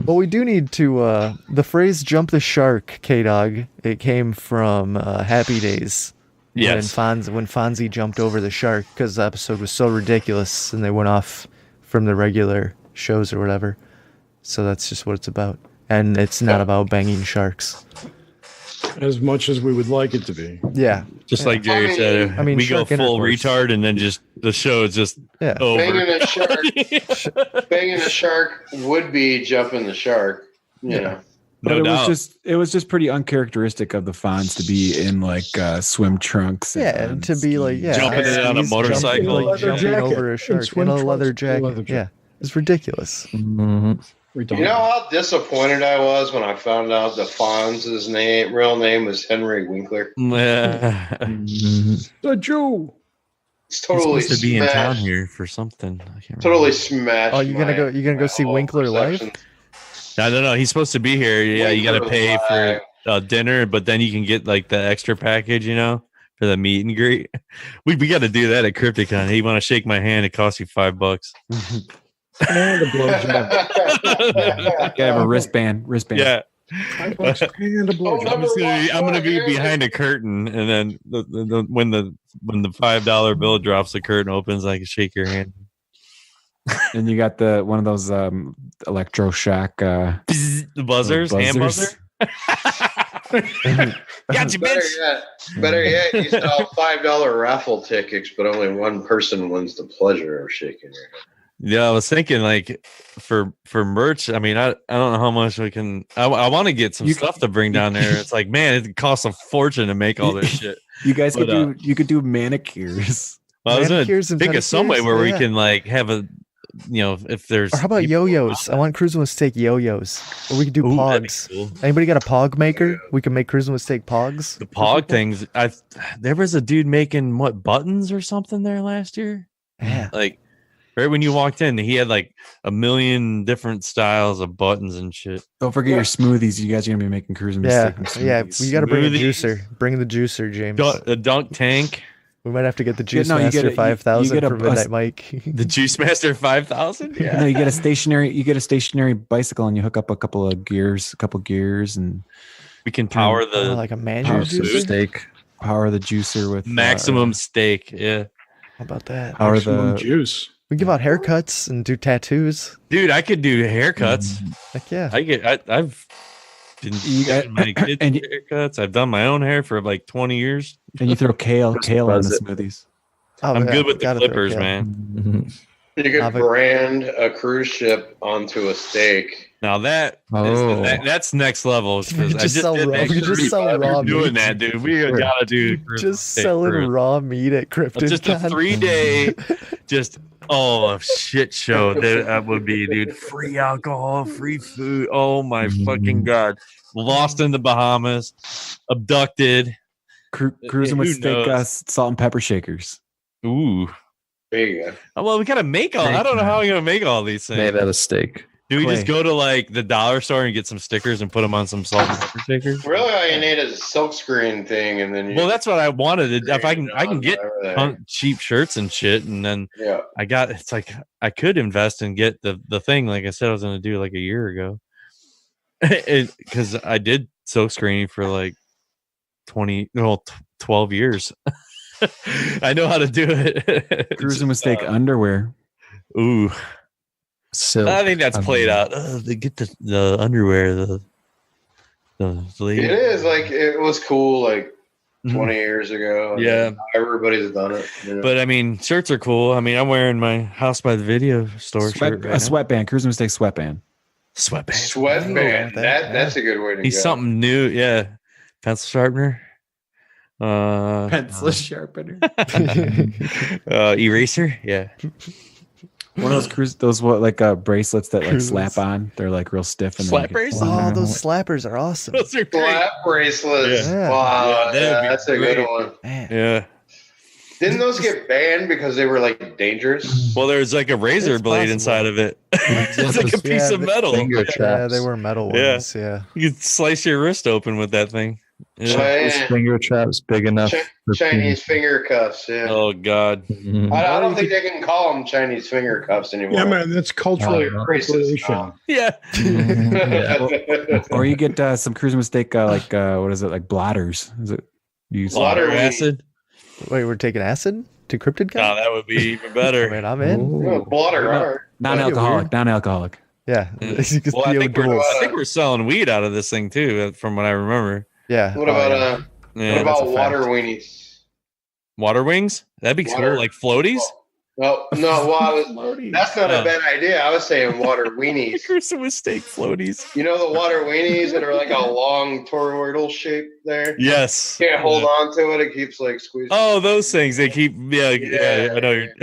Well, we do need to. The phrase "jump the shark," K-Dog. It came from Happy Days. Yes. When Fonzie jumped over the shark because the episode was so ridiculous, and they went off from the regular shows or whatever. So that's just what it's about, and it's not about banging sharks. As much as we would like it to be. Yeah. Just like Jerry said, we go full retard, and then just the show is just over. Banging a shark would be jumping the shark, you know. But it was just pretty uncharacteristic of the Fonz to be in like swim trunks. And to be like jumping it on a motorcycle, jumping over a shark in a leather jacket. Yeah, it's ridiculous. You know how disappointed I was when I found out the Fonz's real name was Henry Winkler. The Jew. It's totally supposed to be in town here for something. I can't totally smashed. Oh, you're gonna go see Winkler live? No. He's supposed to be here. Yeah, you got to pay for dinner, but then you can get like the extra package, for the meet and greet. We got to do that at Crypticon. Hey, you want to shake my hand? It costs you $5. And a blowjob. Gotta have a wristband. Yeah. And a blowjob. I'm gonna be behind a curtain, and then when the $5 bill drops, the curtain opens. I can shake your hand. And you got one of those electroshock the buzzers, hand buzzer. Gotcha, bitch. Better yet, you sell $5 raffle tickets, but only one person wins the pleasure of shaking your hand. Yeah, I was thinking like for merch. I mean, I don't know how much we can. I want to get some stuff to bring down there. It's like, man, it costs a fortune to make all this shit. You guys could do manicures. Well, I was gonna think of some way where we can like have a, if there's. Or how about yo-yos? I want Cruising with Steak yo-yos. Or we could do pogs. Cool. Anybody got a pog maker? We can make Cruising with Steak pogs. The pog things. There was a dude making buttons or something there last year. Yeah. Like. Right when you walked in, he had like a million different styles of buttons and shit. Don't forget your smoothies. You guys are gonna be making cruising mistakes. Yeah. We gotta bring a juicer. Bring the juicer, James. A dunk tank. We might have to get the Juice Master 5000 for Midnight Mike. The Juice Master 5000. Yeah. No, you get a stationary bicycle, and you hook up a couple gears, and we can power the like a manual juicer. Steak. Power the juicer with maximum steak. Yeah. How about that? Power maximum the juice. We give out haircuts and do tattoos. Dude, I could do haircuts. Heck yeah. I've been getting my kids haircuts. I've done my own hair for like 20 years. And you throw kale in the smoothies. I'm good with the clippers, man. You could brand a cruise ship onto a steak. Now that's next level. We just sell raw meat. Doing that, dude. We gotta do just selling raw meat at Crypticon. Just a 3-day, shit show that would be, dude. Free alcohol, free food. Oh my fucking god! Lost in the Bahamas, abducted, cruising with steak, salt and pepper shakers. Ooh, there you go. Oh, well, we gotta make all. I don't know how we're gonna make all these things. Made out of steak. Do we just go to like the dollar store and get some stickers and put them on some salt and pepper shakers? Really, all you need is a silk screen thing, and then that's what I wanted. If I can get cheap shirts and shit, and then it's like I could invest and get the thing. Like I said, I was gonna do like a year ago, because I did silk screening for like 12 years. I know how to do it. Cruising with steak underwear. Ooh. Silk. I think that's played out. They get the underwear. The lady. It is like it was cool like 20 years ago. And Yeah. everybody's done it. You know? But I mean, shirts are cool. I mean, I'm wearing my House by the Video Store shirt right now. Sweatband, Cruising Mistake sweatband. Sweatband. That's a good way to He's go. something new. Yeah. Pencil sharpener. Pencil sharpener. Eraser. Yeah. One of those bracelets that like slap on. They're like real stiff and slap bracelets. Oh, those slappers are awesome. Those are great. Slap bracelets. Yeah. Wow, Yeah, that's a good one. Man. Yeah. Didn't those get banned because they were like dangerous? Well, there's like a razor It's blade possible. inside of it. It's like a piece of metal. Finger Yeah, traps. they were metal ones. Yeah. You could slice your wrist open with that thing. Yeah. Chinese, Finger traps big enough. for Chinese finger cuffs. Yeah. Oh God. Mhm. I don't think they can call them Chinese finger cuffs anymore. Yeah, man, that's culturally Racist. appropriation. Yeah. Or you get some Cruising Mistake what is it, like blotters? Is it use Blotter acid? Wait, we're taking acid to Cryptid Oh, Guy? that would be even I better. mean, I'm in. Oh, blotter art. non-alcoholic. Yeah. Well, I think we're selling weed out of this thing too, from what I remember. Yeah. What about Yeah, what about that's a water fact. weenies? water wings? That'd be Water- cool, like floaties. Well, no, that's not Oh. a bad idea. I was saying water weenies. Cruising Mistake floaties. You know the water weenies that are like a long toroidal shape there? Yes. You can't hold on to it. It keeps like squeezing. Oh, those things. They keep. Yeah. I know. You're,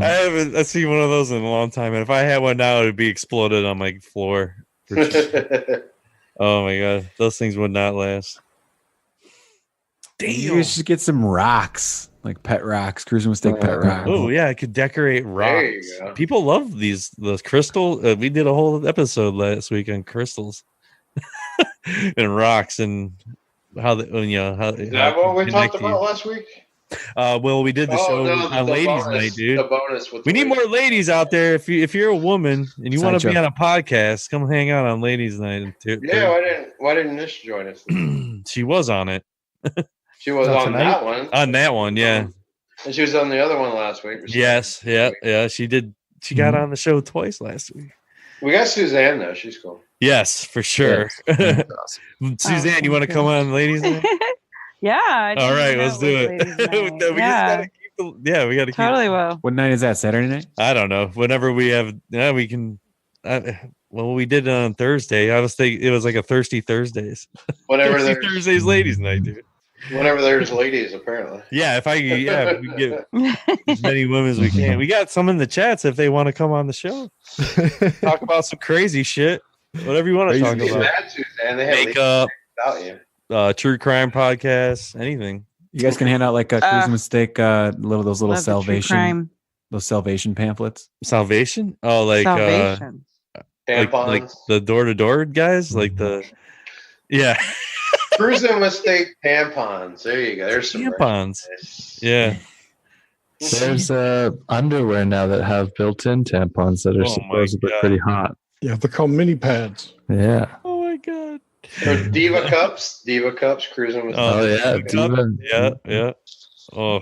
I've seen one of those in a long time, and if I had one now, it'd be exploded on my floor. For sure. Oh my god, those things would not last. You should get some rocks, like pet rocks, Cruising Mistake pet rocks. Oh yeah, I could decorate There rocks. you go. People love those crystal. We did a whole episode last week on crystals and rocks and how how Is that what we talked about last week? Well, we did the show on the Ladies bonus, Night, dude. The bonus with We the need more ladies out there. If you're a woman and you want to be Sideshow. on a podcast, come hang out on Ladies Night. Yeah, why didn't Nish join us? She was on it. She was Not on tonight? that one. On that one, yeah. And she was on the other one last week. Yes, yeah. She did. She got on the show twice last week. We got Suzanne though. She's cool. Yes, for sure. Suzanne, you want to come on Ladies Night? Yeah. I All didn't right, know let's it do was it. ladies' night. We just Yeah. gotta keep we got to Totally will. What night is that? Saturday night? I don't know. Whenever we have, we can. Well, we did it on Thursday. I was thinking it was like a Thirsty Thursdays. Whenever Thirsty there's Thursdays, Ladies Night, dude. whenever there's ladies, apparently. Yeah, we get as many women as we can. We got some in the chats if they want to come on the show. Talk about some crazy shit. Whatever you want to talk It's about. bad, Suzanne. They have Makeup, ladies without you. true crime podcasts, anything. You guys can hand out like a Cruising Mistake, those little Love the true crime. salvation pamphlets. Salvation? Oh, like Salvation. Tampons. like the door-to-door guys, like the yeah. Cruising Mistake tampons. There you go. There's some Tampons. merchandise. Yeah. There's underwear now that have built-in tampons that are Oh my supposedly God. pretty hot. Yeah, they're called mini pads. Yeah. Oh my god. Or Diva cups. Diva cups. Cruising Mistake. Oh, yeah, Diva. Diva. Yeah. Oh.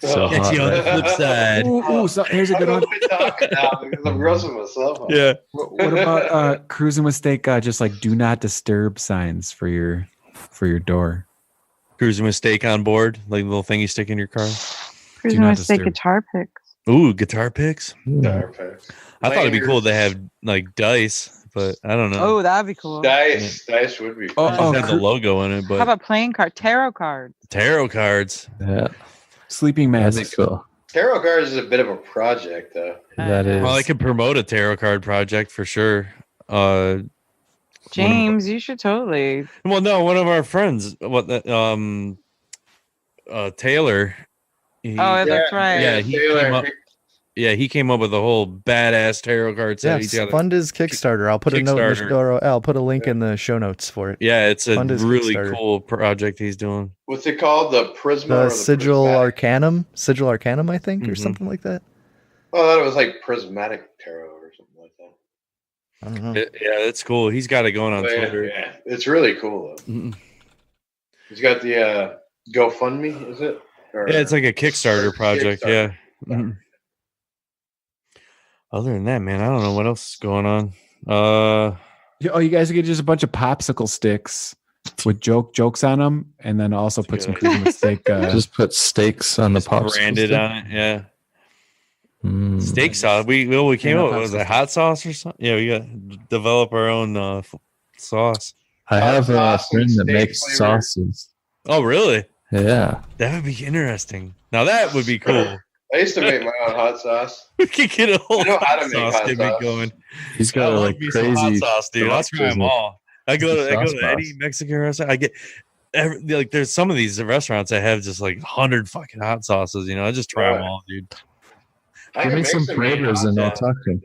So Catch you on the flip side. Ooh, so here's a I good don't one. know what we're talking now because I'm grossing myself out. Yeah. What about Cruising Mistake? Just like do not disturb signs for your door. Cruising Mistake on board, like the little thing you stick in your car. Cruising not Mistake disturb. guitar picks. Ooh, guitar picks. Perfect. I thought it'd be cool Lanyards. to have like dice, but I don't know. Oh, that'd be cool. Dice would be. Oh, fun. Just have the logo in it, but How about playing tarot cards? tarot cards. Yeah. Sleeping That'd be masks. cool. Tarot cards is a bit of a project, though. That is. Well, I could promote a tarot card project for sure. James, you should totally. Well, no, one of our friends, Taylor. He, Oh, that's right. Yeah, he Taylor, came up. Yeah, he came up with a whole badass tarot card set. Yeah, He's got a- fund his Kickstarter. I'll put a note in the Kickstarter. or I'll put a link in the show notes for it. yeah, it's a Fund his really Kickstarter. cool project he's doing. What's it called? The Prisma? or The Sigil Prismatic? Sigil Arcanum, I think, or Mhm. something like that. Oh, I thought it was like Prismatic Tarot or something like that. I don't know. Yeah, that's cool. He's got it going on But Twitter. yeah, it's really cool. Though. Mhm. He's got the GoFundMe, is it? Or, Yeah, it's like a Kickstarter project. Kickstarter. Yeah. Mhm. Other than that, man, I don't know what else is going on. Oh, you guys get just a bunch of popsicle sticks with jokes on them, and then also put some cream with steak. Just put steaks on the popsicle branded stick? on it. Yeah. Steak sauce. We came up with a hot sauce or something. Yeah, we got to develop our own sauce. I have a sauce friend and that steak makes flavor. sauces. Oh, really? Yeah. That would be interesting. Now that would be cool. I used to make my own hot sauce. We could get a whole I know how hot to make sauce hot gimmick sauce. going. He's got I a love like me some hot crazy sauce, dude. I'll try them all. I go to any Mexican restaurant. I get like there's some of these restaurants that have just like 100 fucking hot sauces. You know, I just try them all, dude. I Give can me make some mean flavors hot and I'll sauce. talk to him.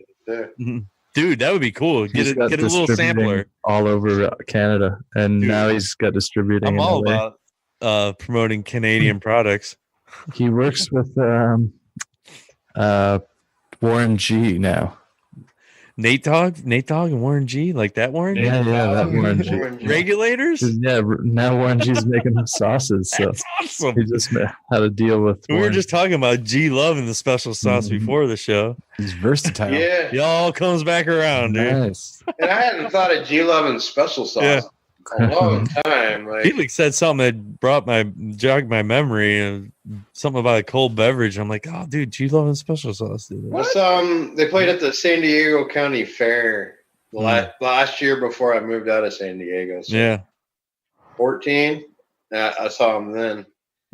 Yeah. Dude, that would be cool. Get He's a got little distributing sampler. all over Canada, and Dude, now he's got distributing. I'm in all LA. about promoting Canadian products. He works with Warren G now. Nate Dogg and Warren G, like that Warren G? Yeah, that Warren G. Regulators? Yeah, now Warren G's making the sauces, so That's awesome. he just had a deal with. We were Warren. just talking about G Love and the special sauce before the show. He's versatile. Yeah. It all comes back around, dude. Nice. And I hadn't thought of G Love and special sauce Yeah. in a long time. Like, Felix said something that jogged my memory, and something about a cold beverage. I'm like, oh, dude, G Love and special sauce, dude. what's they played at the San Diego County Fair last year before I moved out of San Diego. So Yeah. 14. I saw him then.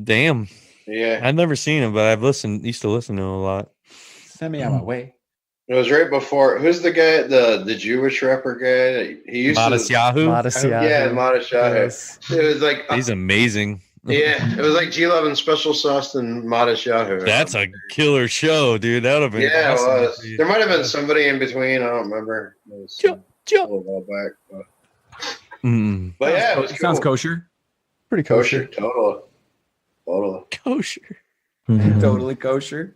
Damn. Yeah. I've never seen him, but I've used to listen to him a lot. Send me on my way. It was right before. Who's the guy? The Jewish rapper guy. He used Modest to. Yahoo. Modest Yahoo. Yeah, Modest Yahoo. Yes. It was like He's amazing. yeah, it was like G Love and special sauce and Modest Yahoo. That's a killer show, dude. That would have been yeah, awesome it to was. see. There might have been somebody in between. I don't remember. It was a little while back, but yeah, it was cool. Sounds kosher. Pretty kosher. Totally. Kosher. Totally kosher.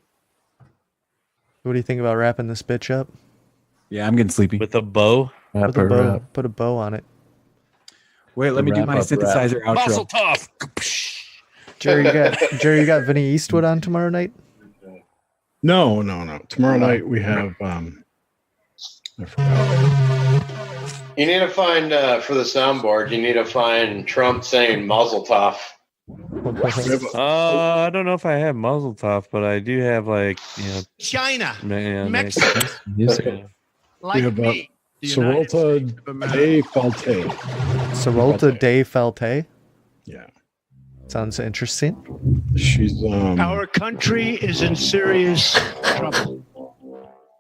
What do you think about wrapping this bitch up? Yeah, I'm getting sleepy. With a bow. Put a bow on it. Wait, let me do my synthesizer outro. Muscle tough. Jerry, you got Vinny Eastwood on tomorrow night? No. Tomorrow night we have. I forgot. You need to find for the soundboard. You need to find Trump saying "Mazel Tov." I don't know if I have muzzle tough, but I do have like China, Mexico. like We have me. Sorolta de Falte. Sorolta de Falte. Yeah, sounds interesting. She's Our country is in serious trouble.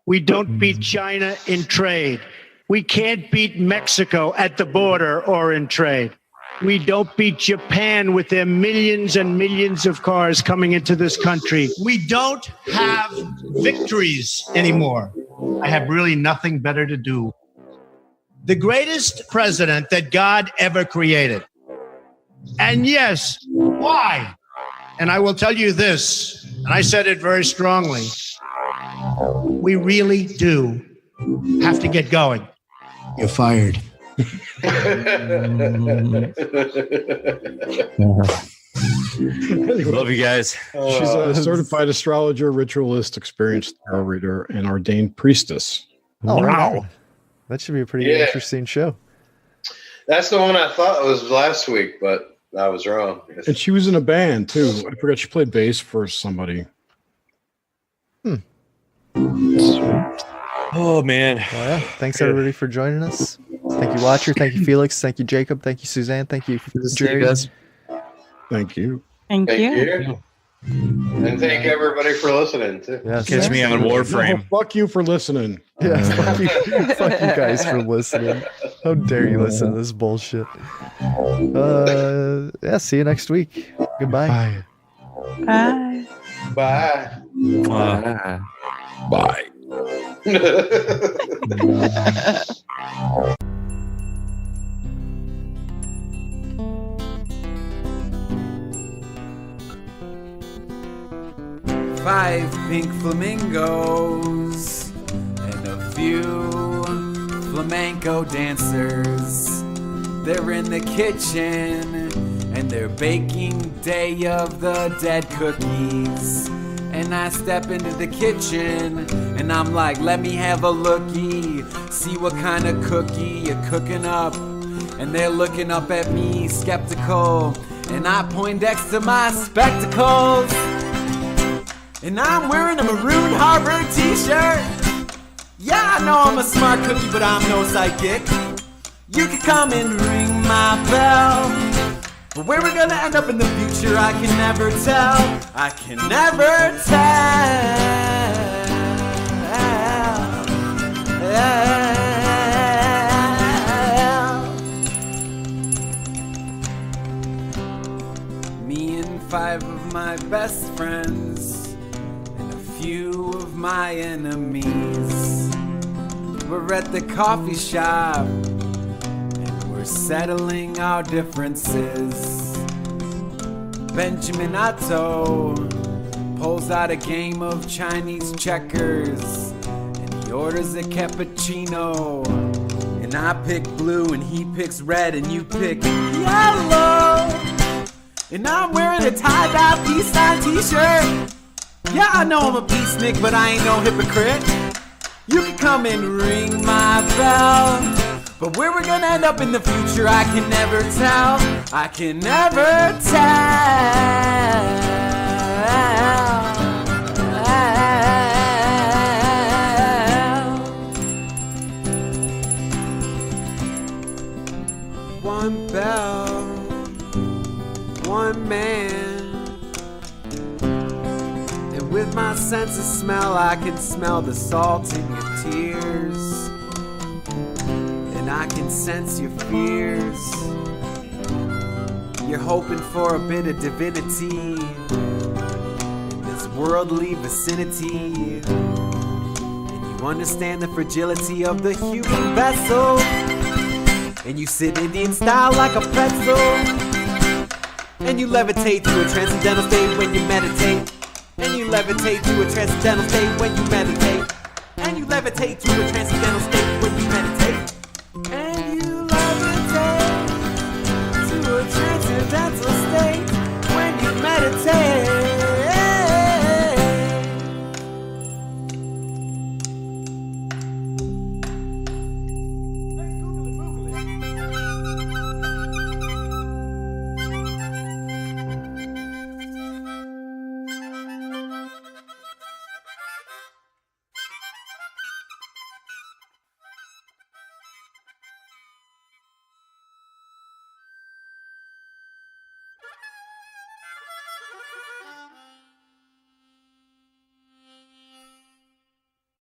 We don't beat China in trade. We can't beat Mexico at the border or in trade. We don't beat Japan with their millions and millions of cars coming into this country. We don't have victories anymore. I have really nothing better to do. The greatest president that God ever created. And yes, why? And I will tell you this, and I said it very strongly. We really do have to get going. You're fired. Love you guys. She's a certified astrologer, ritualist, experienced tarot reader, and ordained priestess. Oh, wow. That should be a pretty interesting show. That's the one I thought was last week, but I was wrong. And she was in a band too. I forgot she played bass for somebody. Oh man. Well, yeah. Thanks everybody for joining us. Thank you, Watcher. Thank you, Felix. Thank you, Jacob. Thank you, Suzanne. Thank you, Jerry. Thank you. Thank you. And thank everybody for listening too. Yes. Catch me on Warframe. No, fuck you for listening. Yeah, fuck you guys for listening. How dare you listen to this bullshit? Yeah, see you next week. Goodbye. Bye. Bye. Bye. Five pink flamingos and a few flamenco dancers. They're in the kitchen and they're baking Day of the Dead cookies. And I step into the kitchen and I'm like, let me have a lookie, see what kind of cookie you're cooking up. And they're looking up at me, skeptical, and I Poindexter to my spectacles. And I'm wearing a maroon Harvard t-shirt. Yeah, I know I'm a smart cookie, but I'm no psychic. You can come and ring my bell, but where we're gonna end up in the future, I can never tell. I can never tell. Me and 5 of my best friends and a few of my enemies, we're at the coffee shop and we're settling our differences. Benjamin Otto pulls out a game of Chinese checkers and he orders a cappuccino. And I pick blue and he picks red and you pick yellow. And I'm wearing a tie-dye peace sign t-shirt. Yeah, I know I'm a peacenik, but I ain't no hypocrite. You can come and ring my bell, but where we're gonna end up in the future, I can never tell. I can never tell. One bell, one man, and with my sense of smell, I can smell the salt in your tears. And I can sense your fears. You're hoping for a bit of divinity in this worldly vicinity. And you understand the fragility of the human vessel. And you sit Indian style like a pretzel. And you levitate to a transcendental state when you meditate. And you levitate to a transcendental state when you meditate. And you levitate to a transcendental state.